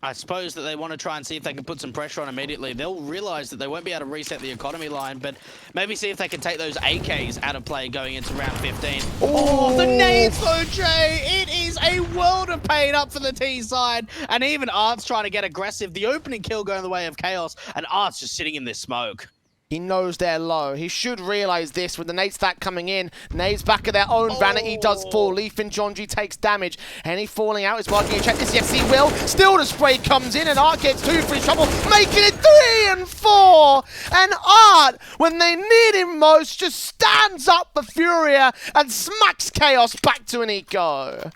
I suppose that they want to try and see if they can put some pressure on immediately. They'll realize that they won't be able to reset the economy line, but maybe see if they can take those AKs out of play going into round 15. Oh, the nades though, Jay! It is a world of pain up for the T side, and even Art's trying to get aggressive. The opening kill going the way of Chaos, and Art's just sitting in this smoke. He knows they're low. He should realize this with the nade stack coming in. Nades back at their own. Vanity does fall. Leaf and Jonji takes damage. Henny falling out is marking a check. This, yes, he will. Still the spray comes in, and Art gets 2 for his trouble, making it 3 and 4. And Art, when they need him most, just stands up for Furia and smacks Chaos back to an eco.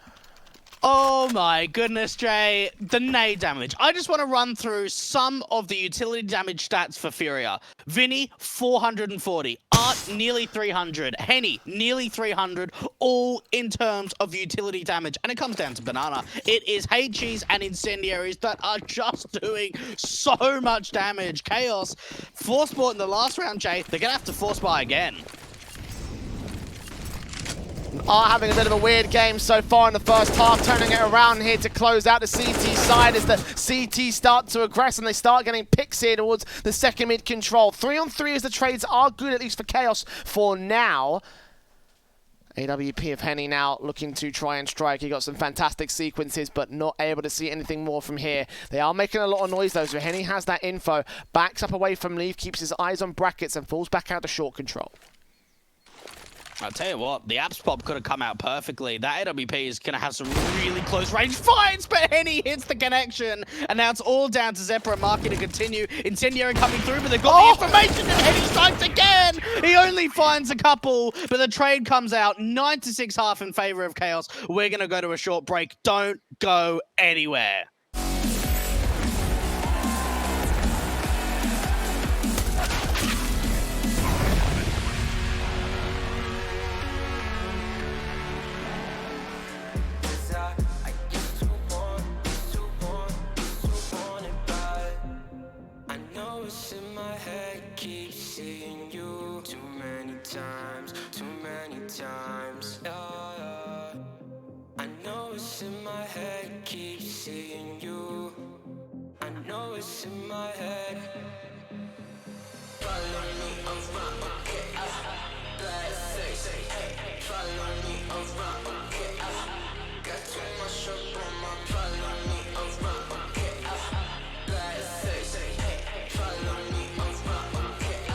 Oh my goodness, Jay. The nade damage. I just want to run through some of the utility damage stats for Furia. Vinny, 440. Art, nearly 300. Henny, nearly 300. All in terms of utility damage. And it comes down to Banana. It is HEs and Incendiaries that are just doing so much damage. Chaos, force bought in the last round, Jay. They're going to have to force buy again. Are having a bit of a weird game so far in the first half, turning it around here to close out the CT side as the CT start to aggress and they start getting picks here towards the second mid control. 3-on-3 as the trades are good, at least for Chaos for now. AWP of Henny now looking to try and strike. He got some fantastic sequences, but not able to see anything more from here. They are making a lot of noise though, so Henny has that info, backs up away from Leaf, keeps his eyes on brackets and falls back out to short control. I'll tell you what, the Apps Pop could have come out perfectly. That AWP is going to have some really close range fights, but Henny hits the connection. And now it's all down to Zeppa and Marky to continue. Incendiary coming through, but they've got the information, and Henny strikes again! He only finds a couple, but the trade comes out 9-6 in favor of Chaos. We're going to go to a short break. Don't go anywhere. Times, yeah. I know it's in my head, keep seeing you. I know it's in my head. Follow me around, okay, follow me around, okay, got too much up on my. Follow me around, okay, follow me around, okay,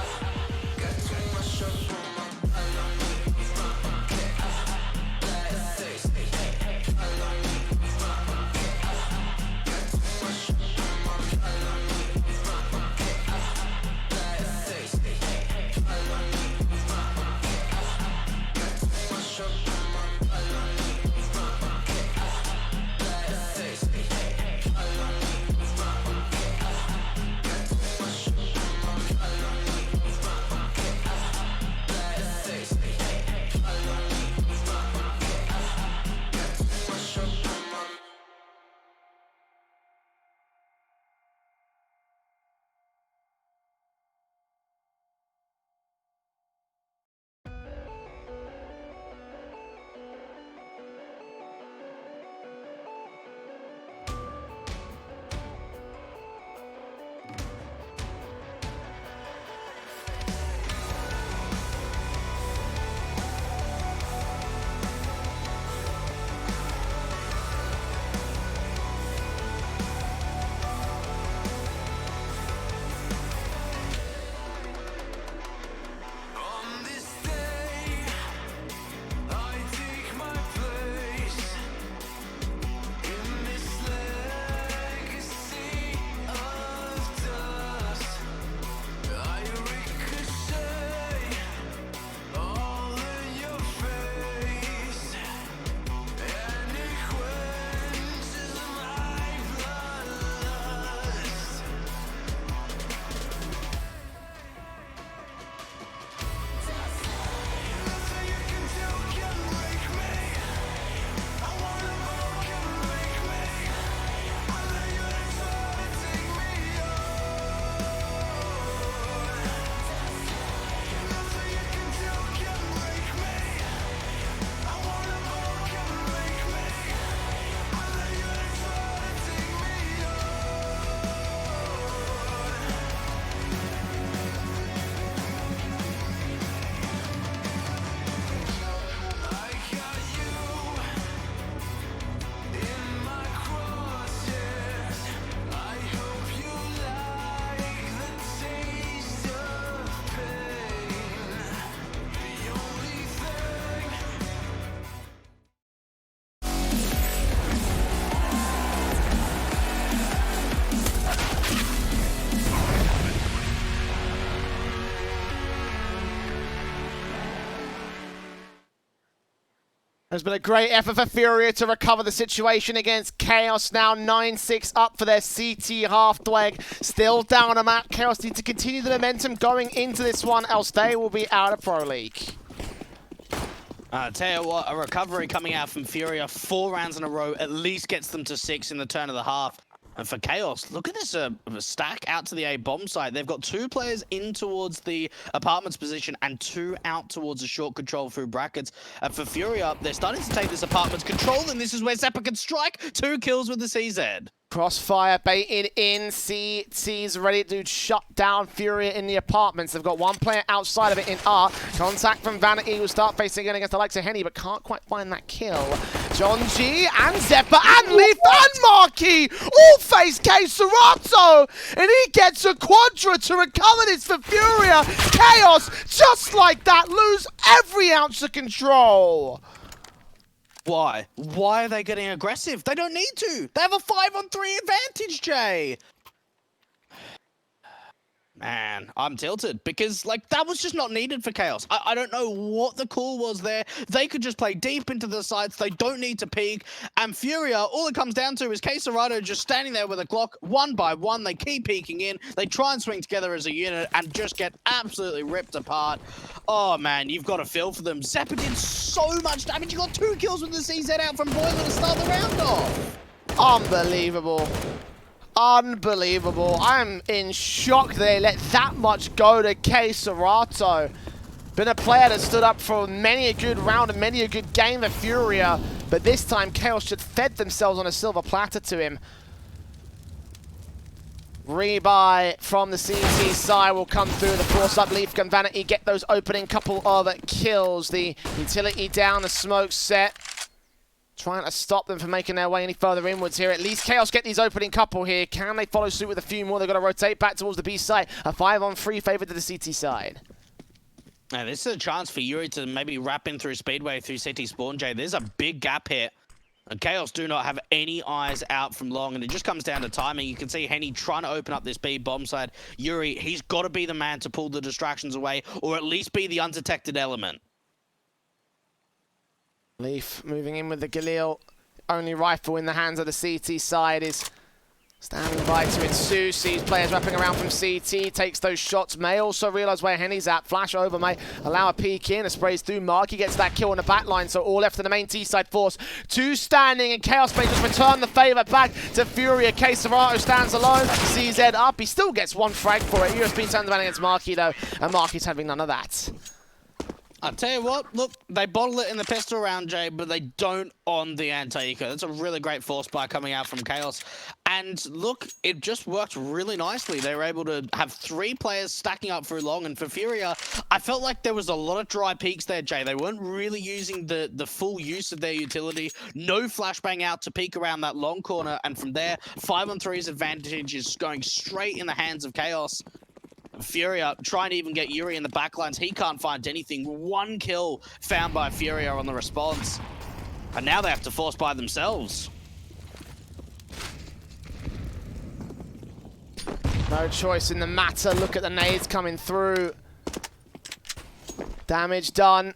There's been a great effort for Furia to recover the situation against Chaos. Now 9-6 up for their CT half-dweg. Still down a map. Chaos need to continue the momentum going into this one, else they will be out of Pro League. I'll tell you what, a recovery coming out from Furia, 4 rounds in a row, at least gets them to 6 in the turn of the half. And for Chaos, look at this stack out to the A bomb site. They've got 2 players in towards the apartments position and 2 out towards the short control through brackets. And for Furia, they're starting to take this apartments control, and this is where Zeppa can strike 2 kills with the CZ. Crossfire baited in. CT's ready to shut down Furia in the apartments. They've got 1 player outside of it in R. Contact from Vanity will start facing again against the likes of Henny, but can't quite find that kill. John G and Zeppa and Leaf and Marquis all face K Serato, and he gets a quadra to recover this for Furia. Chaos, just like that, lose every ounce of control. Why? Why are they getting aggressive? They don't need to. They have a 5-on-3 advantage, Jay. Man, I'm tilted because, like, that was just not needed for Chaos. I don't know what the call was there. They could just play deep into the sides. They don't need to peek. And Furia, all it comes down to is K Serato just standing there with a Glock, 1 by 1. They keep peeking in. They try and swing together as a unit and just get absolutely ripped apart. Oh, man, you've got to feel for them. Zeppa did so much damage. You got 2 kills with the CZ out from Boiler to start the round off. Unbelievable. Unbelievable. I'm in shock they let that much go to K Serato. Been a player that stood up for many a good round and many a good game of Furia, but this time Chaos just fed themselves on a silver platter to him. Rebuy from the CT side will come through. The force up Leaf and Vanity get those opening couple of kills. The utility down, the smoke set. Trying to stop them from making their way any further inwards here. At least Chaos get these opening couple here. Can they follow suit with a few more? They've got to rotate back towards the B side. A 5-on-3 favor to the CT side. Now, this is a chance for Yuri to maybe wrap in through Speedway, through CT spawn, Jay. There's a big gap here. And Chaos do not have any eyes out from long, and it just comes down to timing. You can see Henny trying to open up this B bomb side. Yuri, he's got to be the man to pull the distractions away, or at least be the undetected element. Leaf moving in with the Galil. Only rifle in the hands of the CT side is standing by to ensue. Sees players wrapping around from CT, takes those shots. May also realise where Henny's at. Flash over, may allow a peek in. A sprays through Mark. He gets that kill on the back line, so all left to the main T-side force. 2 standing, and Chaos may just return the favour back to Furia. K Serato stands alone. CZ up. He still gets 1 frag for it. USB turns around against Marky, though, and Marky's having none of that. I'll tell you what, look, they bottle it in the pistol round, Jay, but they don't on the anti-eco. That's a really great force buy coming out from Chaos. And look, it just worked really nicely. They were able to have 3 players stacking up through long, and for Furia, I felt like there was a lot of dry peaks there, Jay. They weren't really using the full use of their utility. No flashbang out to peek around that long corner, and from there, 5-on-3's advantage is going straight in the hands of Chaos. Furia trying to even get Yuri in the backlines. He can't find anything. 1 kill found by Furia on the response. And now they have to force by themselves. No choice in the matter. Look at the nades coming through. Damage done.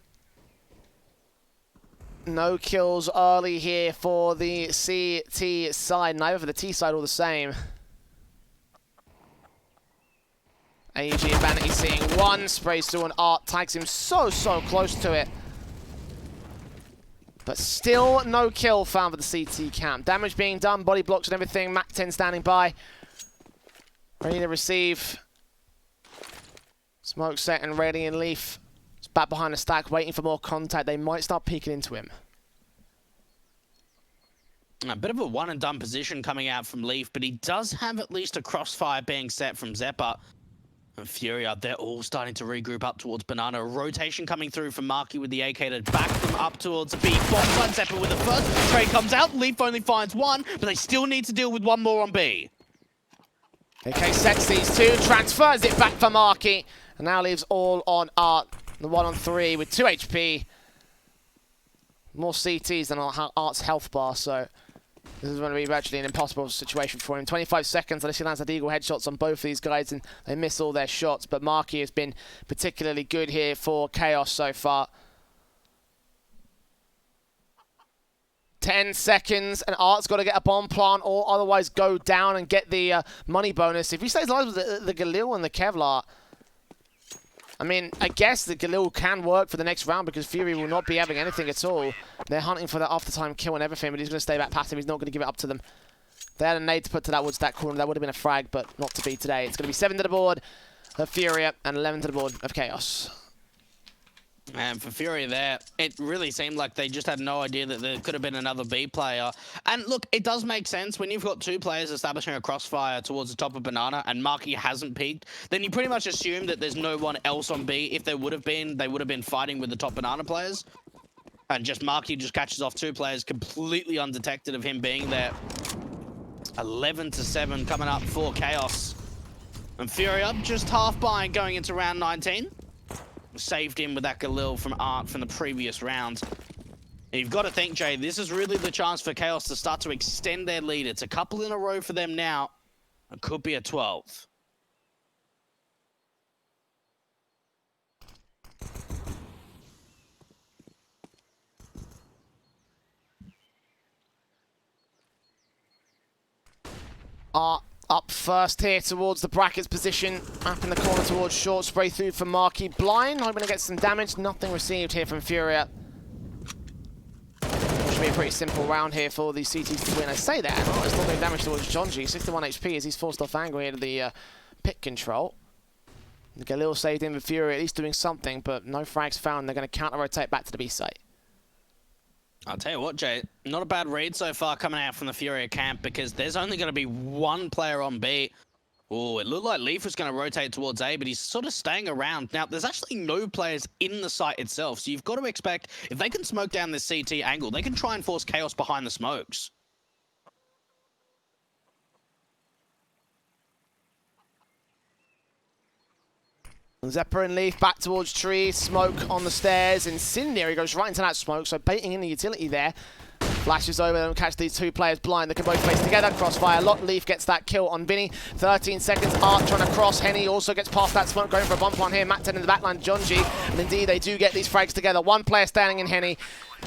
No kills early here for the CT side. Neither for the T side all the same. AG and Vanity seeing 1, sprays through an art, tags him so close to it. But still no kill found for the CT camp. Damage being done, body blocks and everything. Mac 10 standing by. Ready to receive. Smoke set and ready, and Leaf is back behind the stack waiting for more contact. They might start peeking into him. A bit of a one and done position coming out from Leaf, but he does have at least a crossfire being set from Zeppa. And Furia, they're all starting to regroup up towards Banana. A rotation coming through from Marky with the AK to back them up towards B. Bombside Zeppa with the first trade comes out. Leaf only finds 1, but they still need to deal with 1 more on B. AK sets these 2, transfers it back for Marky, and now leaves all on Art. The 1-on-3 with 2 HP. More CTs than Art's health bar, so this is going to be virtually an impossible situation for him. 25 seconds, unless he lands a deagle headshots on both of these guys, and they miss all their shots. But Marky has been particularly good here for Chaos so far. 10 seconds, and Art's got to get a bomb plant or otherwise go down and get the money bonus. If he stays alive with the Galil and the Kevlar, I mean, I guess the Galil can work for the next round because Fury will not be having anything at all. They're hunting for that after-time kill and everything, but he's going to stay back passive. He's not going to give it up to them. They had a nade to put to that wood stack corner. That would have been a frag, but not to be today. It's going to be 7 to the board of Furia and 11 to the board of Chaos. And for Furia there, it really seemed like they just had no idea that there could have been another B player. And look, it does make sense when you've got 2 players establishing a crossfire towards the top of Banana and Marky hasn't peeked, then you pretty much assume that there's no one else on B. If there would have been, they would have been fighting with the top Banana players. And just Marky just catches off 2 players completely undetected of him being there. 11 to 7 coming up for Chaos. And Furia just half buying going into round 19. Saved him with that Galil from Art from the previous round. And you've got to think, Jay, this is really the chance for Chaos to start to extend their lead. It's a couple in a row for them now. It could be a 12. Art up first here towards the brackets position. Up in the corner towards short. Spray through for Marky. Blind, hoping to get some damage. Nothing received here from Furia. Should be a pretty simple round here for the CTs to win. I say that, oh, it's not doing damage towards Jonji. 61 HP as he's forced off angle here to the pit control. The Galil saved him with Furia, at least doing something, but no frags found. They're going to counter-rotate back to the B site. I'll tell you what, Jay, not a bad read so far coming out from the Furia camp because there's only going to be 1 player on B. Oh, it looked like Leaf was going to rotate towards A, but he's sort of staying around. Now, there's actually no players in the site itself, so you've got to expect if they can smoke down this CT angle, they can try and force Chaos behind the smokes. Zephyr and Leaf back towards tree. Smoke on the stairs. Incendiary goes right into that smoke, so baiting in the utility there. Flashes over and catch these 2 players blind. They can both face together. Crossfire. Leaf gets that kill on Vinny. 13 seconds. Art trying to cross. Henny also gets past that smoke, going for a bomb plant here. Matt 10 in the backline. Jonji. And indeed, they do get these frags together. 1 player standing in Henny.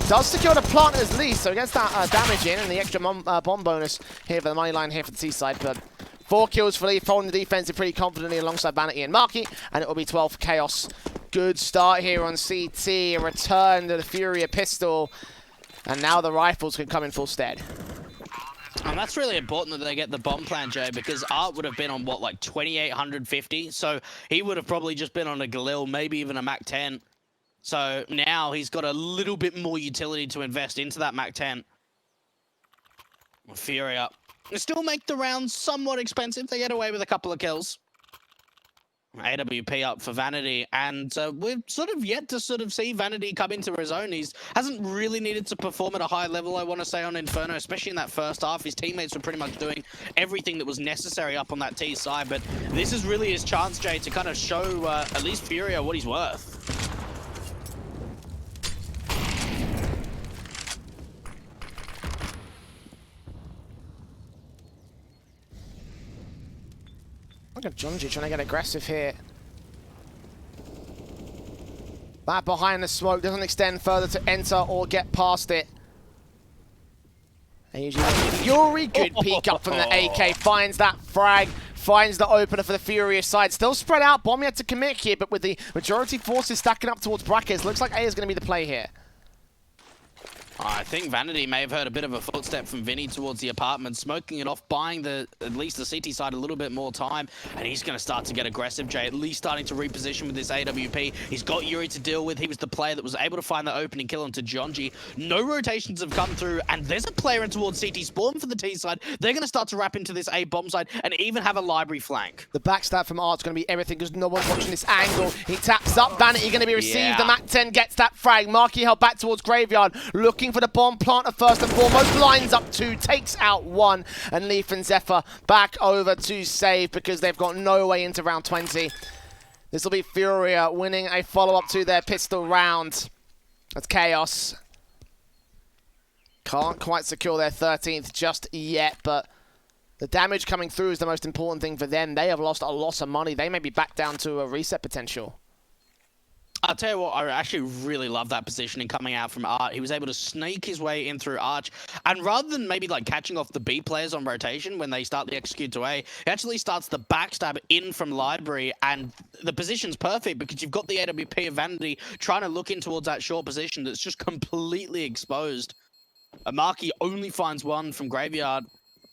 Does secure the plant as Leaf, so he gets that damage in and the extra bomb bonus here for the money line here for the T side. But 4 kills for Leaf, holding the defense pretty confidently alongside Vanity and Marky, and it will be 12 for Chaos. Good start here on CT, a return to the Furia pistol, and now the rifles can come in full stead. And that's really important that they get the bomb plan, Jay, because Art would have been on, what, like 2,850? So he would have probably just been on a Galil, maybe even a Mac 10. So now he's got a little bit more utility to invest into that Mac 10. Furia still make the round somewhat expensive. They get away with a couple of kills. AWP up for Vanity, and we've sort of yet to see Vanity come into his own. He hasn't really needed to perform at a high level, I want to say, on Inferno, especially in that first half. His teammates were pretty much doing everything that was necessary up on that T side, but this is really his chance, Jay, to kind of show at least Furia what he's worth. Look at Jonji trying to get aggressive here. That behind the smoke doesn't extend further to enter or get past it. And usually Fury, good peek up from the AK, finds that frag, finds the opener for the Furious side. Still spread out, Bomb yet to commit here, but with the majority forces stacking up towards brackets, looks like A is going to be the play here. I think Vanity may have heard a bit of a footstep from Vinny towards the apartment, smoking it off, buying at least the CT side a little bit more time, and he's going to start to get aggressive, Jay, at least starting to reposition with this AWP. He's got Yuri to deal with. He was the player that was able to find the opening kill into Jonji. No rotations have come through, and there's a player in towards CT spawn for the T side. They're going to start to wrap into this A bomb side and even have a library flank. The backstab from Art's going to be everything because no one's watching this angle. He taps up, Vanity going to be received. Yeah. The Mac 10 gets that frag. Marky held back towards Graveyard, looking for the bomb plant first and foremost, lines up 2, takes out 1, and Leaf and Zephyr back over to save because they've got no way into round 20. This will be Furia winning a follow-up to their pistol round. That's Chaos. Can't quite secure their 13th just yet, but the damage coming through is the most important thing for them. They have lost a lot of money. They may be back down to a reset potential. I'll tell you what, I actually really love that positioning coming out from Art. He was able to sneak his way in through Arch, and rather than maybe like catching off the B players on rotation when they start the execute to A, he actually starts the backstab in from Library, and the position's perfect because you've got the AWP of Vanity trying to look in towards that short position that's just completely exposed. Amaki only finds one from Graveyard.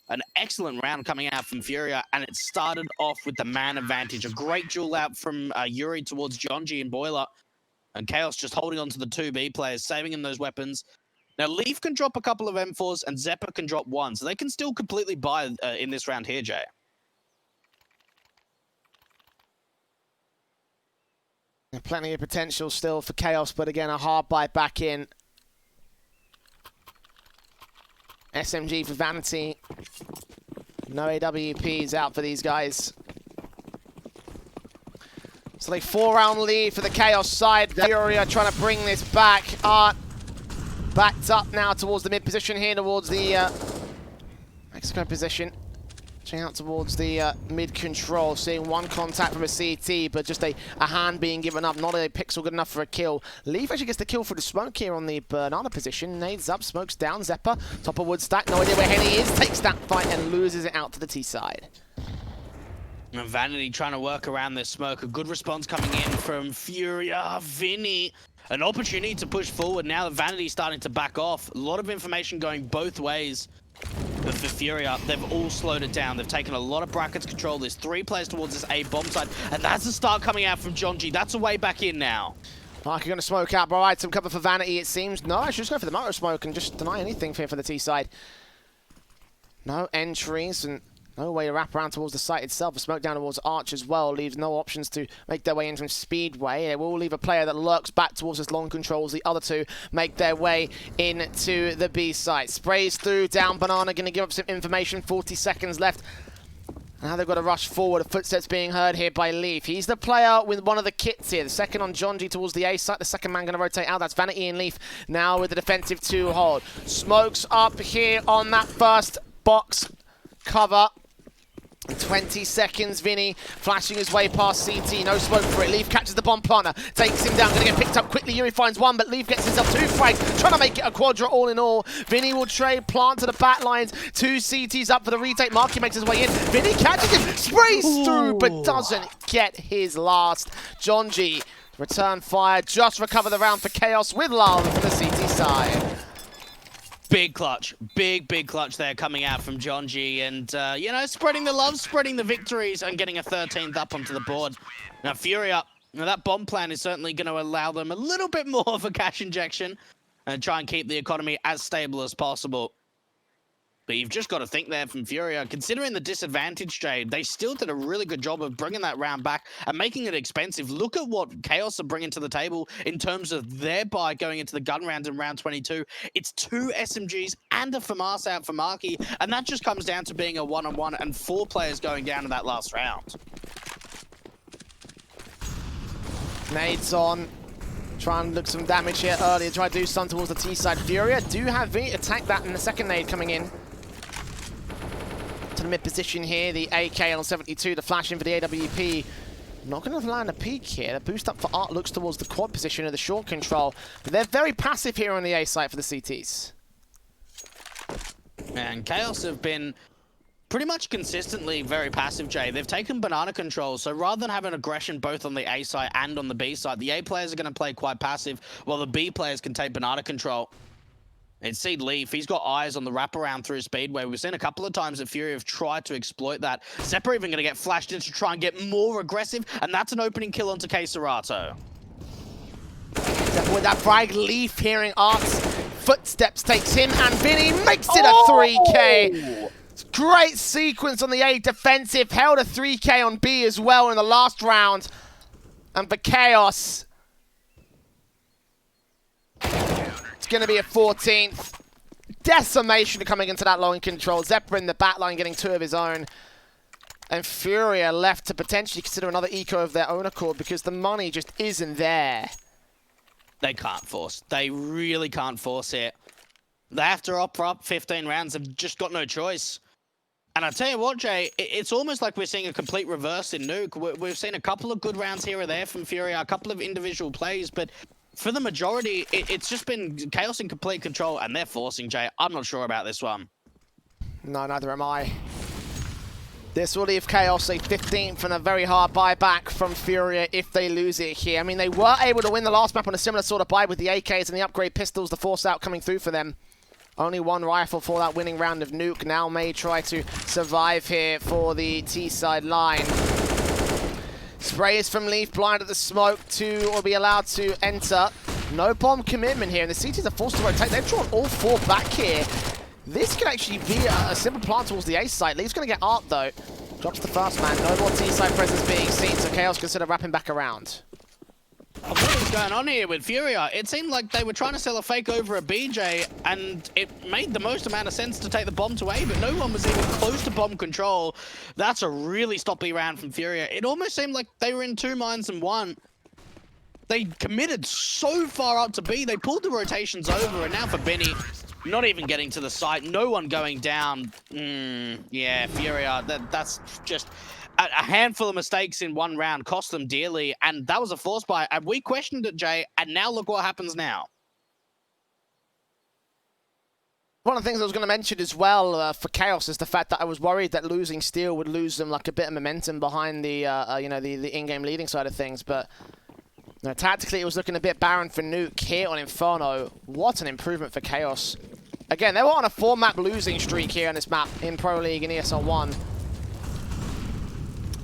An excellent round coming out from Furia, and it started off with the man advantage. A great duel out from Yuri towards Jonji and Boiler, and Chaos just holding on to the 2B players, saving him those weapons. Now, Leaf can drop a couple of M4s, and Zeppa can drop one, so they can still completely buy in this round here, Jay. Plenty of potential still for Chaos, but again, a hard bite back in. SMG for Vanity. No AWPs out for these guys. So like 4-round lead for the Chaos side. Furia trying to bring this back. Art backed up now towards the mid position here, towards the Mexico position. Checking out towards the mid control, seeing one contact from a CT, but just a hand being given up, not a pixel good enough for a kill. Leaf actually gets the kill for the smoke here on the banana position. Nades up, smokes down, Zeppa, top of wood stack, no idea where Henny is, takes that fight and loses it out to the T side. And Vanity trying to work around this smoke. A good response coming in from Furia. Vinny, an opportunity to push forward now that Vanity's starting to back off. A lot of information going both ways. But for Furia, they've all slowed it down. They've taken a lot of brackets control. There's 3 players towards this A bomb side, and that's the start coming out from Jonji. That's a way back in now. Mark, you're going to smoke out, provide some cover for Vanity, it seems. No, I should just go for the motor smoke and just deny anything here for the T side. No entries and no way to wrap around towards the site itself. A smoke down towards Arch as well leaves no options to make their way in from Speedway. They will leave a player that lurks back towards his long controls. The other 2 make their way into the B site. Sprays through, down Banana, going to give up some information. 40 seconds left. Now they've got to rush forward. Footsteps being heard here by Leaf. He's the player with one of the kits here. The second on Jonji towards the A site. The second man going to rotate out. That's Vanity and Leaf now with the defensive 2 hold. Smokes up here on that first box cover. 20 seconds, Vinny flashing his way past CT, no smoke for it. Leaf catches the bomb planter, takes him down, gonna get picked up quickly. Yuri finds one, but Leaf gets himself 2 frags, trying to make it a quadra all in all. Vinny will trade, plant to the back lines, 2 CTs up for the retake. Marky makes his way in, Vinny catches him, sprays through, but doesn't get his last. Jonji, return fire, just recover the round for Chaos with love from the CT side. Big clutch. Big clutch there coming out from Jonji. And, you know, spreading the love, spreading the victories, and getting a 13th up onto the board. Now, Furia, that bomb plan is certainly going to allow them a little bit more of a cash injection and try and keep the economy as stable as possible. But you've just got to think there from Furia, considering the disadvantage, Jay, they still did a really good job of bringing that round back and making it expensive. Look at what Chaos are bringing to the table in terms of their buy going into the gun round in round 22. It's 2 SMGs and a FAMAS out for Marky, and that just comes down to being a one-on-one and 4 players going down in that last round. Nades on. Try and look some damage here earlier. Try to do some towards the T side. Furia do have V attack that in the second nade coming in. To the mid position here, the AK on 72, the flash in for the AWP. Not going to land a peek here. The boost up for Art looks towards the quad position of the short control, but they're very passive here on the A site for the CTs. And Chaos have been pretty much consistently very passive, Jay. They've taken banana control, so rather than having aggression both on the A side and on the B side, the A players are going to play quite passive, while the B players can take banana control. And see Leaf, he's got eyes on the wraparound through Speedway. We've seen a couple of times that Fury have tried to exploit that. Zeppa even going to get flashed in to try and get more aggressive, and that's an opening kill onto Keserato. With that frag, Leaf hearing Art's footsteps takes him, and Vinny makes it a 3K. Great sequence on the A defensive, held a 3K on B as well in the last round. And for Chaos, it's going to be a 14th. Decimation coming into that long control. Zeppa in the back line getting 2 of his own. And Furia left to potentially consider another eco of their own accord because the money just isn't there. They can't force. They really can't force it. They have to offer up 15 rounds. They've just got no choice. And I tell you what, Jay, it's almost like we're seeing a complete reverse in Nuke. We've seen a couple of good rounds here or there from Furia, a couple of individual plays, but for the majority, it's just been Chaos in complete control, and they're forcing, Jay. I'm not sure about this one. No, neither am I. This will leave Chaos a 15th and a very hard buyback from Furia if they lose it here. I mean, they were able to win the last map on a similar sort of buy with the AKs and the upgrade pistols, the force out coming through for them. Only one rifle for that winning round of Nuke. Now may try to survive here for the T-side line. Sprays from Leaf, blind at the smoke. 2 will be allowed to enter. No bomb commitment here, and the CTs are forced to rotate. They've drawn all 4 back here. This could actually be a simple plant towards the A side. Leaf's going to get art though. Drops the first man. No more T-side presence being seen, so Chaos consider wrapping back around. What is going on here with Furia? It seemed like they were trying to sell a fake over a BJ, and it made the most amount of sense to take the bomb to A, but no one was even close to bomb control. That's a really stoppy round from Furia. It almost seemed like they were in 2 minds and 1. They committed so far up to B, they pulled the rotations over, and now for Benny, not even getting to the site, no one going down. Yeah, Furia, that's just a handful of mistakes in 1 round cost them dearly, and that was a force buy. And we questioned it, Jay, and now look what happens now. One of the things I was going to mention as well for Chaos is the fact that I was worried that losing Steel would lose them like a bit of momentum behind the the in-game leading side of things, but tactically it was looking a bit barren for Nuke here on Inferno. What an improvement for Chaos. Again, they were on a 4-map losing streak here on this map in Pro League in ESL 1.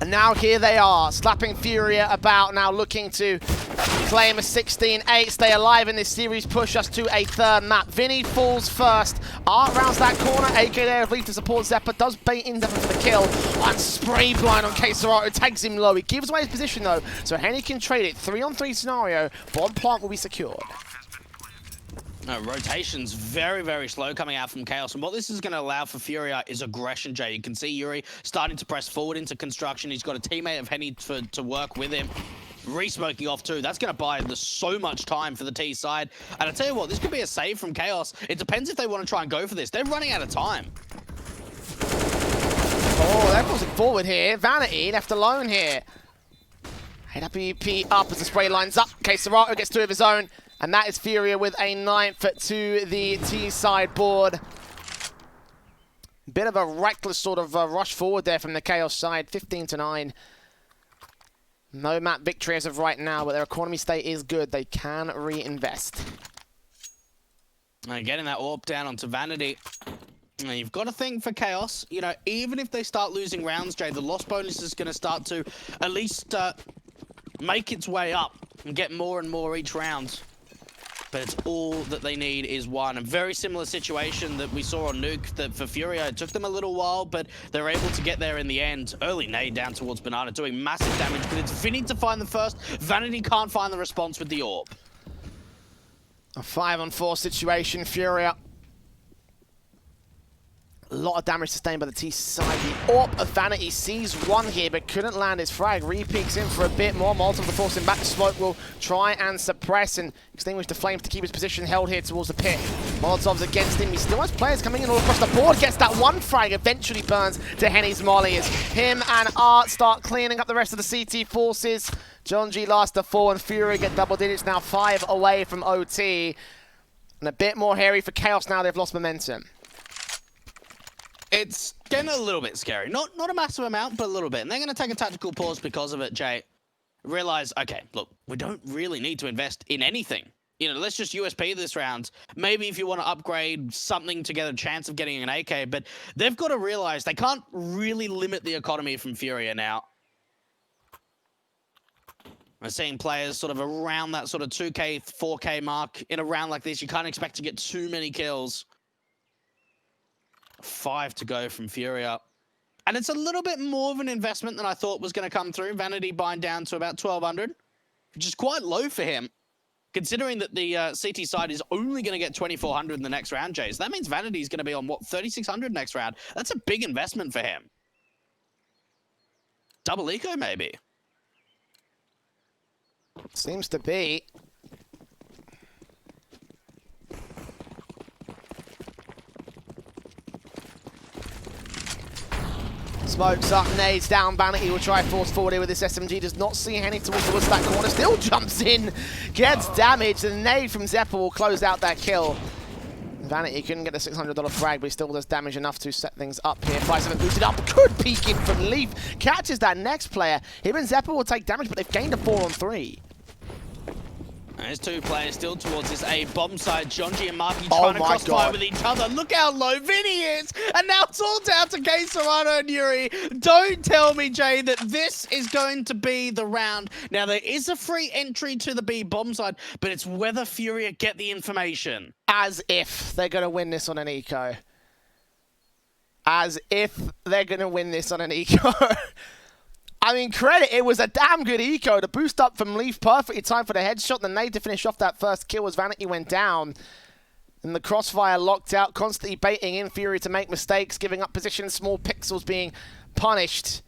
And now here they are, slapping Furia about, now looking to claim a 16-8, stay alive in this series, push us to a 3rd map. Vinny falls first. Art rounds that corner, AK there of Leaf to support Zeppa, does bait in Zeppa for the kill. And spray blind on Keserato, tags him low. He gives away his position though, so Henny can trade it. 3-on-3 scenario, bomb plant will be secured. Rotation's very, very slow coming out from Chaos, and what this is going to allow for Furia is aggression, Jay. You can see Yuri starting to press forward into construction. He's got a teammate of Henny to work with him. Re-smoking off too. That's going to buy so much time for the T side. And I tell you what, this could be a save from Chaos. It depends if they want to try and go for this. They're running out of time. Oh, they're pushing forward here. Vanity left alone here. AWP up as the spray lines up. Keserato gets 2 of his own. And that is Furia with a 9th to the T-side board. Bit of a reckless sort of rush forward there from the Chaos side. 15-9. No map victory as of right now, but their economy state is good. They can reinvest. Getting that AWP down onto Vanity. Now, you've got to think for Chaos, even if they start losing rounds, Jay, the loss bonus is going to start to at least make its way up and get more and more each round. But it's all that they need is 1. A very similar situation that we saw on Nuke, that for Furia, it took them a little while, but they're able to get there in the end. Early nade down towards Banana, doing massive damage, but it's Vinny to find the first. Vanity can't find the response with the AWP. A 5-on-4 situation, Furia. A lot of damage sustained by the T side. The AWP of Vanity sees 1 here, but couldn't land his frag. Re-peeks in for a bit more. Molotov to force him back. Smoke will try and suppress and extinguish the flames to keep his position held here towards the pit. Molotov's against him. He still has players coming in all across the board. Gets that 1 frag. Eventually burns to Henny's molly as him and Art start cleaning up the rest of the CT forces. John G last to 4 and Fury get double digits. Now 5 away from OT. And a bit more hairy for Chaos now. They've lost momentum. It's getting a little bit scary. Not a massive amount, but a little bit. And they're going to take a tactical pause because of it, Jay. Realize, okay, look, we don't really need to invest in anything. Let's just USP this round. Maybe if you want to upgrade something to get a chance of getting an AK, but they've got to realize they can't really limit the economy from Furia now. We're seeing players sort of around that sort of 2K, 4K mark. In a round like this, you can't expect to get too many kills. 5 to go from Furia. And it's a little bit more of an investment than I thought was going to come through. Vanity buying down to about 1,200, which is quite low for him, considering that the CT side is only going to get 2,400 in the next round, Jay. So that means Vanity is going to be on, what, 3,600 next round? That's a big investment for him. Double eco, maybe. Seems to be. Smokes up, nades down, Vanity will try force forward here with this SMG, does not see Henny towards that corner, still jumps in, gets damaged, and the nade from Zeppa will close out that kill. Vanity couldn't get the $600 frag, but he still does damage enough to set things up here. 5-7 boosted up, good peek in from Leaf, catches that next player. Him and Zeppa will take damage, but they've gained a 4-on-3. There's two players still towards this A bomb side. Jonji and Marky trying to crossfire with each other. Look how low Vinny is. And now it's all down to K Serrano and Yuri. Don't tell me, Jay, that this is going to be the round. Now, there is a free entry to the B bomb side, but it's whether Furia get the information. As if they're going to win this on an eco. As if they're going to win this on an eco. I mean, credit, it was a damn good eco. The boost up from Leaf, perfectly timed for the headshot. The nade to finish off that first kill as Vanity went down. And the crossfire locked out, constantly baiting in Fury to make mistakes, giving up position, small pixels being punished.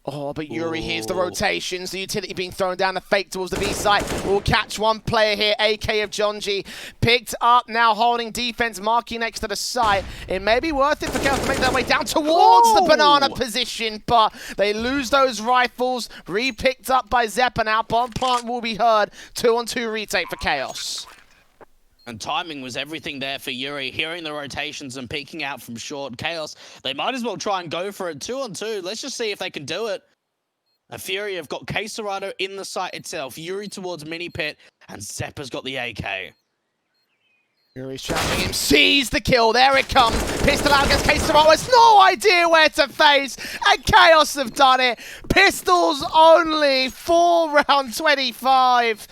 Oh, but Yuri hears the rotations, the utility being thrown down, the fake towards the B side. Will catch one player here, AK of Jonji. Picked up, now holding defense, Marky next to the site. It may be worth it for Chaos to make their way down towards the banana position, but they lose those rifles. Re-picked up by Zeppa now. Bomb plant will be heard. 2-on-2 retake for Chaos. And timing was everything there for Yuri, hearing the rotations and peeking out from short. Chaos, they might as well try and go for it 2-on-2. Let's just see if they can do it. And Fury have got K Serrano in the site itself, Yuri towards Mini Pit, and Zeppa's got the AK. Yuri's trapping him, sees the kill, there it comes. Pistol out against K Serrano, has no idea where to face, and Chaos have done it. Pistols only, 4 round 25.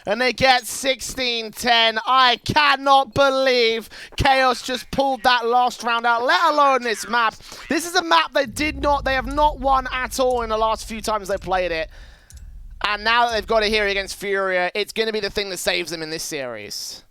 And they get 16-10. I cannot believe Chaos just pulled that last round out, let alone this map. This is a map they have not won at all in the last few times they played it. And now that they've got it here against Furia, it's going to be the thing that saves them in this series.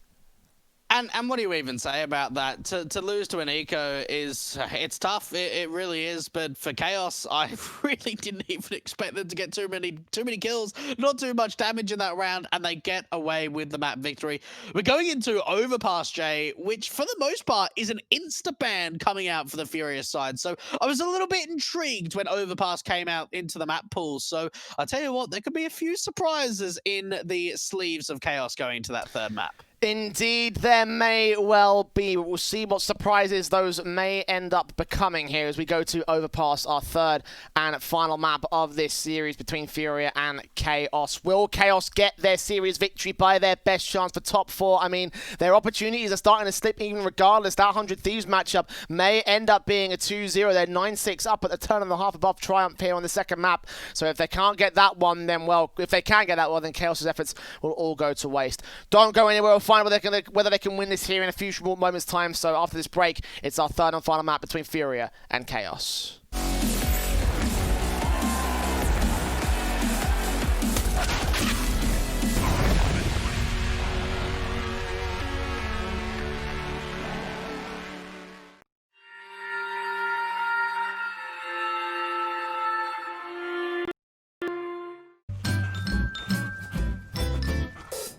And what do you even say about that? To lose to an eco it's tough. It really is. But for Chaos, I really didn't even expect them to get too many kills, not too much damage in that round, and they get away with the map victory. We're going into Overpass, Jay, which for the most part is an insta-ban coming out for the Furious side. So I was a little bit intrigued when Overpass came out into the map pool. So I tell you what, there could be a few surprises in the sleeves of Chaos going to that third map. Indeed, there may well be. We'll see what surprises those may end up becoming here as we go to Overpass, our third and final map of this series between Furia and Chaos. Will Chaos get their series victory by their best chance for top 4? I mean, their opportunities are starting to slip even regardless. That 100 Thieves matchup may end up being a 2-0. They're 9-6 up at the turn and a half above Triumph here on the second map. So if they can't get that one, then, well, if they can get that one, then Chaos's efforts will all go to waste. Don't go anywhere. We'll find whether they can win this here in a few short moments' time. So after this break, it's our third and final map between Furia and Chaos.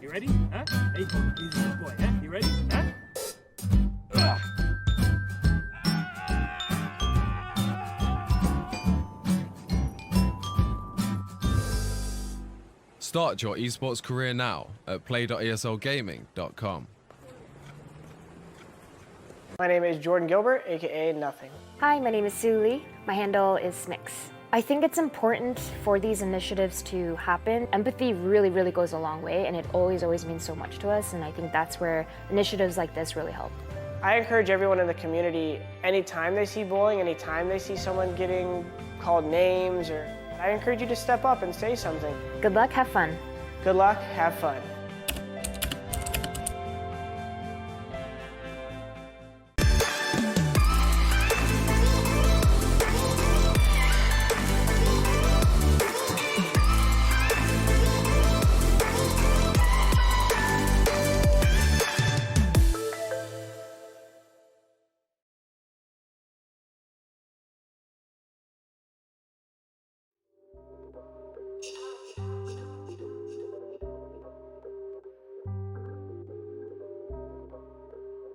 You ready? Huh? Hey, he's a good boy, huh? You ready? Huh? Start your esports career now at play.eslgaming.com. My name is Jordan Gilbert, aka Nothing. Hi, my name is Sue Lee. My handle is Smix. I think it's important for these initiatives to happen. Empathy really, really goes a long way, and it always means so much to us, and I think that's where initiatives like this really help. I encourage everyone in the community, anytime they see bullying, anytime they see someone getting called names, I encourage you to step up and say something. Good luck, have fun. Good luck, have fun.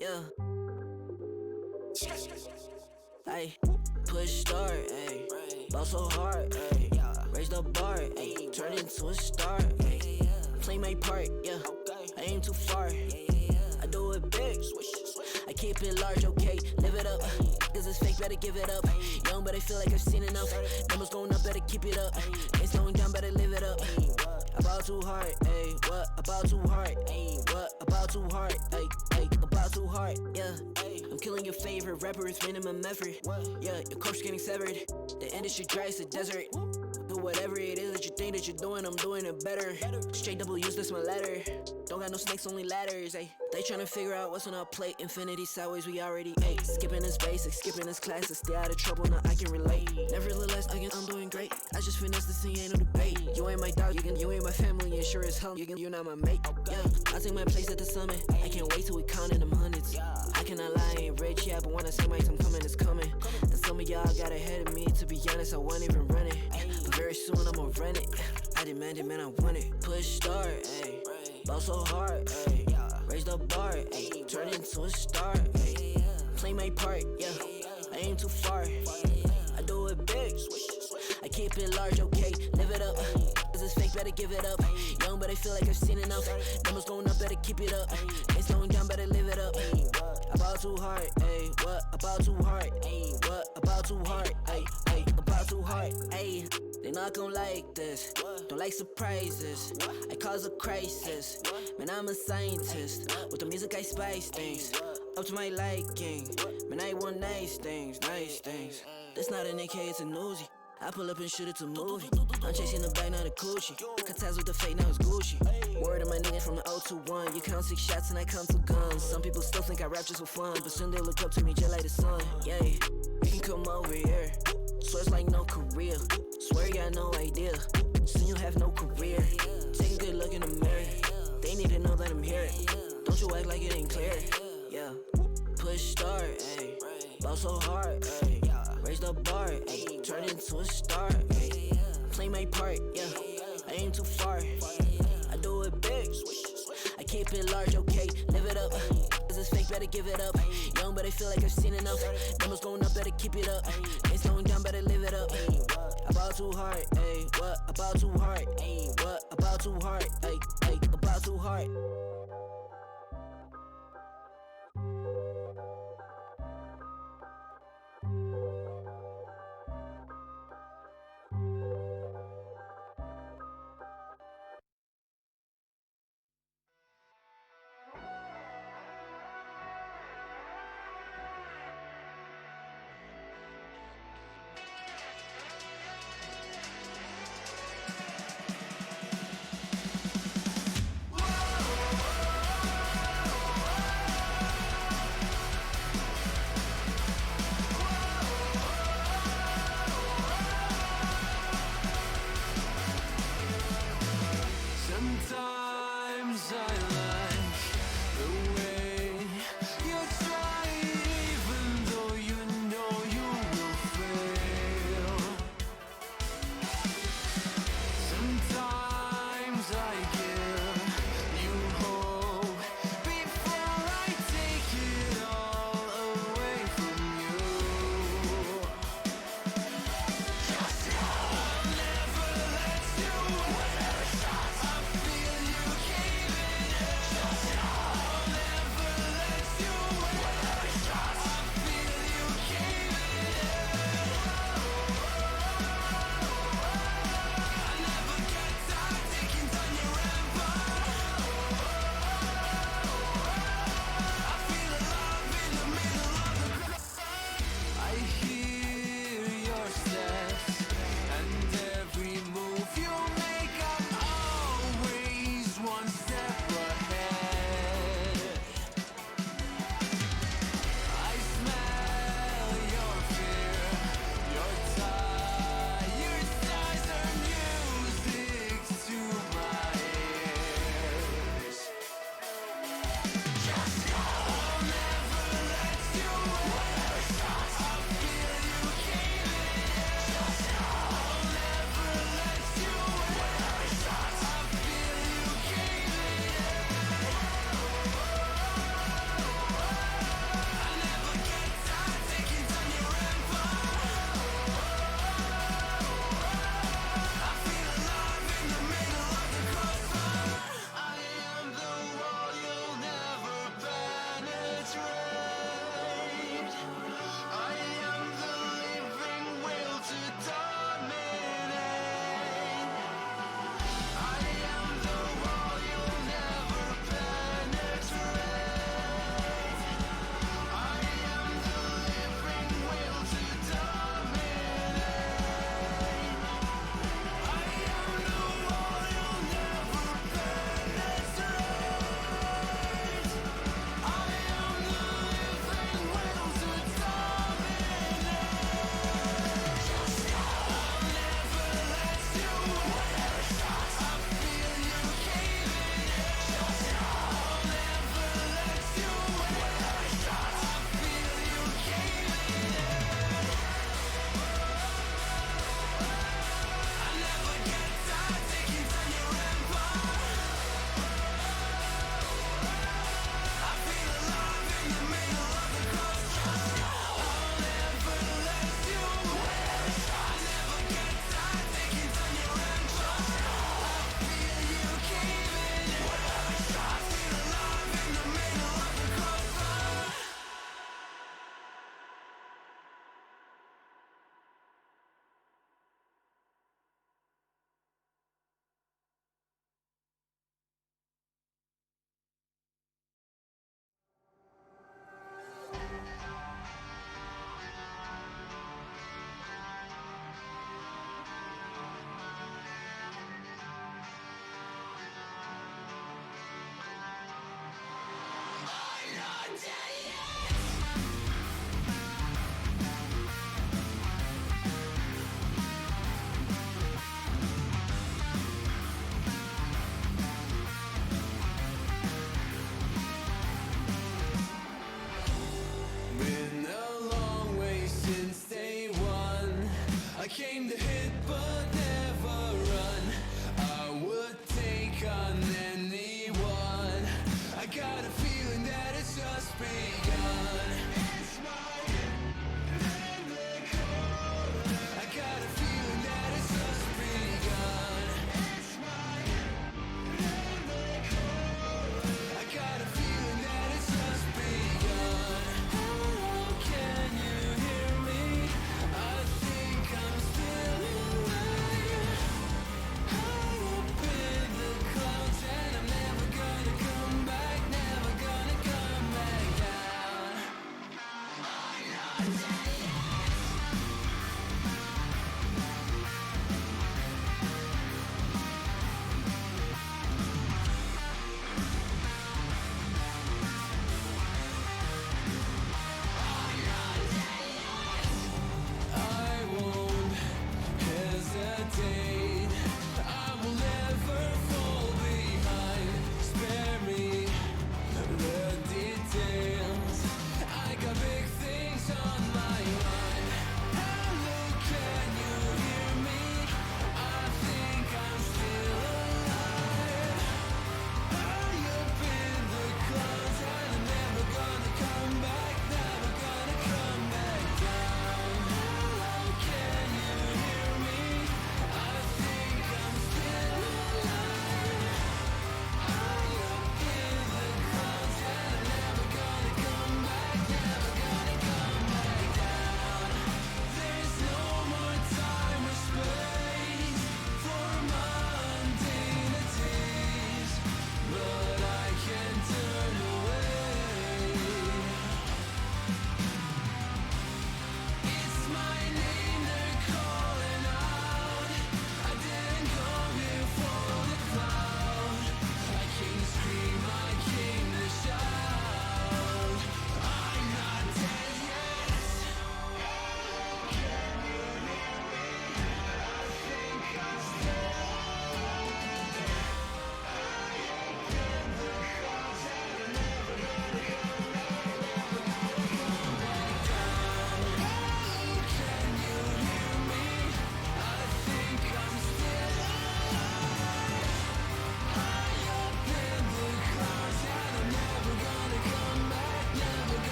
Yeah. Hey, push start, hey. ball so hard, ayy. Raise the bar, ayy. Turn into a star, ayy. Play my part, yeah. I aim too far, I do it big. I keep it large, okay. Live it up. Cause it's fake, better give it up. Young, but I feel like I've seen enough. Numbers going up, better keep it up. Ain't slowing down, better live it up. About too hard, ayy. What about too hard, ayy? What about too hard, ayy? About too hard, yeah. I'm killing your favorite rapper, it's minimum effort. Yeah, your corpse getting severed. The industry dry, it's a desert. Do whatever it is that you think that you're doing, I'm doing it better. Straight W's, that's my letter. Don't got no snakes, only ladders, ayy. They tryna figure out what's on our plate. Infinity sideways, we already ate. Skipping this basic, skipping this classic. Stay out of trouble, now I can relate. Nevertheless, I'm doing great. I just finished this thing, ain't no debate. You ain't my dog, you ain't my family, and sure as hell, you're not my mate. Yeah, I take my place at the summit. I can't wait till we counting them hundreds. I cannot lie, I ain't rich, yeah, but when I say my time coming, it's coming. And some of y'all got ahead of me, to be honest, I wasn't even running. But very soon I'ma run it. I demand it, man, I want it. Push start, ayy. Ball so hard, ayy. Raise the bar, ayy. Turn into a star, ayy. Play my part, yeah. I aim too far. I do it big. I keep it large, okay. Live it up. Cause it's fake, better give it up. Young, but I feel like I've seen enough. Numbers going up, better keep it up. Ain't slowing down, better live it up. About too hard, ayy. What about too hard, ayy? What about too hard, ayy? About too hard, ayy. They not gon' like this, don't like surprises. I cause a crisis, man, I'm a scientist. With the music I spice things, up to my liking. Man, I want nice things, nice things. That's not an AK, it's a Uzi. I pull up and shoot it to movie. I'm chasing the bag, not a coochie. Cut ties with the fake, now it's Gucci. Word of my nigga from the 021. You count 6 shots and I count 2 guns. Some people still think I rap just for fun, but soon they look up to me just like the sun. Yeah, you can come over here. Swear it's like no career. Swear you got no idea. Soon you have no career. Take a good look in the mirror. They need to know that I'm here. Don't you act like it ain't clear. Yeah. Push start, ayy. Ball so hard, ayy. Raise the bar, ayy. Turn into a star, ayy. Play my part, yeah. I aim too far. I do it big. I keep it large, okay. Live it up. Cause it's fake, better give it up. Young, but I feel like I've seen enough. Numbers going up, better keep it up. Ain't slowing down, better live it up. About too hard, ayy. What about too hard, ayy? What about too hard, ayy? About too hard.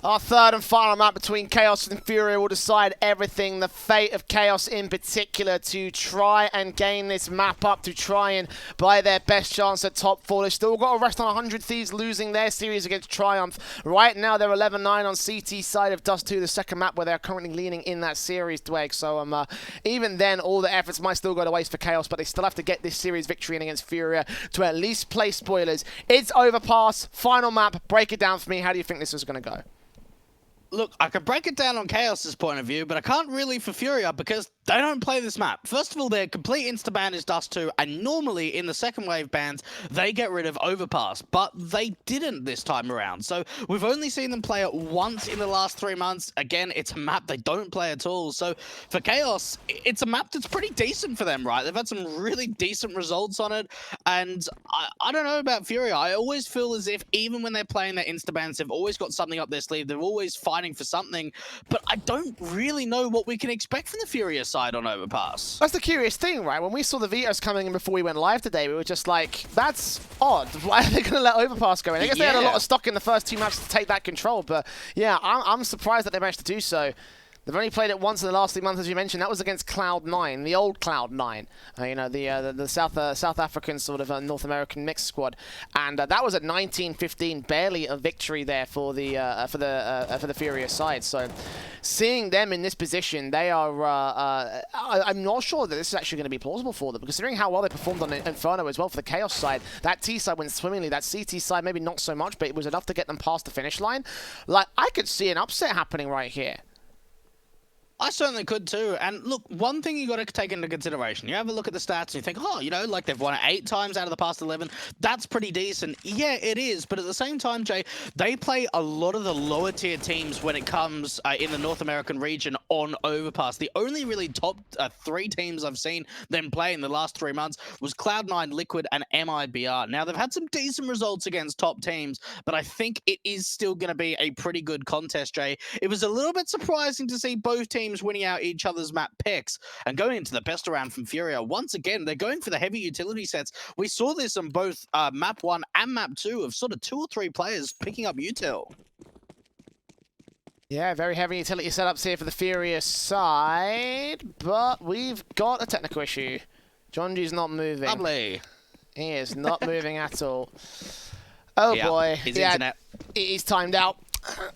Our third and final map between Chaos and Furia will decide everything. The fate of Chaos in particular to try and gain this map up, to try and buy their best chance at top 4. They've still got a rest on 100 Thieves, losing their series against Triumph. Right now they're 11-9 on CT side of Dust 2, the second map where they're currently leading in that series, Dweg. So even then, all the efforts might still go to waste for Chaos, but they still have to get this series victory in against Furia to at least play spoilers. It's Overpass, final map. Break it down for me. How do you think this is going to go? Look, I could break it down on Chaos's point of view, but I can't really for Furia because they don't play this map. First of all, their complete insta-ban is Dust 2, and normally in the second wave bans, they get rid of Overpass, but they didn't this time around. So we've only seen them play it once in the last 3 months. Again, it's a map they don't play at all. So for Chaos, it's a map that's pretty decent for them, right? They've had some really decent results on it, and I don't know about Furia. I always feel as if even when they're playing their insta-bans, they've always got something up their sleeve. They're always fighting for something, but I don't really know what we can expect from the Furia side on Overpass. That's the curious thing, right? When we saw the vetoes coming in before we went live today, we were just like, that's odd. Why are they going to let Overpass go in? I guess they had a lot of stock in the first 2 maps to take that control, but yeah, I'm surprised that they managed to do so. They've only played it once in the last 3 months, as you mentioned. That was against Cloud9, the old Cloud9. You know, the South African sort of North American mixed squad, and that was at 19-15, barely a victory there for the Furia side. So, seeing them in this position, they are. I'm not sure that this is actually going to be plausible for them, considering how well they performed on Inferno as well for the Chaos side. That T side went swimmingly. That CT side maybe not so much, but it was enough to get them past the finish line. Like, I could see an upset happening right here. I certainly could too. And look, one thing you got to take into consideration, you have a look at the stats and you think, oh, you know, like they've won it 8 times out of the past 11. That's pretty decent. Yeah, it is. But at the same time, Jay, they play a lot of the lower tier teams when it comes in the North American region on Overpass. The only really top 3 teams I've seen them play in the last 3 months was Cloud9, Liquid, and MIBR. Now, they've had some decent results against top teams, but I think it is still going to be a pretty good contest, Jay. It was a little bit surprising to see both teams winning out each other's map picks and going into the best around from Furia. Once again, they're going for the heavy utility sets. We saw this on both map 1 and map 2 of sort of 2 or 3 players picking up util. Yeah, very heavy utility setups here for the Furia side, but we've got a technical issue. Jonji's not moving. Lovely. He is not moving at all. Oh boy. His internet. He's timed out.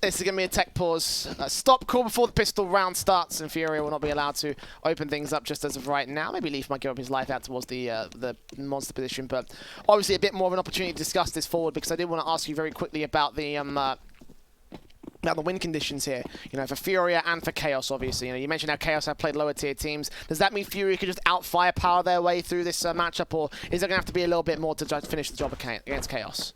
This is going to be a tech pause. Stop call before the pistol round starts, and Furia will not be allowed to open things up just as of right now. Maybe Leaf might give up his life out towards the monster position, but obviously a bit more of an opportunity to discuss this forward, because I did want to ask you very quickly about the win conditions here, you know, for Furia and for Chaos, obviously. You know, you mentioned how Chaos have played lower tier teams. Does that mean Furia could just out-firepower their way through this matchup, or is there going to have to be a little bit more to finish the job against Chaos?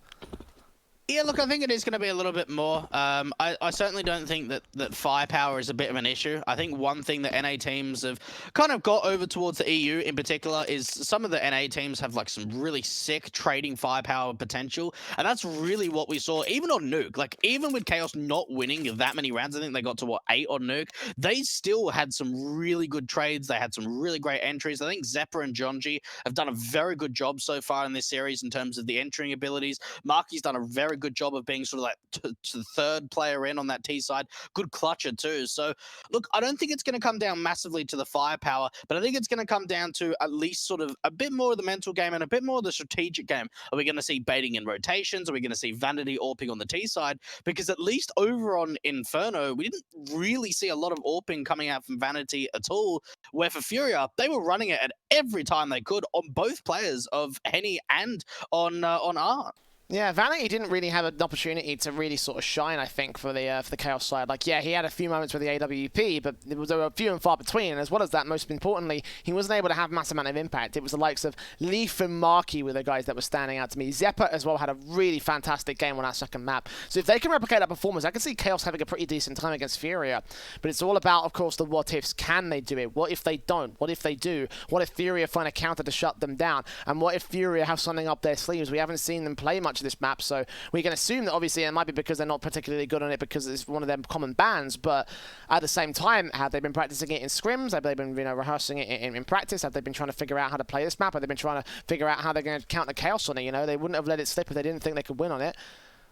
Yeah, look, I think it is going to be a little bit more. I certainly don't think that firepower is a bit of an issue. I think one thing that NA teams have kind of got over towards the EU in particular is some of the NA teams have like some really sick trading firepower potential. And that's really what we saw, even on Nuke. Like, even with Chaos not winning that many rounds, I think they got to, what, 8 on Nuke, they still had some really good trades. They had some really great entries. I think Zephyr and Jonji have done a very good job so far in this series in terms of the entering abilities. Marky's done a very good job of being sort of like to the third player in on that T side. Good clutcher too. So look, I don't think it's going to come down massively to the firepower, but I think it's going to come down to at least sort of a bit more of the mental game and a bit more of the strategic game. Are we going to see baiting in rotations? Are we going to see Vanity AWPing on the T side? Because at least over on Inferno, we didn't really see a lot of AWPing coming out from Vanity at all, where for Furia, they were running it at every time they could on both players of Henny and on Art. Yeah, Vanity didn't really have an opportunity to really sort of shine, I think, for the Chaos side. Like, yeah, he had a few moments with the AWP, but there were a few and far between. And as well as that, most importantly, he wasn't able to have massive amount of impact. It was the likes of Leaf and Marky were the guys that were standing out to me. Zephyr as well had a really fantastic game on that second map. So if they can replicate that performance, I can see Chaos having a pretty decent time against Furia. But it's all about, of course, the what-ifs. Can they do it? What if they don't? What if they do? What if Furia find a counter to shut them down? And what if Furia have something up their sleeves? We haven't seen them play much of this map, so we can assume that obviously it might be because they're not particularly good on it because it's one of them common bans, but at the same time, have they been practicing it in scrims? Have they been, you know, rehearsing it in practice? Have they been trying to figure out how to play this map? Have they been trying to figure out how they're going to counter Chaos on it? You know, they wouldn't have let it slip if they didn't think they could win on it.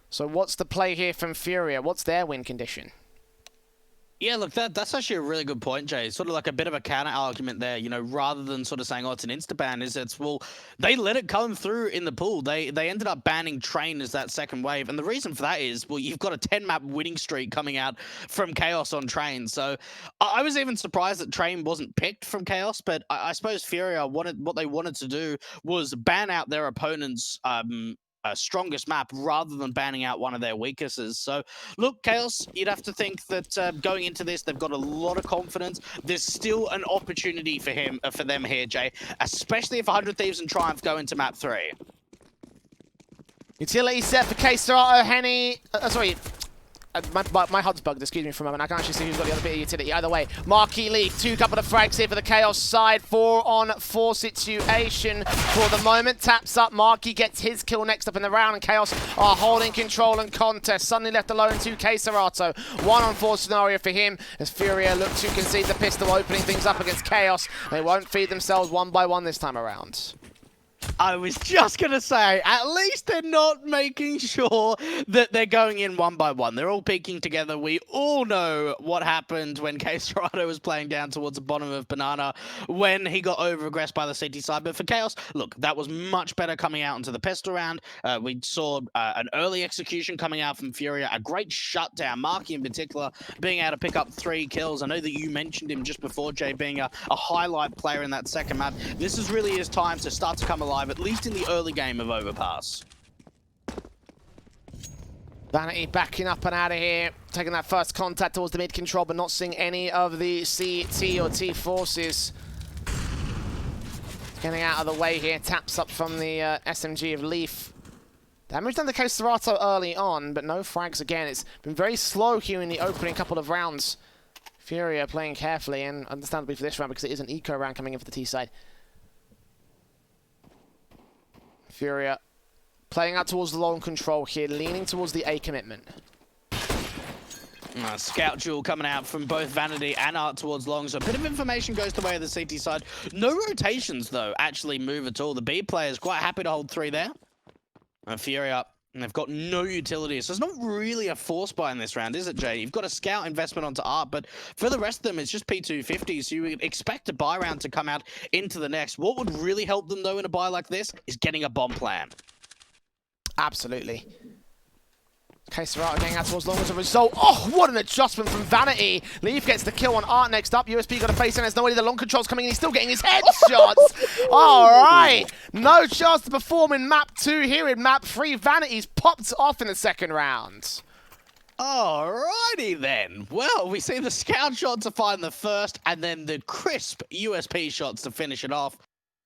So what's the play here from Furia? What's their win condition? Yeah, look, that's actually a really good point, Jay. Sort of like a bit of a counter argument there, you know, rather than sort of saying, oh, it's an insta-ban, well, they let it come through in the pool. They ended up banning Train as that second wave. And the reason for that is, well, you've got a 10-map winning streak coming out from Chaos on Train. So I was even surprised that Train wasn't picked from Chaos, but I suppose Furia what they wanted to do was ban out their opponent's strongest map rather than banning out one of their weaknesses. So look, Chaos, you'd have to think that going into this, they've got a lot of confidence. There's still an opportunity for them here, Jay, especially if 100 Thieves and Triumph go into map 3. Utility set for K-Serato, Henny. My HUD's bugged, excuse me for a moment. I can't actually see who's got the other bit of utility. Either way, Marquee Leaf, 2 couple of frags here for the Chaos side. 4-on-4 situation for the moment. Taps up, Marquee gets his kill next up in the round, and Chaos are holding control and contest. Suddenly left alone to K-Serato. 1-on-4 scenario for him as Furia look to concede the pistol, opening things up against Chaos. They won't feed themselves one by one this time around. I was just going to say, at least they're not making sure that they're going in one by one. They're all peeking together. We all know what happened when K-Serato was playing down towards the bottom of Banana when he got over-aggressed by the CT side. But for Chaos, look, that was much better coming out into the pistol round. We saw an early execution coming out from Furia, a great shutdown. Marky in particular being able to pick up 3 kills. I know that you mentioned him just before, Jay, being a highlight player in that second map. This is really his time to start to come alive, at least in the early game of Overpass. Vanity backing up and out of here, taking that first contact towards the mid control, but not seeing any of the CT or T forces. Getting out of the way here, taps up from the SMG of Leaf. Damage done to K-Serato early on, but no frags again. It's been very slow here in the opening couple of rounds. Furia playing carefully, and understandably for this round because it is an eco round coming in for the T side. Furia playing out towards the long control here, leaning towards the A commitment. Scout duel coming out from both Vanity and Art towards long, so a bit of information goes the way of the CT side. No rotations, though, actually move at all. The B player is quite happy to hold 3 there. Furia, and they've got no utility, so it's not really a force buy in this round, is it, Jay? You've got a scout investment onto Art, but for the rest of them, it's just P250, so you would expect a buy round to come out into the next. What would really help them, though, in a buy like this is getting a bomb plan. Absolutely. K-Serato getting out towards long as a result. Oh, what an adjustment from Vanity. Leaf gets the kill on Art next up. USB got a face in. There's no way the long control's coming in. He's still getting his headshots. All right. No chance to perform in map 2 here in map 3. Vanity's popped off in the second round. Alrighty then. Well, we see the scout shot to find the first, and then the crisp USP shots to finish it off.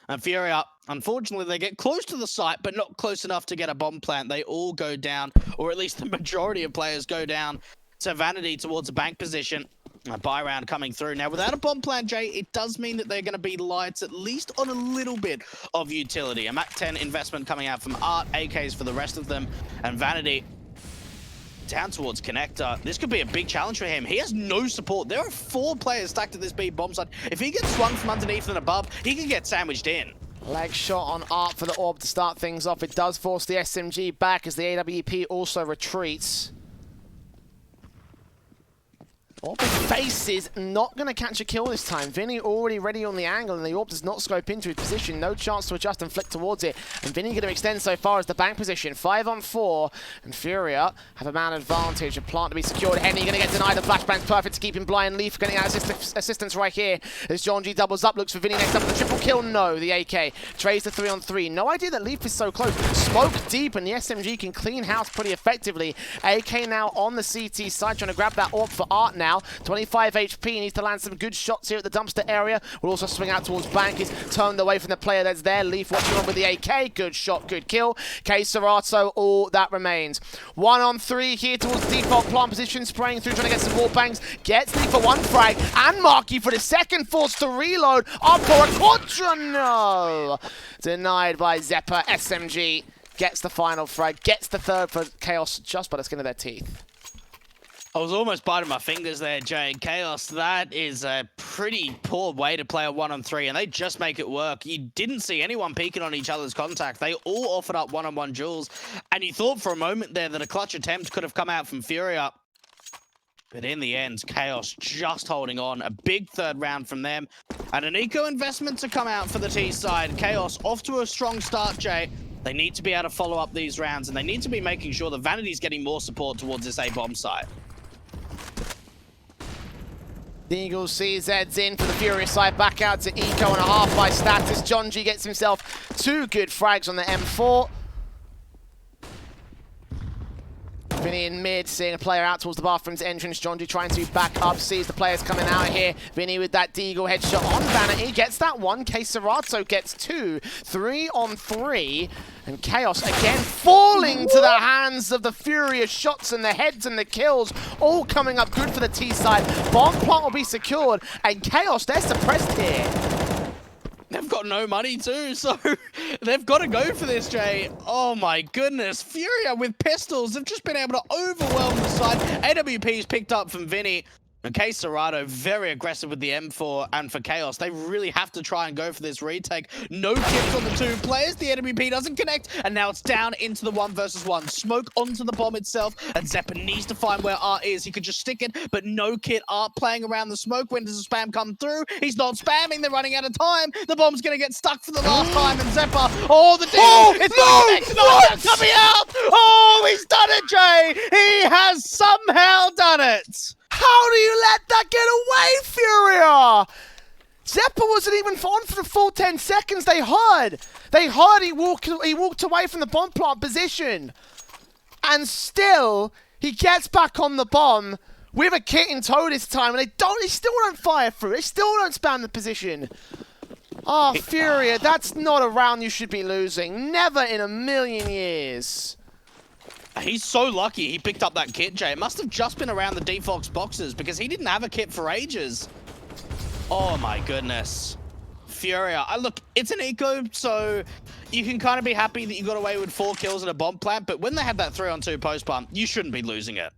And Furia, unfortunately, they get close to the site, but not close enough to get a bomb plant. They all go down, or at least the majority of players go down to Vanity towards a bank position. A buy round coming through. Now, without a bomb plant, Jay, it does mean that they're going to be lights, at least on a little bit of utility. A Mach 10 investment coming out from Art, AKs for the rest of them, and Vanity down towards Connector. This could be a big challenge for him. He has no support. There are 4 players stacked at this B bomb site. If he gets swung from underneath and above, he can get sandwiched in. Leg shot on Art for the orb to start things off. It does force the SMG back as the AWP also retreats. Orb faces, not going to catch a kill this time. Vinny already ready on the angle, and the Orb does not scope into his position. No chance to adjust and flick towards it. And Vinny going to extend so far as the bank position. 5-on-4, and Furia have a man advantage. A plant to be secured. Henny going to get denied. The flashbang's perfect to keep him blind. Leaf getting out assistance right here as John G doubles up. Looks for Vinny next up. The triple kill, no. The AK trays the 3-on-3. No idea that Leaf is so close. Smoke deep, and the SMG can clean house pretty effectively. AK now on the CT side, trying to grab that Orb for Art now. 25 HP, needs to land some good shots here at the dumpster area. Will also swing out towards bank. He's turned away from the player that's there. Leaf watching on with the AK. Good shot, good kill. K-Serato, all that remains. 1-on-3 here towards the default plant position. Spraying through, trying to get some wall bangs. Gets Leaf for 1 frag. And Marky for the second, forced to reload. Up for a quadra, no! Denied by Zeppa. SMG gets the final frag. Gets the third for Chaos just by the skin of their teeth. I was almost biting my fingers there, Jay. Chaos, that is a pretty poor way to play a 1-on-3, and they just make it work. You didn't see anyone peeking on each other's contact. They all offered up one-on-one duels, and you thought for a moment there that a clutch attempt could have come out from Furia. But in the end, Chaos just holding on. A big third round from them, and an eco investment to come out for the T side. Chaos off to a strong start, Jay. They need to be able to follow up these rounds, and they need to be making sure that Vanity's getting more support towards this A-bomb side. The Eagles CZ's in for the Furious side, back out to Eco on a half by status. John G gets himself 2 good frags on the M4. Vinny in mid, seeing a player out towards the bathroom's entrance. John G trying to back up, sees the players coming out here. Vinny with that Deagle headshot on Vanity, gets that one. Serato gets 2, 3 on 3. And Chaos again falling to the hands of the Furious shots and the heads and the kills, all coming up good for the T side. Bomb plant will be secured, and Chaos, they're suppressed here. They've got no money too, so they've got to go for this, Jay. Oh my goodness. Furia with pistols have just been able to overwhelm the side. AWP's picked up from Vinny. Okay, Serato very aggressive with the M4, and for Chaos, they really have to try and go for this retake. No kills on the 2 players. The AWP doesn't connect, and now it's down into the 1 versus 1. Smoke onto the bomb itself, and Zeppa needs to find where Art is. He could just stick it, but no kit. Art playing around the smoke. When does the spam come through? He's not spamming. They're running out of time. The bomb's going to get stuck for the last time, and Zeppa, oh, the deal. It's not coming out. Oh, he's done it, Jay. He has somehow done it. How do you let that get away, Furia? Zeppa wasn't even on for the full 10 seconds. They heard he walked away from the bomb plant position. And still, he gets back on the bomb with a kit in tow this time, and they still don't fire through. They still don't spam the position. Oh, Furia, that's not a round you should be losing. Never in a million years. He's so lucky he picked up that kit, Jay. It must have just been around the Defox boxes because he didn't have a kit for ages. Oh my goodness. Furia. Look, it's an eco, so you can kind of be happy that you got away with 4 kills and a bomb plant, but when they had that 3-on-2 post bump, you shouldn't be losing it.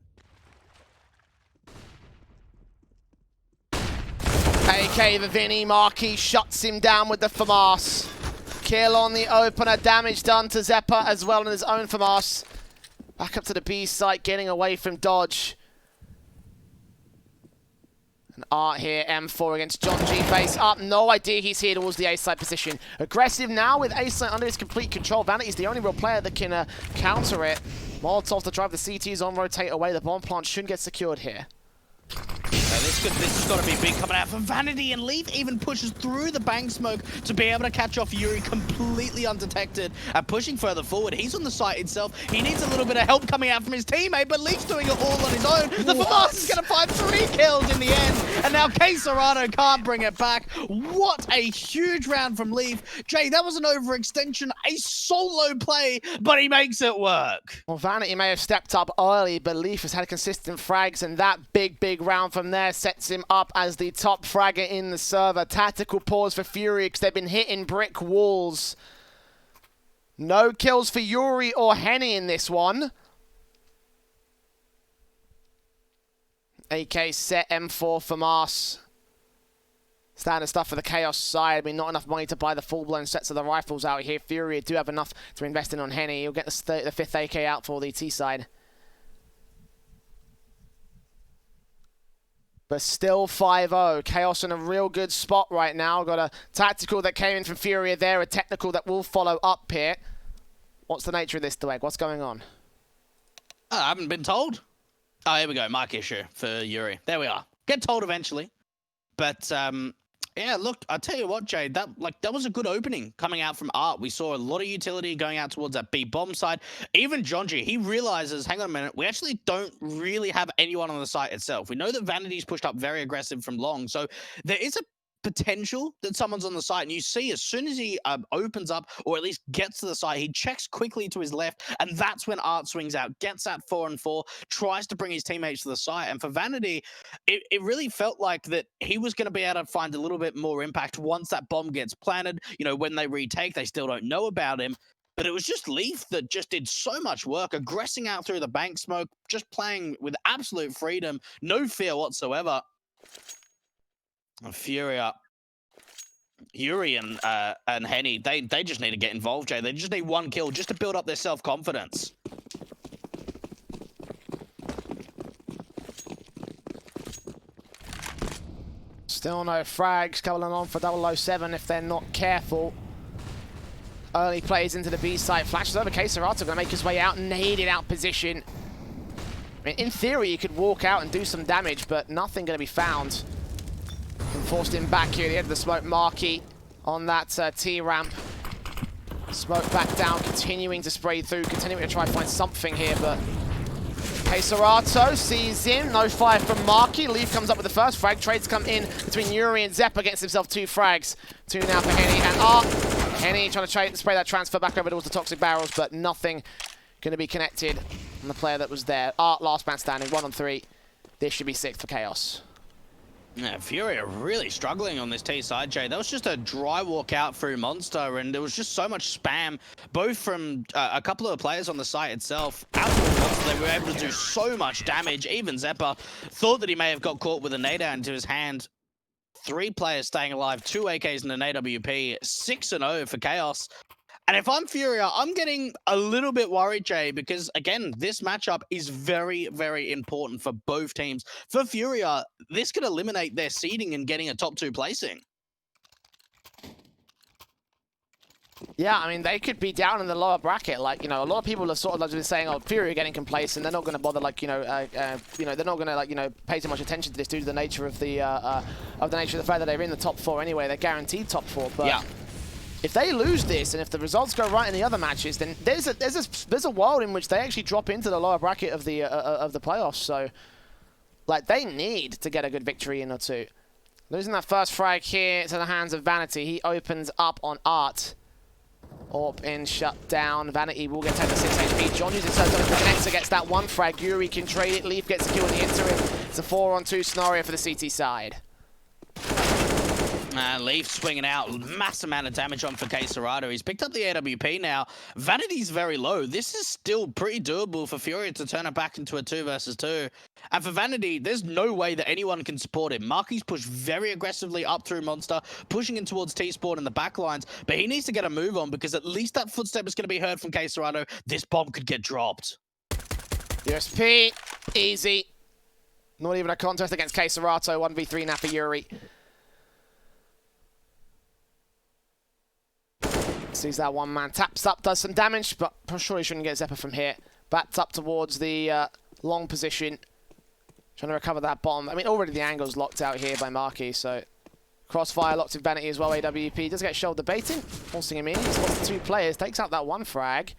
AK the Vinny, Marquis shuts him down with the FAMAS. Kill on the opener, damage done to Zeppa as well on his own FAMAS. Back up to the B site, getting away from Dodge. And Art here, M4 against John G. Face up. No idea he's here towards the A site position. Aggressive now with A site under his complete control. Vanity's the only real player that can counter it. Molotov to drive the CTs on, rotate away. The bomb plant shouldn't get secured here. This has got to be big coming out from Vanity, and Leaf even pushes through the bang smoke to be able to catch off Yuri completely undetected and pushing further forward. He's on the site itself. He needs a little bit of help coming out from his teammate, but Leaf's doing it all on his own. The FAMAS is going to find 3 kills in the end, and now Serato can't bring it back. What a huge round from Leaf. Jay, that was an overextension, a solo play, but he makes it work. Well, Vanity may have stepped up early, but Leaf has had consistent frags, and that big round from there sets him up as the top fragger in the server. Tactical pause for Fury because they've been hitting brick walls. No kills for Yuri or Henny in this one. AK set, M4 FAMAS. Standard stuff for the Chaos side. I mean, not enough money to buy the full-blown sets of the rifles out here. Fury do have enough to invest in on Henny. He'll get the 5th AK out for the T side. But still 5-0. Chaos in a real good spot right now. Got a tactical that came in from Furia there, a technical that will follow up here. What's the nature of this, Dweg? What's going on? I haven't been told. Oh, here we go. Mark issue for Yuri. There we are. Get told eventually. But, yeah, look, I'll tell you what, Jay, that was a good opening coming out from Art. We saw a lot of utility going out towards that B bomb side. Even John G, he realizes, hang on a minute, we actually don't really have anyone on the site itself. We know that Vanity's pushed up very aggressive from long, so there is a potential that someone's on the site, and you see as soon as he opens up or at least gets to the site, he checks quickly to his left, and that's when Art swings out, gets that 4-on-4, tries to bring his teammates to the site. And for Vanity, it really felt like that he was going to be able to find a little bit more impact once that bomb gets planted. You know, when they retake, they still don't know about him. But it was just Leaf that just did so much work, aggressing out through the bank smoke, just playing with absolute freedom, no fear whatsoever. And Furia, Yuri and Henny, they just need to get involved, Jay. They just need one kill just to build up their self-confidence. Still no frags coming on for 007 if they're not careful. Early plays into the B site, flashes over. Keserato going to make his way out, naded out position. I mean, in theory, he could walk out and do some damage, but nothing going to be found. And forced him back here at the end of the smoke. Marky on that T-ramp. Smoke back down, continuing to spray through, continuing to try to find something here, but Keserato sees him. No fire from Marky. Leaf comes up with the first frag. Trades come in between Yuri and Zeppa, gets himself 2 frags. 2 now for Henny and Art. Henny trying to spray that transfer back over towards the toxic barrels, but nothing going to be connected on the player that was there. Art, last man standing, 1 on 3. This should be 6th for Chaos. Yeah, Furia really struggling on this T side, Jay. That was just a dry walk out through Monster, and there was just so much spam, both from a couple of players on the site itself. Out of Monster, they were able to do so much damage. Even Zeppa thought that he may have got caught with a nade out into his hand. 3 players staying alive, 2 AKs and an AWP, 6-0 for Chaos. And if I'm Furia, I'm getting a little bit worried, Jay, because, again, this matchup is very, very important for both teams. For Furia, this could eliminate their seeding and getting a top 2 placing. Yeah, I mean, they could be down in the lower bracket. Like, you know, a lot of people are sort of like saying, oh, Furia getting complacent. They're not going to bother, like, they're not going to, like, pay too much attention to this due to the nature of the fact that they're in the top 4 anyway. They're guaranteed top 4. But yeah, if they lose this, and if the results go right in the other matches, then there's a world in which they actually drop into the lower bracket of the playoffs. So, like, they need to get a good victory in or 2. Losing that first frag here to the hands of Vanity, he opens up on Art. Orp in, shut down. Vanity will get 10 to 6 HP. John uses his own connector, gets that 1 frag. Yuri can trade it. Leaf gets a kill in the interim. It's a 4-on-2 scenario for the CT side. Leaf swinging out, mass amount of damage on for Keserato. He's picked up the AWP now. Vanity's very low. This is still pretty doable for Furia to turn it back into a 2 versus 2. And for Vanity, there's no way that anyone can support him. Marky's pushed very aggressively up through Monster, pushing in towards T-Spawn in the backlines, but he needs to get a move on because at least that footstep is going to be heard from Keserato. This bomb could get dropped. USP, easy. Not even a contest against Keserato. 1v3 now for Yuri. Sees that 1 man, taps up, does some damage, but I'm sure he shouldn't get Zeppa from here. Bats up towards the long position, trying to recover that bomb. I mean, already the angle's locked out here by Marky, so crossfire locked in Vanity as well. AWP does get shoulder baiting, forcing him in. He spots the 2 players, takes out that 1 frag.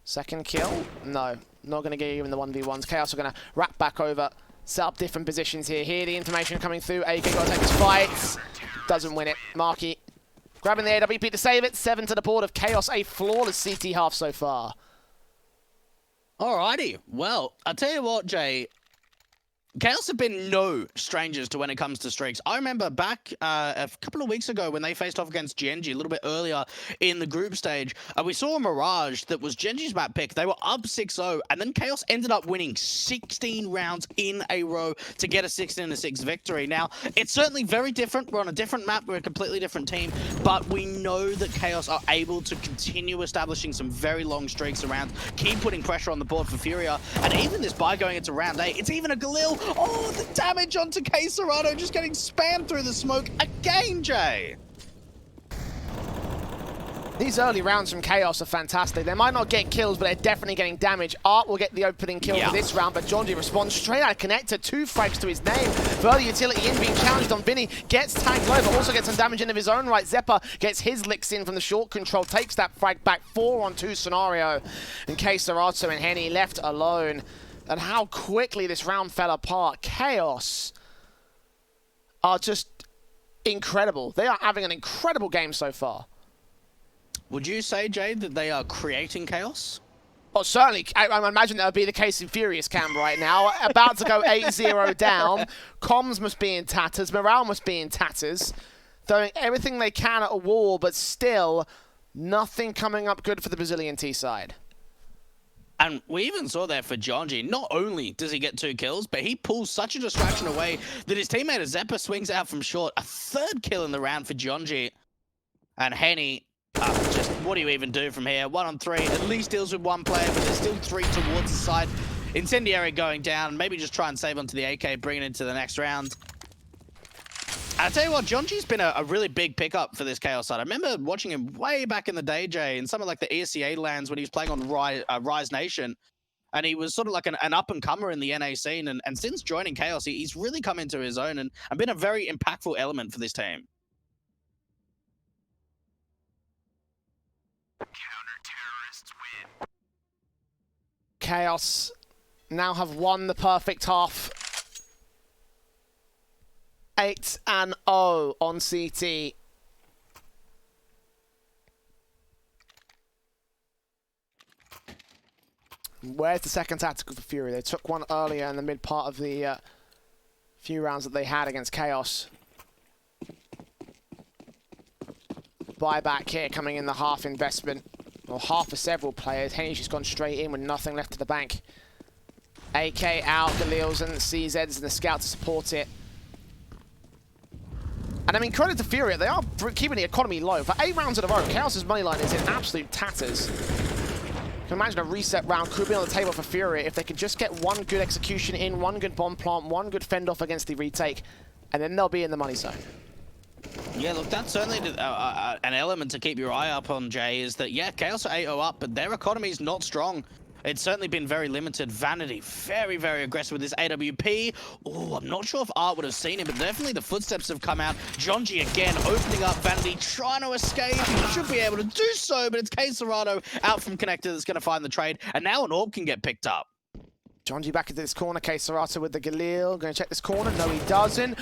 Second kill, no, not going to get even the 1v1s. Chaos are going to wrap back over, set up different positions here. Here the information coming through. AK got to take his fight, doesn't win it. Marky grabbing the AWP to save it. 7 to the board of Chaos. A flawless CT half so far. Alrighty. Well, I'll tell you what, Jay. Chaos have been no strangers to when it comes to streaks. I remember back a couple of weeks ago when they faced off against Genji a little bit earlier in the group stage. We saw a Mirage that was Genji's map pick. They were up 6-0, and then Chaos ended up winning 16 rounds in a row to get a 16-6 victory. Now, it's certainly very different. We're on a different map. We're a completely different team, but we know that Chaos are able to continue establishing some very long streaks around, keep putting pressure on the board for Furia, and even this buy going into round 8, it's even a Galil. Oh, the damage onto Keserato, just getting spammed through the smoke again, Jay. These early rounds from Chaos are fantastic. They might not get kills, but they're definitely getting damage. Art will get the opening kill for this round, but Jonji responds straight out of connector. 2 frags to his name. Further utility in, being challenged on Vinny. Gets tagged low, but also gets some damage into his own right. Zeppa gets his licks in from the short control, takes that frag back. 4-on-2 scenario. And Keserato and Henny left alone. And how quickly this round fell apart. Chaos are just incredible. They are having an incredible game so far. Would you say, Jay, that they are creating chaos? Oh, certainly. I imagine that would be the case in Furious Cam right now. About to go 8-0 down. Comms must be in tatters. Morale must be in tatters. Throwing everything they can at a wall, but still Nothing coming up good for the Brazilian T side. And we even saw there for Jonji, not only does he get 2 kills, but he pulls such a distraction away that his teammate Zeppa swings out from short. A 3rd kill in the round for Jonji. And Henny, just what do you even do from here? 1 on 3, at least deals with 1 player, but there's still 3 towards the side. Incendiary going down, maybe just try and save onto the AK, bring it into the next round. I'll tell you what, Jonji's been a really big pickup for this Chaos side. I remember watching him way back in the day, Jay, in some of like the ESL lands when he was playing on Rise Nation. And he was sort of like an up-and-comer in the NA scene. And since joining Chaos, he's really come into his own and been a very impactful element for this team. Counter-terrorists win. Chaos now have won the perfect half. 8-0 on CT. Where's the second tactical for Fury? They took one earlier in the mid part of the few rounds that they had against Chaos. Buyback here coming in the half investment. Or half for several players. Henny's just gone straight in with nothing left to the bank. AK out, Galil's and CZ's and the scout to support it. And I mean, credit to Furia, they are keeping the economy low. For 8 rounds in a row, Chaos's money line is in absolute tatters. You can imagine a reset round could be on the table for Furia if they can just get 1 good execution in, 1 good bomb plant, 1 good fend off against the retake, and then they'll be in the money zone. Yeah, look, that's certainly an element to keep your eye up on, Jay, is that, yeah, Chaos are 8-0 up, but their economy is not strong. It's certainly been very limited. Vanity, very, very aggressive with this AWP. Oh, I'm not sure if Art would have seen him, but definitely the footsteps have come out. Jonji again opening up Vanity, trying to escape. He should be able to do so, but it's K-Serrano out from Connector that's going to find the trade, and now an orb can get picked up. Jonji back into this corner. K-Serrano with the Galil. Going to check this corner. No, he doesn't.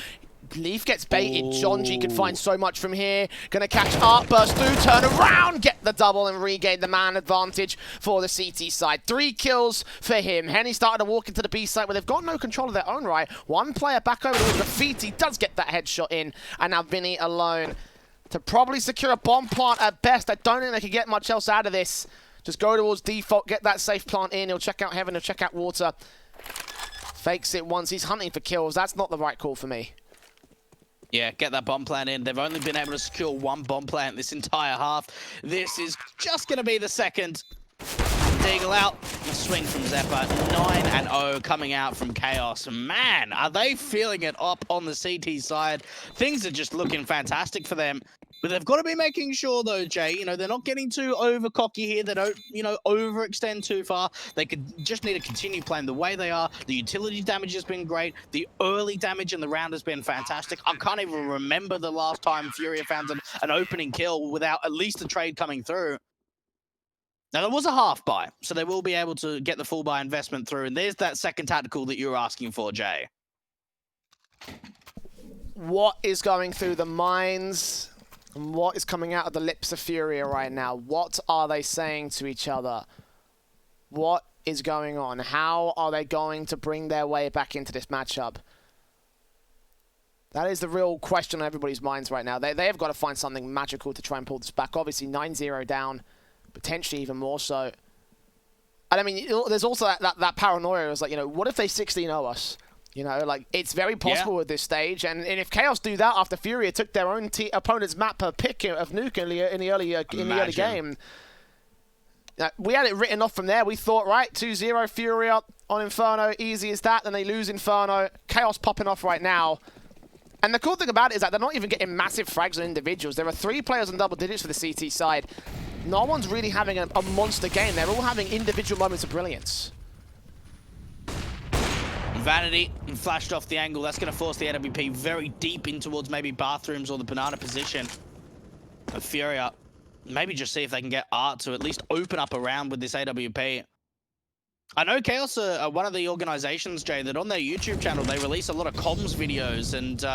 Leaf gets baited. Jonji can find so much from here. Gonna catch Art, burst through, turn around, get the double and regain the man advantage for the CT side. 3 kills for him. Henny started to walk into the B site where they've got no control of their own right. 1 player back over to Graffiti, does get that headshot in. And now Vinny alone to probably secure a bomb plant at best. I don't think they can get much else out of this. Just go towards default, get that safe plant in. He'll check out Heaven, he'll check out Water. Fakes it once. He's hunting for kills. That's not the right call for me. Yeah, get that bomb plant in. They've only been able to secure 1 bomb plant this entire half. This is just going to be the second. Deagle out. A swing from Zeppa. 9-0 coming out from Chaos. Man, are they feeling it up on the CT side? Things are just looking fantastic for them. But they've got to be making sure, though, Jay, you know, they're not getting too over-cocky here. They don't, you know, overextend too far. They could just need to continue playing the way they are. The utility damage has been great. The early damage in the round has been fantastic. I can't even remember the last time Furia found an opening kill without at least a trade coming through. Now, there was a half buy, so they will be able to get the full buy investment through. And there's that second tactical that you were asking for, Jay. What is going through the minds? And what is coming out of the lips of Furia right now? What are they saying to each other? What is going on? How are they going to bring their way back into this matchup? That is the real question on everybody's minds right now. They have got to find something magical to try and pull this back. Obviously, 9-0 down, potentially even more so. And I mean, there's also that paranoia. It's like, you know, what if they 16-0 us? You know, like, it's very possible at this stage. And if Chaos do that after Furia took their own opponent's map per pick of Nuke in the early game, we had it written off from there. We thought, right, 2-0 Furia on Inferno, easy as that. Then they lose Inferno. Chaos popping off right now. And the cool thing about it is that they're not even getting massive frags on individuals. There are 3 players on double digits for the CT side. No one's really having a monster game. They're all having individual moments of brilliance. Vanity flashed off the angle. That's going to force the AWP very deep in towards maybe bathrooms or the banana position of Furia. Maybe just see if they can get Art to at least open up a round with this AWP. I know Chaos are one of the organizations, Jay, that on their YouTube channel, they release a lot of comms videos, and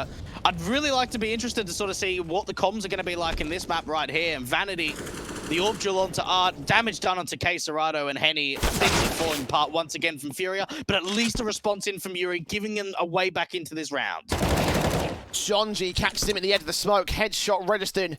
I'd really like to be interested to sort of see what the comms are going to be like in this map right here. And Vanity, the orb drill onto Art, damage done onto K-Serrano and Henny. Things are falling apart once again from Furia, but at least a response in from Yuri, giving him a way back into this round. Jonji catches him at the edge of the smoke, headshot registered.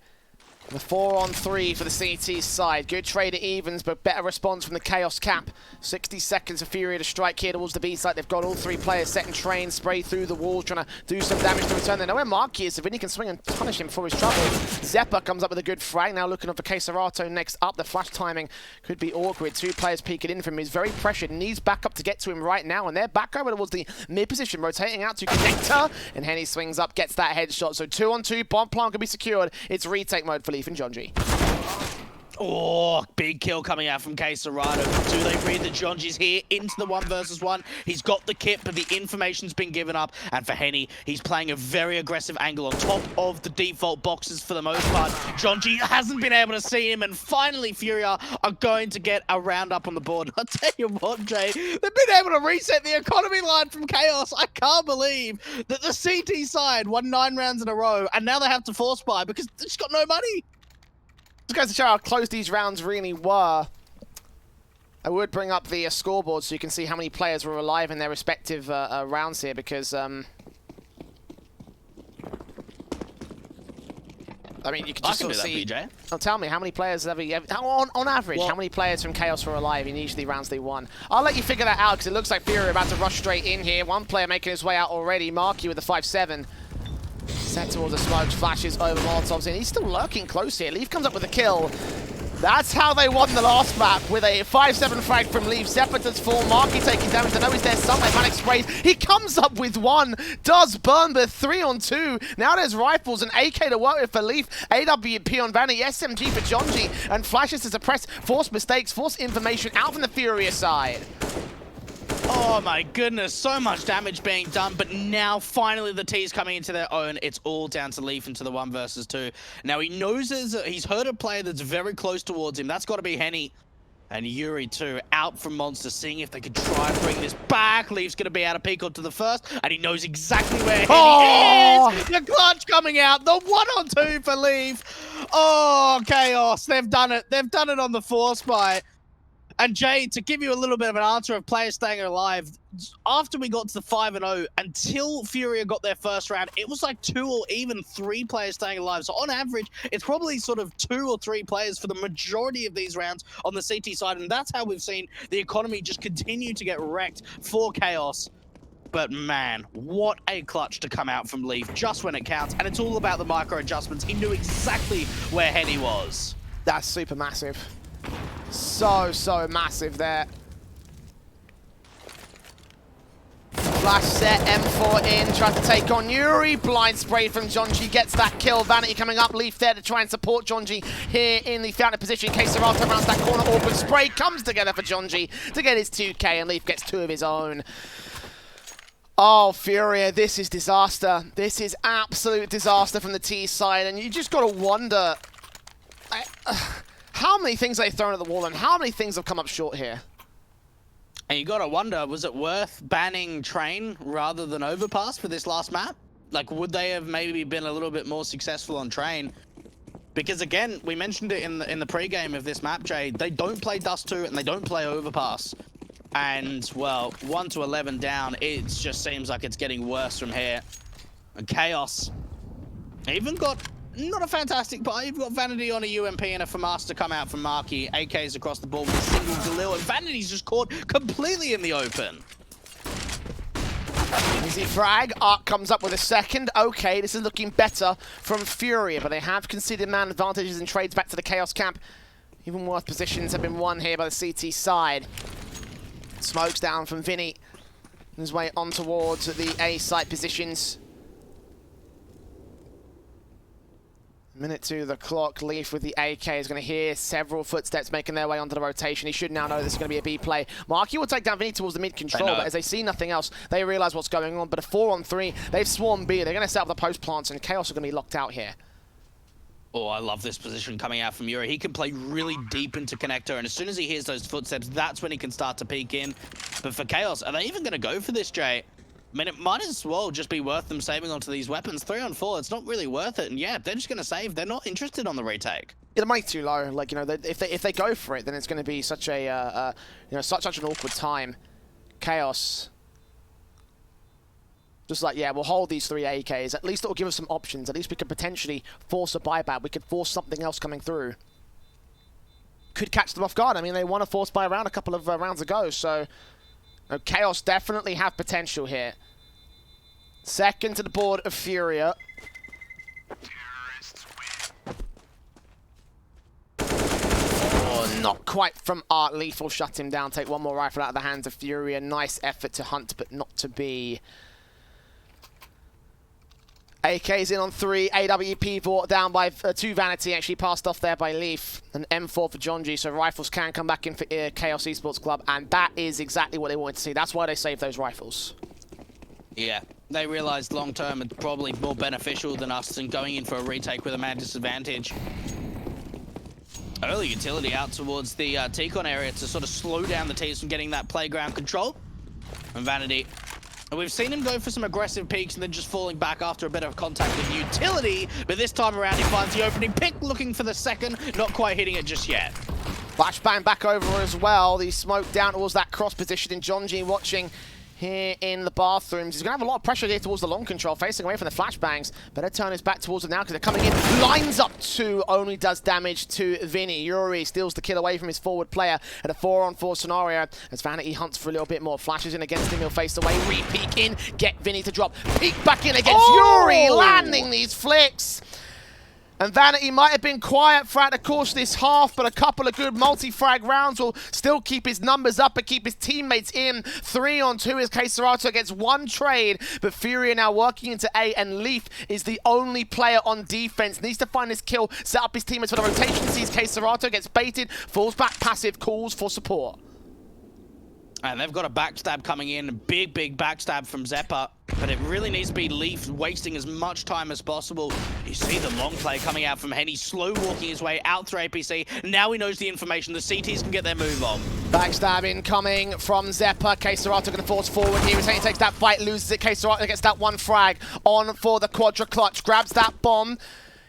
The 4-on-3 for the CT side. Good trade at evens, but better response from the Chaos Cap. 60 seconds of Furia to strike here towards the B side. They've got all 3 players set in train, spray through the walls, trying to do some damage to return. They know where Marky is, so Vinny can swing and punish him for his trouble. Zeppa comes up with a good frag, now looking up for Keserato next up. The flash timing could be awkward. 2 players peeking in from him. He's very pressured, needs backup to get to him right now, and they're back over towards the mid position, rotating out to Connector, and Henny swings up, gets that headshot. So 2-on-2, bomb plant can be secured. It's retake mode for Leaf and Jonji. Oh, big kill coming out from Keserato. Do they read that Jonji's here into the 1 versus 1? He's got the kit, but the information's been given up. And for Henny, he's playing a very aggressive angle on top of the default boxes for the most part. Jonji hasn't been able to see him, and finally Furia are going to get a round up on the board. I'll tell you what, Jay, they've been able to reset the economy line from Chaos. I can't believe that the CT side won 9 rounds in a row, and now they have to force buy because they've just got no money. Just goes to show how close these rounds really were. I would bring up the scoreboard so you can see how many players were alive in their respective rounds here, because I mean, you can just sort of see. Oh, tell me, how many players have you on average? What? How many players from Chaos were alive in each of the rounds they won? I'll let you figure that out, because it looks like Fury are about to rush straight in here. 1 player making his way out already. Marky with the 5-7. Set towards the smokes, flashes over Molotovs, and he's still lurking close here. Leaf comes up with a kill. That's how they won the last map, with a 5-7 frag from Leaf. Zeppa does fall, Marky taking damage. I know he's there somewhere. Manic sprays. He comes up with 1, does burn the 3-on-2. Now there's rifles and AK to work with for Leaf. AWP on Vanny, SMG for Jonji, and flashes to suppress, force mistakes, force information out from the Furia side. Oh my goodness, so much damage being done, but now finally the T's coming into their own. It's all down to Leaf into the 1 versus 2. Now he knows he's heard a player that's very close towards him. That's got to be Henny. And Yuri too, out from Monster, seeing if they could try and bring this back. Leaf's going to be out of peek onto the first, and he knows exactly where Henny is. The clutch coming out, the 1-on-2 for Leaf. Oh, Chaos, they've done it. They've done it on the force buy. And Jay, to give you a little bit of an answer of players staying alive, after we got to the 5-0, until Furia got their first round, it was like 2 or even 3 players staying alive. So on average, it's probably sort of 2 or 3 players for the majority of these rounds on the CT side. And that's how we've seen the economy just continue to get wrecked for Chaos. But man, what a clutch to come out from Leaf just when it counts. And it's all about the micro adjustments. He knew exactly where Henny was. That's super massive. So massive there. Flash set, M4 in, tries to take on Yuri. Blind spray from Jonji, gets that kill. Vanity coming up, Leaf there to try and support Jonji here in the fountain position. Keserato rounds that corner, awkward spray comes together for Jonji to get his 2K, and Leaf gets 2 of his own. Oh, Furia, this is disaster. This is absolute disaster from the T side, and you just got to wonder how many things they've thrown at the wall and how many things have come up short here. And you gotta wonder, was it worth banning Train rather than Overpass for this last map? Like, would they have maybe been a little bit more successful on Train? Because again, we mentioned it in the pre-game of this map, Jay, they don't play Dust 2 and they don't play Overpass. And, well, 1 to 11 down, it just seems like it's getting worse from here. And Chaos even got not a fantastic buy. You've got Vanity on a UMP and a FAMAS to come out from Marky. AKs across the board with a single Galil, and Vanity's just caught completely in the open. Easy frag. Arc comes up with a second. Okay, this is looking better from Furia, but they have conceded man advantages and trades back to the Chaos camp. Even worse positions have been won here by the CT side. Smokes down from Vinny. His way on towards the A site positions. Minute 2 the clock. Leaf with the AK is going to hear several footsteps making their way onto the rotation. He should now know this is going to be a B play. Marky will take down Vinny towards the mid control, but as they see nothing else, they realize what's going on. But a 4-on-3, they've swarmed B. They're going to set up the post plants, and Chaos are going to be locked out here. Oh, I love this position coming out from Yuri. He can play really deep into connector, and as soon as he hears those footsteps, that's when he can start to peek in. But for Chaos, are they even going to go for this, Jay? I mean, it might as well just be worth them saving onto these weapons. 3-on-4, it's not really worth it. And yeah, they're just going to save. They're not interested on the retake. Yeah, the money's too low. Like, you know, if they go for it, then it's going to be such a such an awkward time. Chaos Just like, yeah, we'll hold these 3 AKs. At least it'll give us some options. At least we could potentially force a buyback. We could force something else coming through. Could catch them off guard. I mean, they won a force buy round a couple of rounds ago, so Chaos definitely have potential here. Second to the board of Furia. Oh, not quite from Art. Lethal shut him down. Take one more rifle out of the hands of Furia. Nice effort to hunt, but not to be. AK's in on 3. AWP brought down by 2 Vanity, actually passed off there by Leaf. An M4 for Jonji, so rifles can come back in for Chaos Esports Club, and that is exactly what they wanted to see. That's why they saved those rifles. Yeah, they realized long term it's probably more beneficial than us than going in for a retake with a man disadvantage. Early utility out towards the T-Con area to sort of slow down the teams from getting that playground control. And Vanity. And we've seen him go for some aggressive peaks and then just falling back after a bit of contact with utility. But this time around, he finds the opening pick, looking for the second, not quite hitting it just yet. Flashbang back over as well. The smoke down towards that cross position. And Jonji watching here in the bathrooms. He's going to have a lot of pressure here towards the long control, facing away from the flashbangs. Better turn his back towards it now because they're coming in. Lines up 2, only does damage to Vinny. Yuri steals the kill away from his forward player at a 4-on-4 scenario as Vanity hunts for a little bit more. Flashes in against him, he'll face away. Re-peek in, get Vinny to drop. Peek back in against Yuri, landing these flicks. And Vanity might have been quiet throughout the course of this half, but a couple of good multi-frag rounds will still keep his numbers up and keep his teammates in. 3-on-2 as K-Serato gets 1 trade, but Furia now working into A, and Leaf is the only player on defense. Needs to find his kill, set up his teammates for the rotation, sees K-Serato, gets baited, falls back passive, calls for support. And they've got a backstab coming in, big backstab from Zeppa, but it really needs to be Leaf wasting as much time as possible. You see the long play coming out from Henny, slow walking his way out through APC. Now he knows the information, the CTs can get their move on. Backstab incoming from Zeppa. K-Serato going to force forward here. Henny takes that fight, loses it. K-Serato gets that 1 frag on for the quadra clutch, grabs that bomb.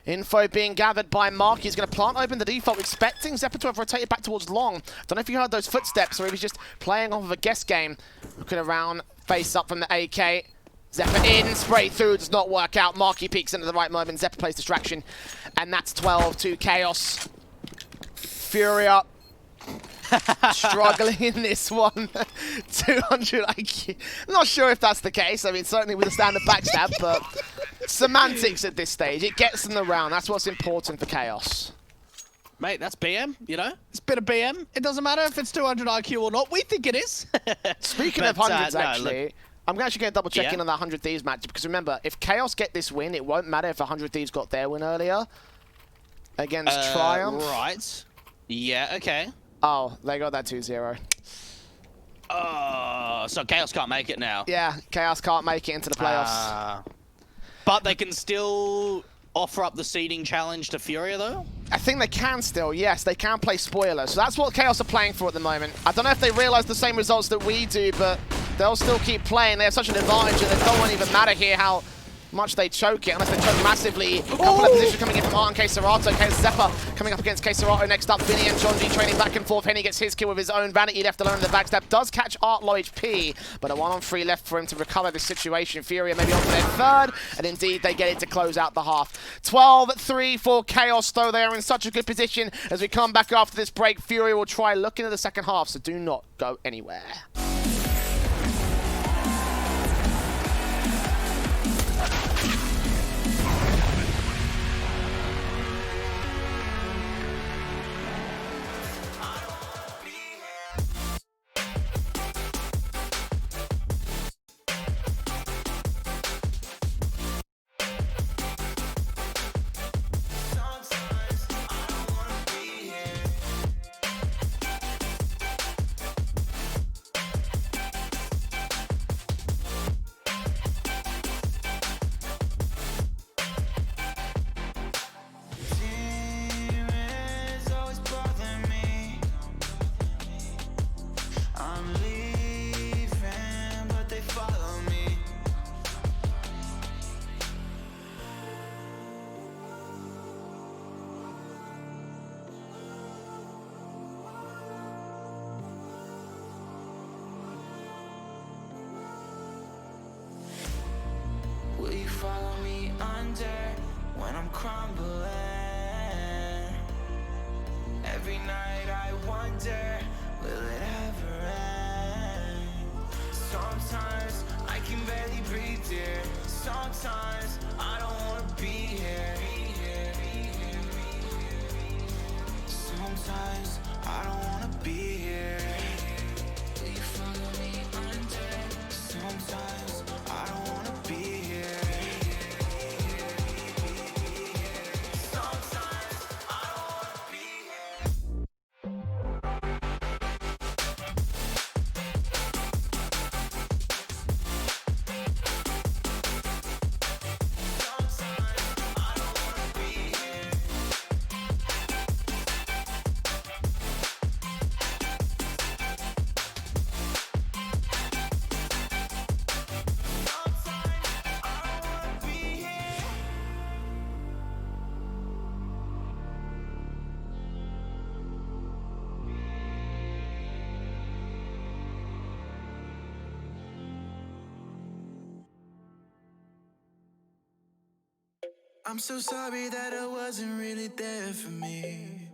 Info being gathered by Mark. He's going to plant open the default, expecting Zeppa to have rotated back towards long. Don't know if you heard those footsteps or if he's just playing off of a guess game. Looking around, face up from the AK. Zeppa in, spray through, does not work out. Marky peeks into the right moment. Zeppa plays distraction. And that's 12 to Chaos. Furia struggling in this one. 200 IQ. Not sure if that's the case. I mean, certainly with a standard backstab, but semantics at this stage. It gets them the round. That's what's important for Chaos. Mate, that's BM, you know? It's a bit of BM. It doesn't matter if it's 200 IQ or not. We think it is. Speaking of hundreds, actually, look, I'm actually going to double check in on that 100 Thieves match, because remember, if Chaos get this win, it won't matter if 100 Thieves got their win earlier against Triumph. Right. Yeah, okay. Oh, they got that 2-0. So Chaos can't make it now. Yeah, Chaos can't make it into the playoffs. But they can still offer up the seeding challenge to Furia, though? I think they can still, yes. They can play spoiler. So that's what Chaos are playing for at the moment. I don't know if they realise the same results that we do, but they'll still keep playing. They have such an advantage that it don't even matter here how much they choke it, unless they choke massively. A couple of positions coming in from Art and K-Serato. Zeppa coming up against K-Serato. Next up, Vinny and Jonji trading back and forth. Henny gets his kill with his own. Vanity left alone in the backstab. Does catch Art low HP, but a 1-on-3 left for him to recover this situation. Furia maybe on to their 3rd, and indeed they get it to close out the half. 12-3 for Chaos, though. They are in such a good position. As we come back after this break, Furia will try looking at the second half, so do not go anywhere. follow me under when I'm crumbling? Every night I wonder, will it ever end? Sometimes I can barely breathe, dear. Sometimes I don't wanna be here. Sometimes I don't wanna be here. Will you follow me under? Sometimes I don't wanna be here. Sometimes I don't wanna be here. I'm so sorry that I wasn't really there for me.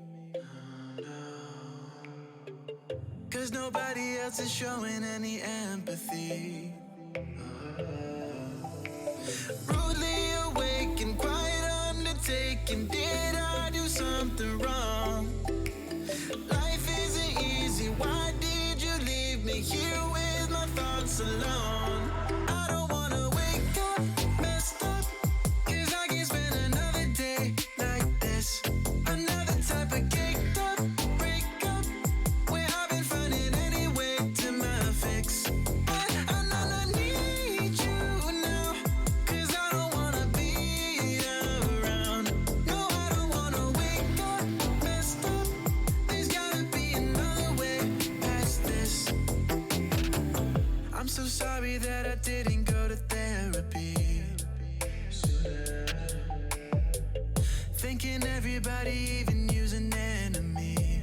Cause nobody else is showing any empathy. Rudely awake and quite undertaken. Did I do something wrong? Life isn't easy. Why did you leave me here with my thoughts alone? I don't wanna wake up messed up, 'cause I can't spend another day like this. Another type of caked up breakup, where I've been finding any way to my fix. But I need you now, 'cause I don't wanna be around. No, I don't wanna wake up messed up. There's gotta be another way past this. I'm so sorry that I didn't go to therapy. Thinking everybody, even you's an enemy.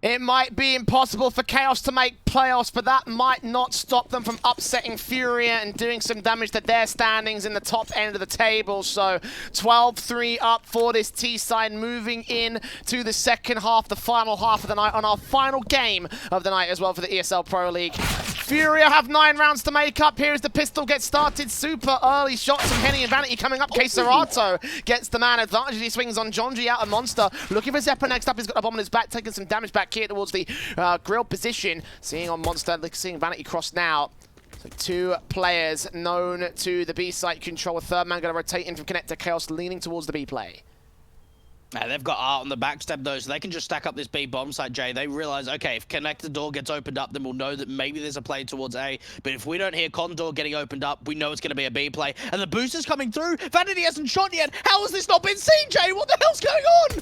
It might be impossible for Chaos to make playoffs, but that might not stop them from upsetting Furia and doing some damage to their standings in the top end of the table. So 12-3 up for this T-side, moving in to the second half, the final half of the night, on our final game of the night as well for the ESL Pro League. Furia have 9 rounds to make up. Here as the pistol gets started. Super early shots from Henny and Vanity coming up. Serato gets the man advantage. He swings on Jonji out of Monster. Looking for Zeppa next up. He's got a bomb on his back, taking some damage back here towards the grill position. Seeing on Monster, seeing Vanity cross now. So 2 players known to the B site control. A third man going to rotate in from Connector. Chaos leaning towards the B play. Now, they've got Art on the backstep though, so they can just stack up this B bomb site, Jay. They realize, okay, if Connector door gets opened up, then we'll know that maybe there's a play towards A. But if we don't hear Condor getting opened up, we know it's going to be a B play. And the booster's coming through. Vanity hasn't shot yet. How has this not been seen, Jay? What the hell's going on?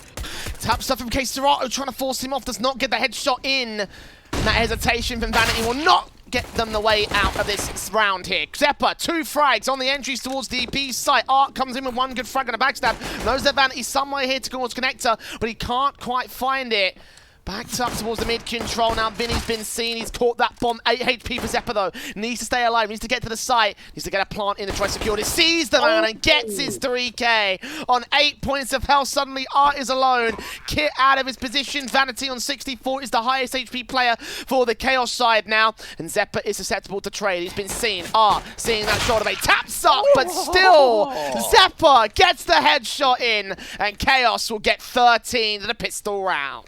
Tap stuff from Serato trying to force him off. Does not get the headshot in. And that hesitation from Vanity will not get them the way out of this round here. Zeppa, 2 frags on the entries towards the B site. Art comes in with 1 good frag and a backstab. Knows that Vanity somewhere here to go towards Connector, but he can't quite find it. Backed up towards the mid control. Now Vinny's been seen. He's caught that bomb. 8 HP for Zeppa though. Needs to stay alive. Needs to get to the site. Needs to get a plant in to try to secure it. Sees the man and gets his 3K. On 8 points of health, suddenly Art is alone. Kit out of his position. Vanity on 64 is the highest HP player for the Chaos side now. And Zeppa is susceptible to trade. He's been seen. Art seeing that shot of a taps up, but still Zeppa gets the headshot in. And Chaos will get 13 to the pistol round.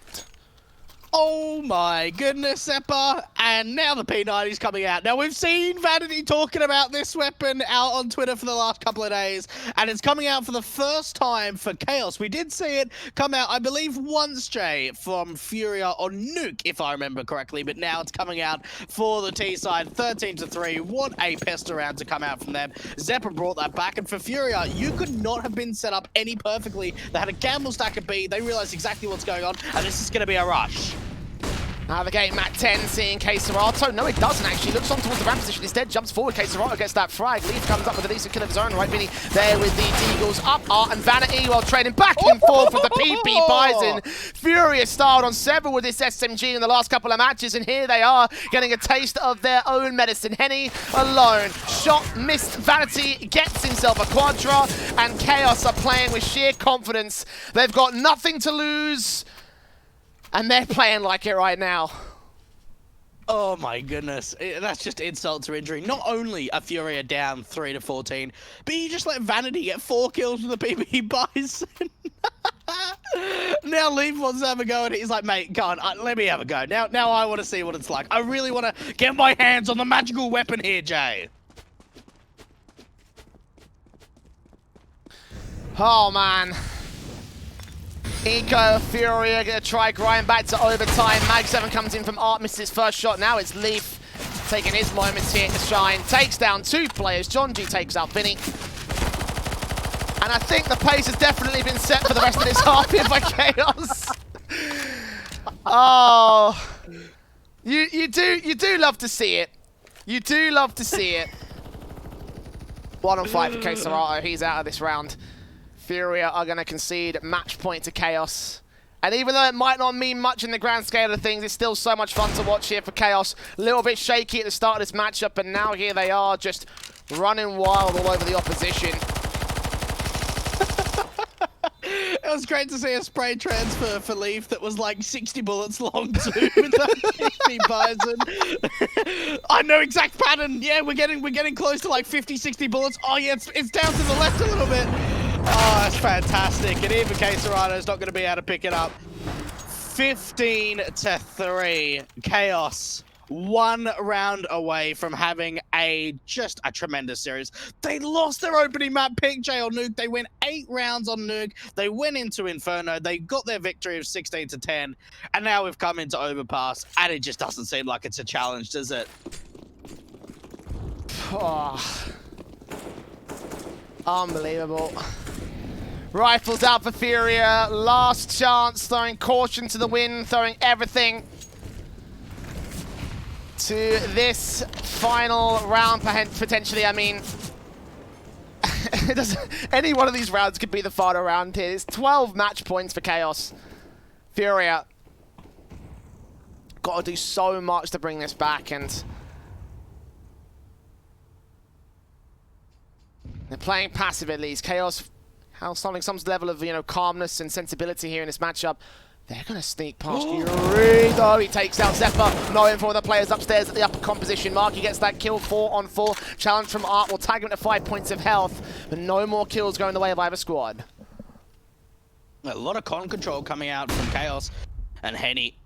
Oh my goodness, Zeppa. And now the P90's coming out. Now we've seen Vanity talking about this weapon out on Twitter for the last couple of days, and it's coming out for the first time for Chaos. We did see it come out, I believe, once, Jay, from Furia or Nuke, if I remember correctly, but now it's coming out for the T side, 13-3. What a pester round to come out from them. Zeppa brought that back, and for Furia, you could not have been set up any perfectly. They had a gamble stack of B, they realized exactly what's going on, and this is going to be a rush. Out of the gate, Matt 10 seeing K-Serato. No, it doesn't actually. Looks on towards the ramp position. Instead, jumps forward. K-Serato gets that frag. Leaf comes up with a decent kill of his own. Right, Vinny there with the Deagles up. Art and Vanity while trading back and forth with the PP Bison. Furia starred on several with this SMG in the last couple of matches, and here they are getting a taste of their own medicine. Henny alone. Shot missed. Vanity gets himself a Quadra, and Chaos are playing with sheer confidence. They've got nothing to lose. And they're playing like it right now. Oh my goodness, that's just insult to injury. Not only are Furia down 3 to 14, but you just let Vanity get 4 kills with the PB Bison. Now Leaf wants to have a go, and he's like, mate, go on, let me have a go. Now I want to see what it's like. I really want to get my hands on the magical weapon here, Jay. Oh, man. Eco, Furia gonna try grind back to overtime. Mag 7 comes in from Art, misses his first shot. Now it's Leaf taking his moments here to shine. Takes down 2 players. John G takes out Vinny. And I think the pace has definitely been set for the rest of this half here by Chaos. Oh, you do love to see it. You do love to see it. 1 on 5 for K-Serato. He's out of this round. Furia are going to concede match point to Chaos. And even though it might not mean much in the grand scale of things, it's still so much fun to watch here for Chaos. A little bit shaky at the start of this matchup, and now here they are just running wild all over the opposition. It was great to see a spray transfer for Leaf that was like 60 bullets long too with that 50 Bison. I know exact pattern. Yeah, we're getting close to like 50, 60 bullets. Oh yeah, it's down to the left a little bit. Oh, that's fantastic. And even K-Serato's not going to be able to pick it up. 15 to 3. Chaos. 1 round away from having just a tremendous series. They lost their opening map pick, Jay, on Nuke. They went 8 rounds on Nuke. They went into Inferno. They got their victory of 16 to 10. And now we've come into Overpass. And it just doesn't seem like it's a challenge, does it? Oh. Unbelievable. Rifles out for Furia. Last chance, throwing caution to the wind, throwing everything to this final round, potentially. I mean, any one of these rounds could be the final round here. It's 12 match points for Chaos. Furia got to do so much to bring this back, and they're playing passive at least. Chaos showing some level of, calmness and sensibility here in this matchup. They're going to sneak past Yuri. Oh, he takes out Zephyr, knowing for the players upstairs at the upper composition. Marky gets that kill, 4 on 4. Challenge from Art will tag him to 5 points of health, but no more kills going the way of either squad. A lot of con control coming out from Chaos, and Henny.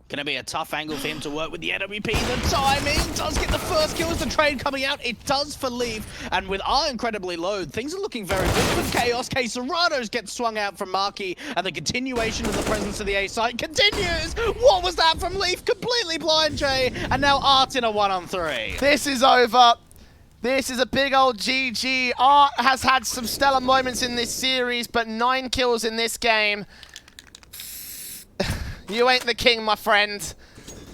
Gonna be a tough angle for him to work with the NWP. The timing does get the first kill as the trade coming out. It does for Leaf. And with R incredibly low, things are looking very good for Chaos. K-Serato's gets swung out from Marky, and the continuation of the presence of the A site continues. What was that from Leaf? Completely blind, Jay. And now Art in a 1-on-3. This is over. This is a big old GG. Art has had some stellar moments in this series, but 9 kills in this game. You ain't the king, my friend.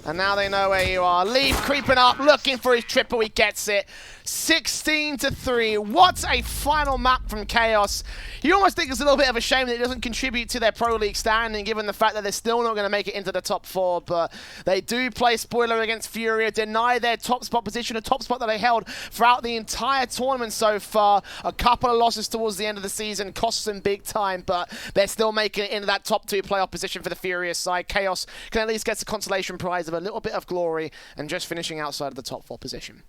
And now they know where you are. Leaf creeping up, looking for his triple. He gets it. 16 to 3. What a final map from Chaos. You almost think it's a little bit of a shame that it doesn't contribute to their Pro League standing, given the fact that they're still not going to make it into the top 4. But they do play spoiler against Furia, deny their top spot position, a top spot that they held throughout the entire tournament so far. A couple of losses towards the end of the season costs them big time, but they're still making it into that top 2 playoff position for the Furia side. Chaos can at least get a consolation prize of a little bit of glory and just finishing outside of the top 4 position.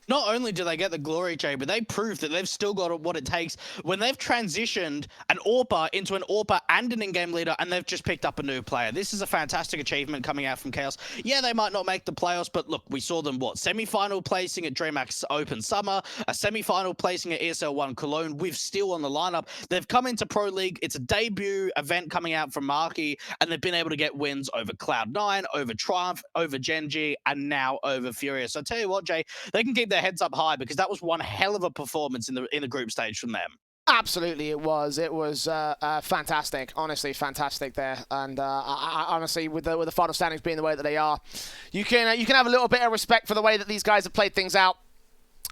Not only do they get the glory, Jay, but they prove that they've still got what it takes when they've transitioned an AWPer into an AWPer and an in-game leader, and they've just picked up a new player. This is a fantastic achievement coming out from Chaos. Yeah, they might not make the playoffs, but look, we saw them, semi-final placing at DreamHack Open Summer, a semi-final placing at ESL 1 Cologne. We've still on the lineup. They've come into Pro League. It's a debut event coming out from Marky, and they've been able to get wins over Cloud9, over Triumph, over Genji, and now over Furia. So I tell you what, Jay, they can keep their heads up high, because that was one hell of a performance in the group stage from them. Absolutely, it was. It was fantastic. Honestly, fantastic there. And I honestly, with the final standings being the way that they are, you can have a little bit of respect for the way that these guys have played things out.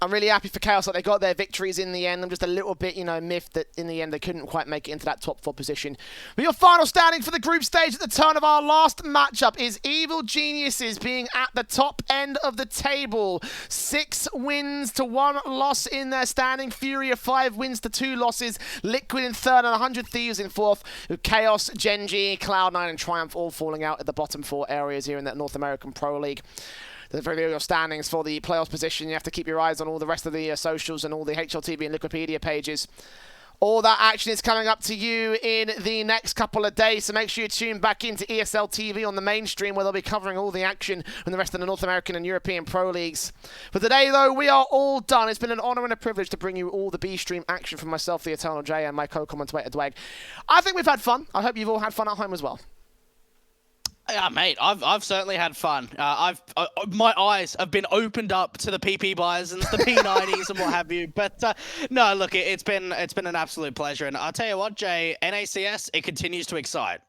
I'm really happy for Chaos that they got their victories in the end. I'm just a little bit, miffed that in the end they couldn't quite make it into that top 4 position. But your final standing for the group stage at the turn of our last matchup is Evil Geniuses being at the top end of the table. 6 wins to 1 loss in their standing. Furia 5 wins to 2 losses. Liquid in third and 100 Thieves in fourth. With Chaos, Genji, Cloud9 and Triumph all falling out at the bottom 4 areas here in the North American Pro League. The very your standings for the playoffs position. You have to keep your eyes on all the rest of the socials and all the HLTV and Liquipedia pages. All that action is coming up to you in the next couple of days, so make sure you tune back into ESL TV on the mainstream, where they'll be covering all the action from the rest of the North American and European Pro Leagues. For today, though, we are all done. It's been an honour and a privilege to bring you all the B-Stream action from myself, the Eternal J, and my co-commentator, Dwag. I think we've had fun. I hope you've all had fun at home as well. Yeah, mate, I've certainly had fun. My eyes have been opened up to the PP Bisons, the P90s, and what have you. But no, look, it's been an absolute pleasure. And I'll tell you what, Jay, NACS, it continues to excite.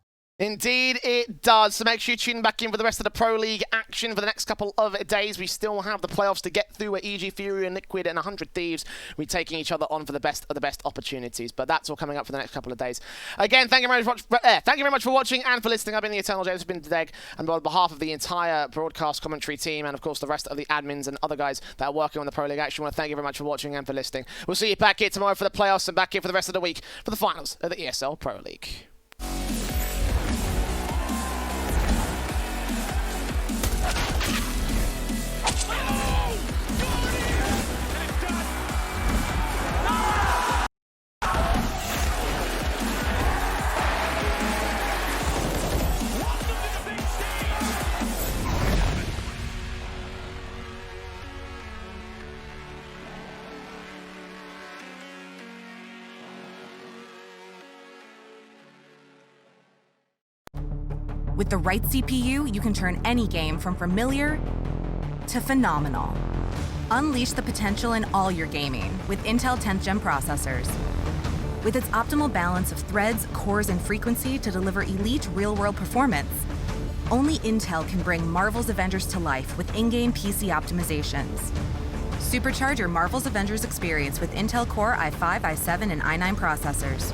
Indeed it does, so make sure you tune back in for the rest of the Pro League action for the next couple of days. We still have the playoffs to get through, where EG, Furia and Liquid and 100 Thieves will be taking each other on for the best of the best opportunities, but that's all coming up for the next couple of days. Again, thank you very much for watching and for listening. I've been the Eternal James, been Deg, and on behalf of the entire broadcast commentary team and of course the rest of the admins and other guys that are working on the Pro League action, I want to thank you very much for watching and for listening. We'll see you back here tomorrow for the playoffs and back here for the rest of the week for the finals of the ESL Pro League. With the right CPU, you can turn any game from familiar to phenomenal. Unleash the potential in all your gaming with Intel 10th Gen processors. With its optimal balance of threads, cores, and frequency to deliver elite real-world performance, only Intel can bring Marvel's Avengers to life with in-game PC optimizations. Supercharge your Marvel's Avengers experience with Intel Core i5, i7, and i9 processors.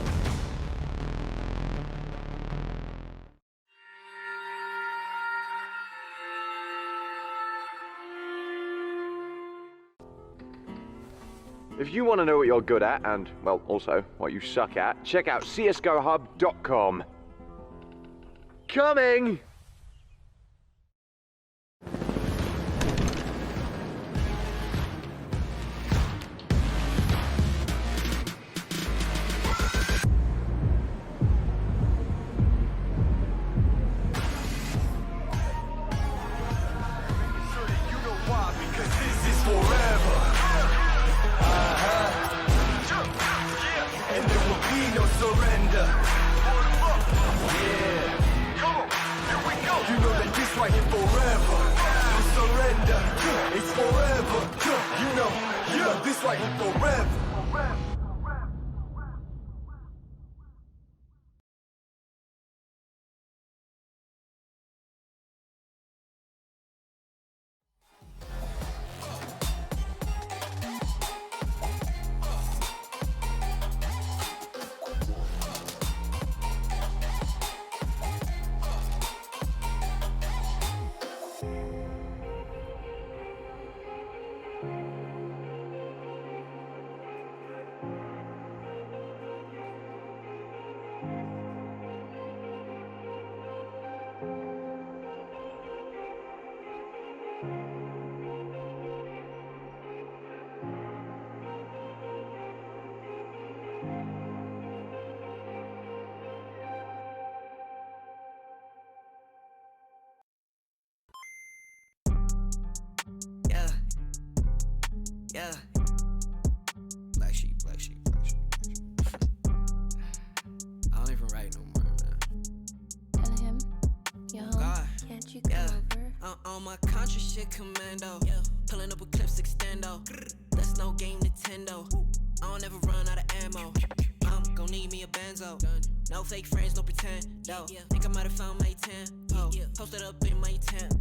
If you want to know what you're good at, and, well, also what you suck at, check out csgohub.com. Coming! Yeah. Black sheep. I don't even write no more, man. Tell him, yo, God. can't you come over? On my contra shit commando. Pulling up with clips extendo. That's no game Nintendo. I don't ever run out of ammo. gon' need me a benzo. No fake friends, no pretend. Yo, think I might have found my tempo. Posted up in my tempo.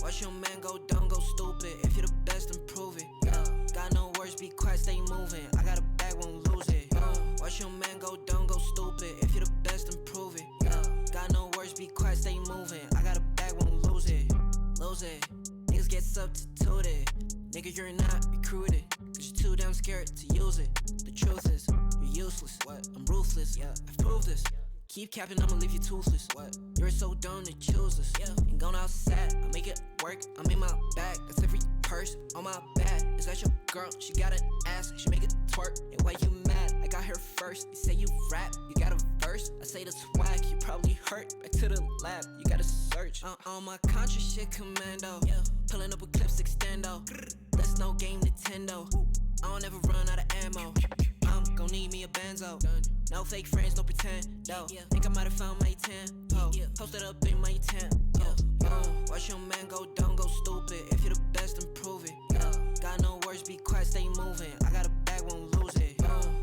Watch your man go dumb, go stupid. If you're the best, then prove it. Got no words, be quiet, stay moving. I got a bag, won't lose it. Watch your man go dumb, go stupid. If you're the best, then prove it. Got no words, be quiet, stay moving. I got a bag, won't lose it. Lose it. Niggas get substituted. Nigga, you're not recruited. Cause you're too damn scared to use it. The truth is, you're useless. I'm ruthless. I've proved this. Keep capping, I'ma leave you toothless. You're so dumb to choose this. Ain't going outside, I make it work. I'm in my bag, that's every purse on my back. Is that your girl? She got an ass, she make it twerk. And why you mad? I got her first. You say you rap, you got a verse. I say the swag, you probably hurt. Back to the lab, you gotta search. On my contra shit commando. Pulling up with clips extendo. That's no game Nintendo. I don't ever run out of ammo. I'm gon' need me a benzo. No fake friends, no pretend. Think I might have found my tempo. Posted up in my tempo. Watch your man go dumb, go stupid. If you're the best, then prove it. Got no words, be quiet, stay moving. I got a bag, won't lose it.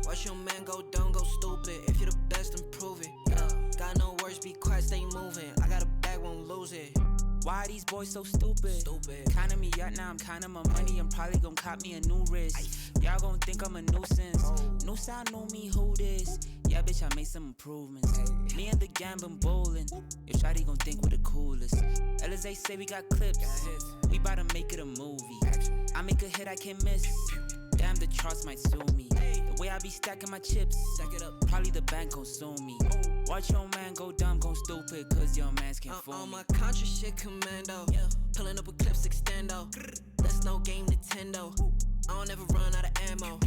Watch your man go dumb, go stupid. If you're the best, then prove it. Got no words, be quiet, stay moving. I got a bag, won't lose it. Why are these boys so stupid? Counting me out now, I'm counting my money. I'm probably gon' cop me a new wrist. Y'all gon' think I'm a nuisance. New sound know me who this. Yeah, bitch, I made some improvements. Me and the gang been bowling. Your shawty gon' think we're the coolest. Alizé say we got clips. We bout to make it a movie. I make a hit I can't miss. Damn, the charts might sue me. The way I be stacking my chips, stack it up. Probably the bank gon' sue me. Watch your man go dumb, go stupid, cause your mans can't fool me. On my contra shit commando. Pulling up with clips extendo. That's no game Nintendo. I don't ever run out of ammo.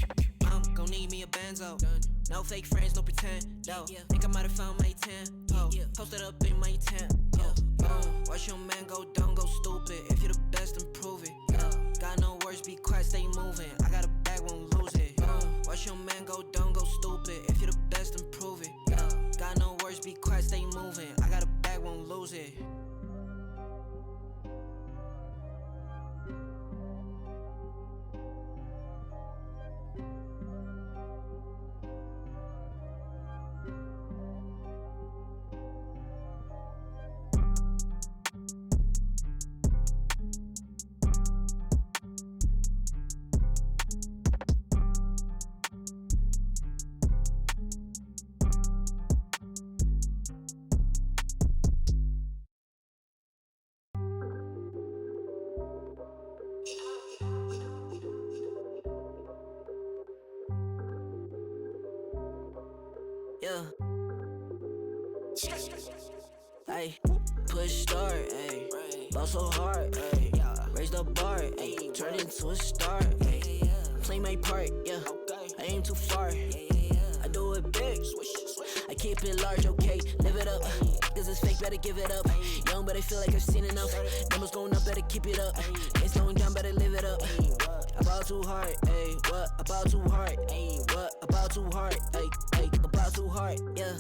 I'm gon' need me a benzo. No fake friends, no pretend. Think I might have found my tempo. Posted up in my tempo. Watch your man go dumb, go stupid. If you're the best, then prove it. Got no words, be quiet, stay moving. I got a bag, won't lose it. Watch your man go dumb, go stupid. If you're the best, then prove it. Got no words, be quiet, stay moving. I got a bag, won't lose it. Yeah. Ay, push start, ayy. Ball so hard, ayy. Raise the bar, ayy. Turn into a star, ayy. Play my part, yeah. I aim too far. I do it big. I keep it large, okay. Live it up. Cause it's fake, better give it up. Young, but I feel like I've seen enough. Numbers going up, better keep it up. Ain't slowing down, better live it up. About too hard, ayy. What? About too hard, ayy. What? About too hard, ayy. About too hard, yeah.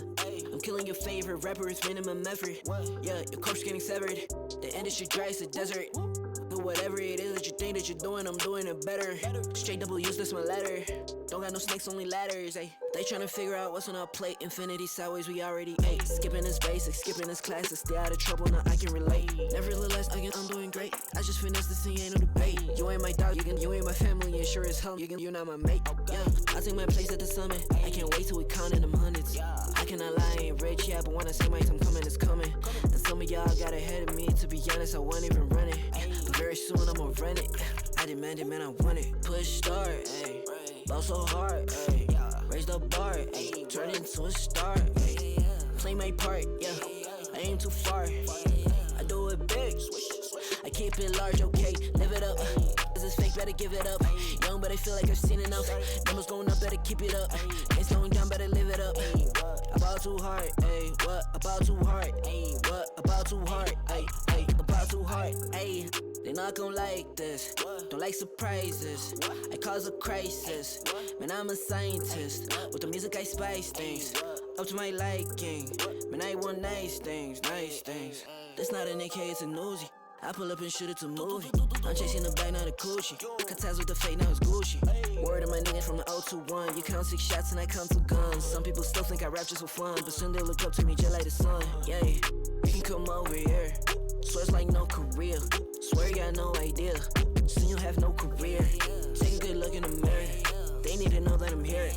I'm killing your favorite rapper, it's minimum effort. Yeah, your coach getting severed. The industry dry, it's a desert. Do whatever it is that you think that you're doing, I'm doing it better. Straight double use, that's my letter. Don't got no snakes, only ladders, ayy. They tryna figure out what's on our plate. Infinity sideways, we already ate. Skipping this basic, skipping this classes. Stay out of trouble, now I can relate. Nevertheless, again, I'm doing great. I just finished this thing, ain't no debate. You ain't my dog, you ain't my family, and sure as hell, you're not my mate. Yeah, I take my place at the summit. I can't wait till we counting them hundreds. I cannot lie, I ain't rich, yeah, but when I say my time coming, it's coming. And some of y'all got ahead of me, to be honest, I wasn't even running. But very soon I'ma run it. I demand it, man, I want it. Push start, ayy. Ball so hard, ayy. Raise the bar, ayy. Turn into a star, ayy. Play my part, yeah. I aim too far. I do it big. I keep it large, okay. Live it up. Cause it's fake, better give it up. Young, but I feel like I've seen enough. Numbers going up, better keep it up. Ain't slowing down, better live it up. About too hard, ayy. What? About too hard, ayy. What? About too hard, ayy. About too hard, ayy. They not gon' like this. Don't like surprises. I cause a crisis. Man, I'm a scientist. With the music, I spice things up to my liking. Man, I want nice things, nice things. This not an AK, it's a Uzi. I pull up and shoot it to movie. I'm chasing the bag, not a coochie. Cut ties with the fake, now it's Gucci. Word of my nigga from the 021. You count 6 shots and I count 2 guns. Some people still think I rap just for fun, but soon they look up to me just like the sun. Yeah, you can come over here. Swear it's like no career. Swear you got no idea. Soon you have no career. Take a good look in the mirror. They need to know that I'm here.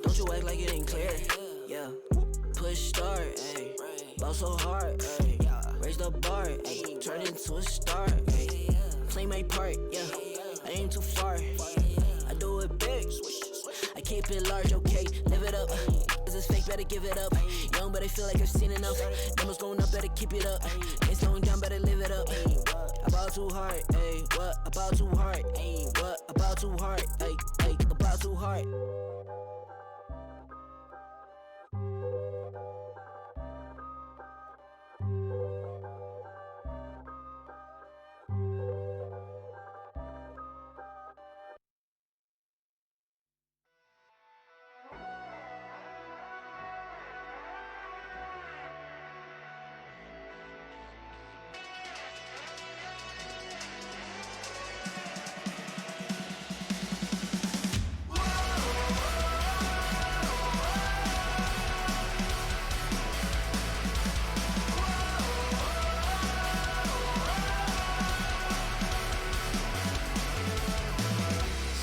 Don't you act like it ain't clear. Yeah, push start, ayy. Ball so hard, ayy. Raise the bar, ayy. Turn into a star, ayy. Play my part, yeah. I aim too far. I do it big. I keep it large, okay. Live it up. This is fake, better give it up. Young, but I feel like I've seen enough. Numbers going up, better keep it up. Ain't slowing down, better live it up. About too hard, ayy. What? About too hard, ayy. What? About too hard, ayy. About too hard.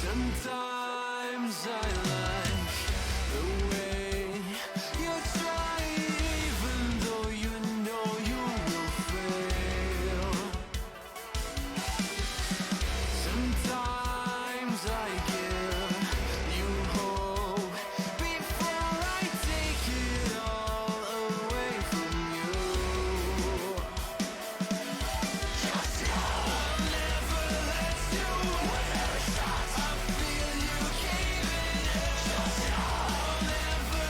Sometimes I like the way you try, even though you know you will fail. Sometimes I give you hope before I take it all away from you. Just know I'll never let you win. I feel you caving in. Just know I'll never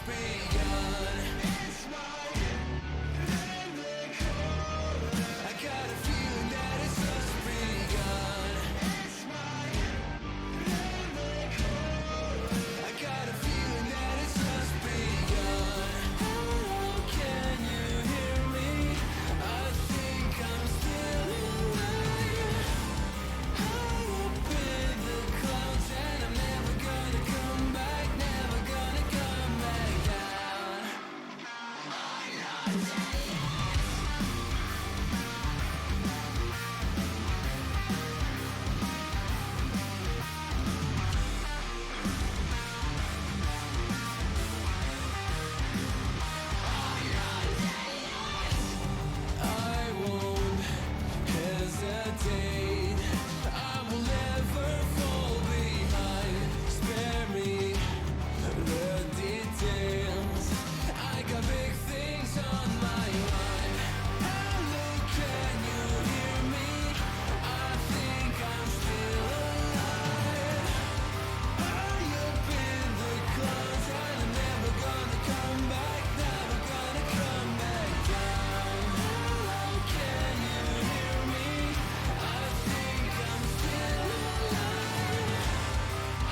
begun. I got a feeling that it's just begun. I got a feeling that it's just begun. Hello, can you hear me? I think I'm still alive. High up in the clouds and I'm never gonna come back, never gonna come back down. I won't hesitate. I will never fall behind. Spare me the details. I got big things on my mind. Hello, can you hear me? I think I'm still alive. High up in the clouds and I'm never gonna come back, never gonna come back down. Hello, can you hear me? I think I'm still alive.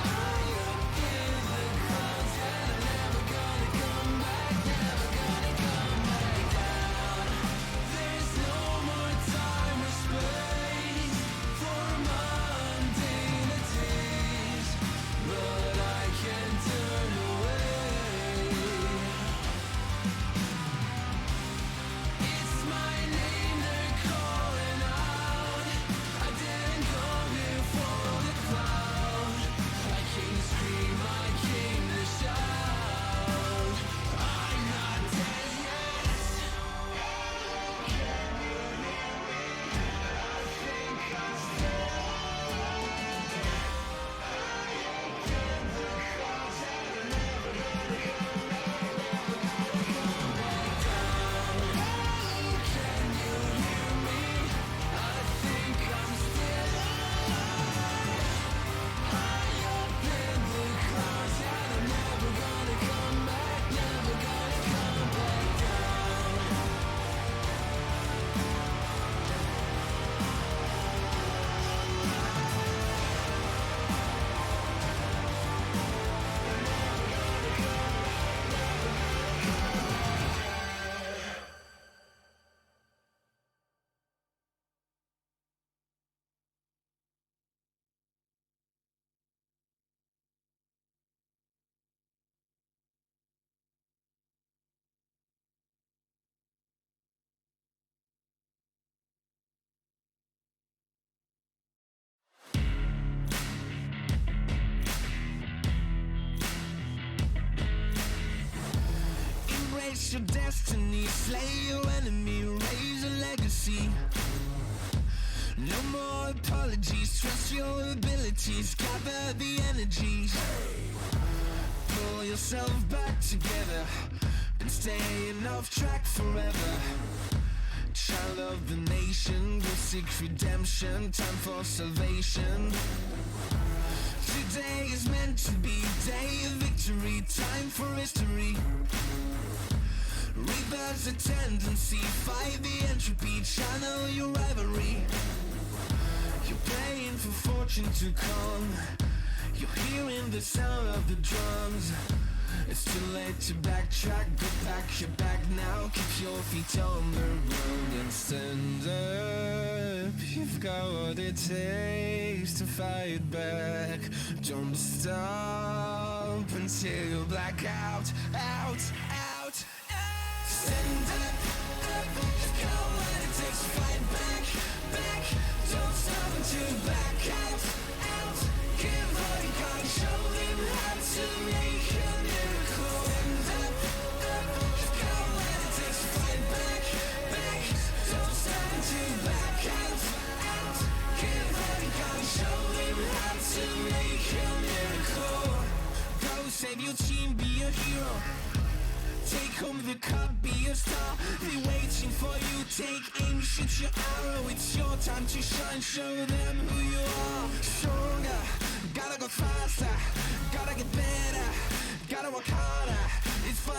High up in the clouds and I'm never gonna come back, never gonna come back down. There's no more time or space for mundane days, but I can't turn away. It's my name they're calling out. I didn't come here for the cloud. I came to scream, I came to shout. I'm not dead yet. I think I'm still Can you hear me? I think I'm still alive. High up in the clouds and I'm never gonna come back, never gonna come back down. Embrace your destiny, slay your enemy, raise a legacy. No more apologies, trust your abilities, gather the energies. Pull yourself back together, been staying off track forever. Child of the nation, go seek redemption, time for salvation. Today is meant to be day of victory, time for history. Rebirth's a tendency, fight the entropy, channel your rivalry. You're praying for fortune to come, you're hearing the sound of the drums. It's too late to backtrack, go back, you're back now. Keep your feet on the road and stand up. You've got what it takes to fight back. Don't stop until you black out, out, out. Stand up, up. You've got what it takes to fight back, back. Don't stop until you black out, out. Give what you got and show them how to make a miracle. Stand up, up. You've got what it takes to fight back, back. Don't stop until you black out, out. Give what you got and show them how to make a miracle. Go save your team, be a hero. Take home the cup, be a star. They waiting for you, take aim, shoot your arrow. It's your time to shine, show them who you are. Stronger, gotta go faster, gotta get better, gotta work harder. It's for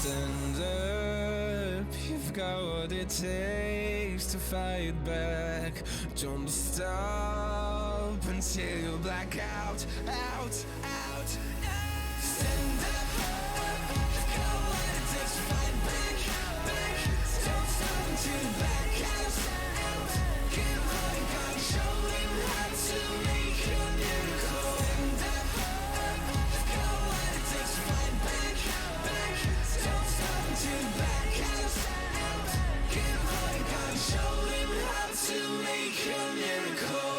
Stand up, you've got what it takes to fight back. Don't stop until you black out, out. Stand up, you've got what it takes to fight back. Don't stop until you black out. Keep holding on, show him how to make a miracle. Stand up, you've got what it takes to fight back. Don't stop until you black out. Keep holding on, show him how to make a miracle.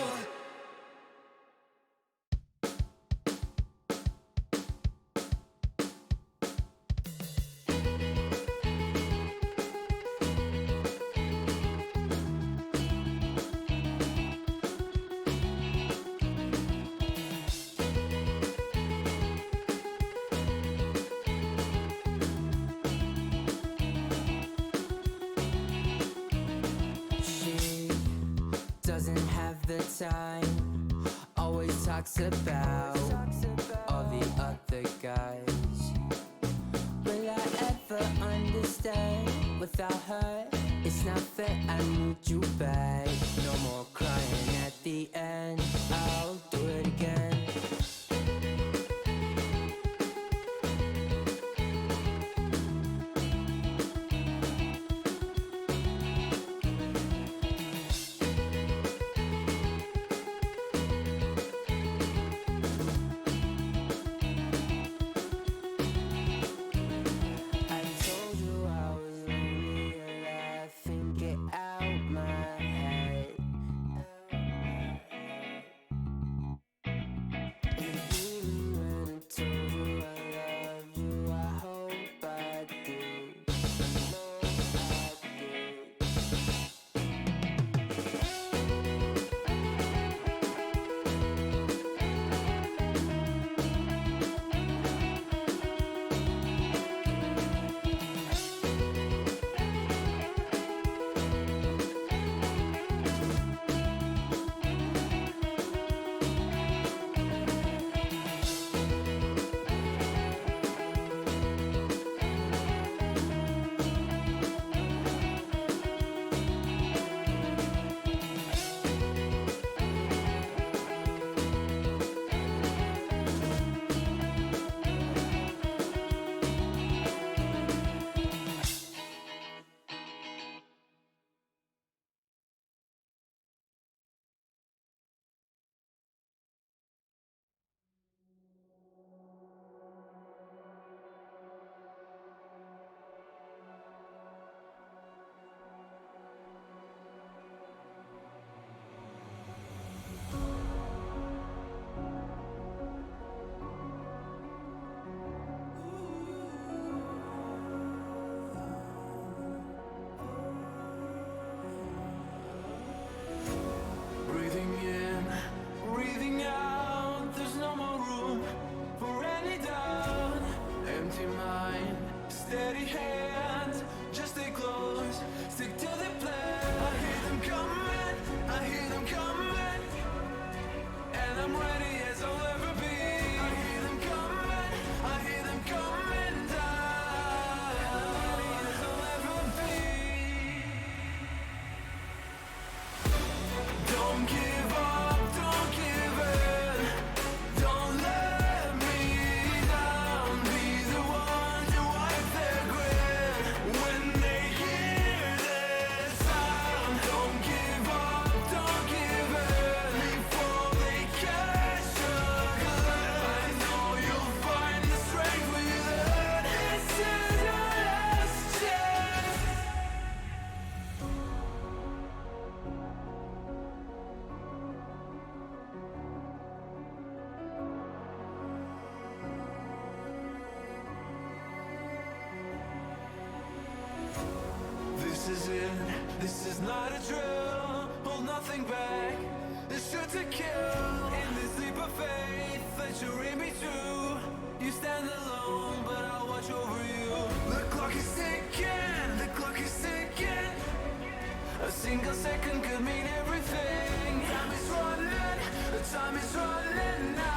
She doesn't have the time, always talks about all the other guys. Will I ever understand? Without her, it's not fair, I need you back. No more crying at the end, I'll do it again. I told you I was lonely and I think it out my head. Even when I told you I love you, I hope I do. Breathing in, breathing out, there's no more room for any doubt. Empty mind, steady hand, just stay close, stick to the plan. I hear them coming, and I'm ready as I'll ever be. I hear them coming down, ready as I'll ever be. Don't give up, don't give in. Don't let me down. Be the one to wipe their grin when they hear this sound. Don't give up, don't give in before they catch a glimpse. I know you'll find the strength within. This is your last chance. This is it, this is not a drill. Hold nothing back, it's sure to kill. In this leap of faith that you read me through. You stand alone, but I'll watch over you. The clock is ticking, the clock is ticking. A single second could mean everything. Time is running, the time is running out.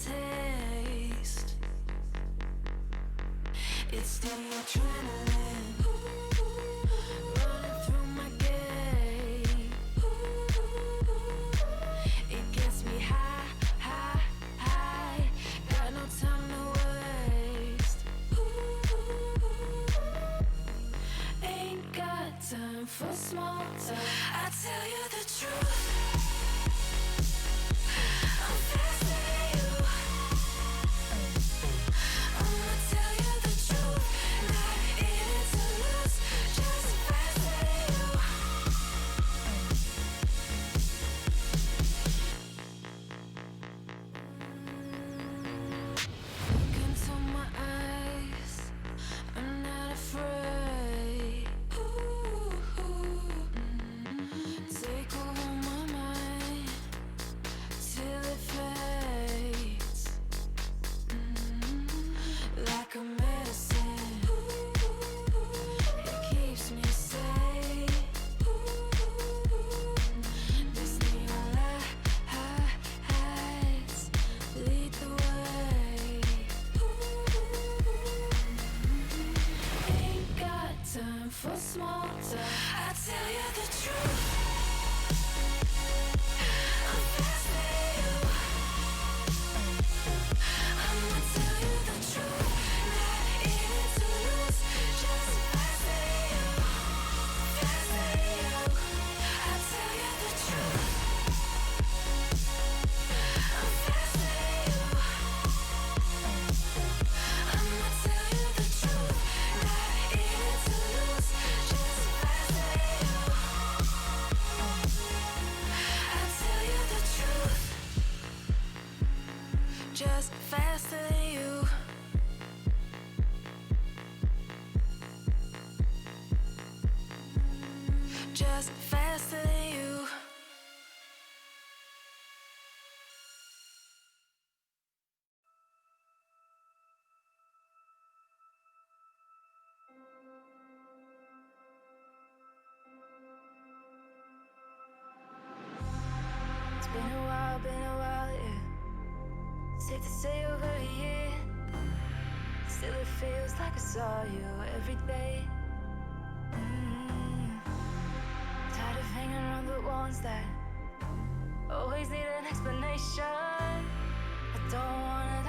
taste. It's the adrenaline running through my gait. It gets me high, high, high. Got no time to waste. Ain't got time for small talk. I tell you the truth. I'm faster than you. I'ma tell you the truth. Not in it to lose, just faster than you. Look into my eyes. I'm not afraid. Take over my mind till it fades. Like a medicine, it keeps me safe. This neon lights lead the way. Ain't got time for small talk. I tell you the truth. I'm faster than you. I'ma tell you the truth. Not in it to lose, just faster than you. Faster than you. I tell you the truth. I'm faster than you. I'ma tell you the truth. Not in it to lose, just faster than you. I tell you the truth. Just faster than you. Just faster than you. It's been a while, yeah. Safe to say over a year. Still it feels like I saw you every day. Tired of hanging around the ones that always need an explanation. I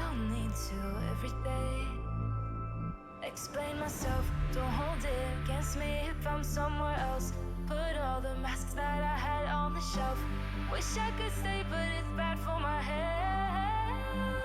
don't need to every day. Explain myself, don't hold it against me if I'm somewhere else. Put all the masks that I had on the shelf. Wish I could stay, but it's bad for my health.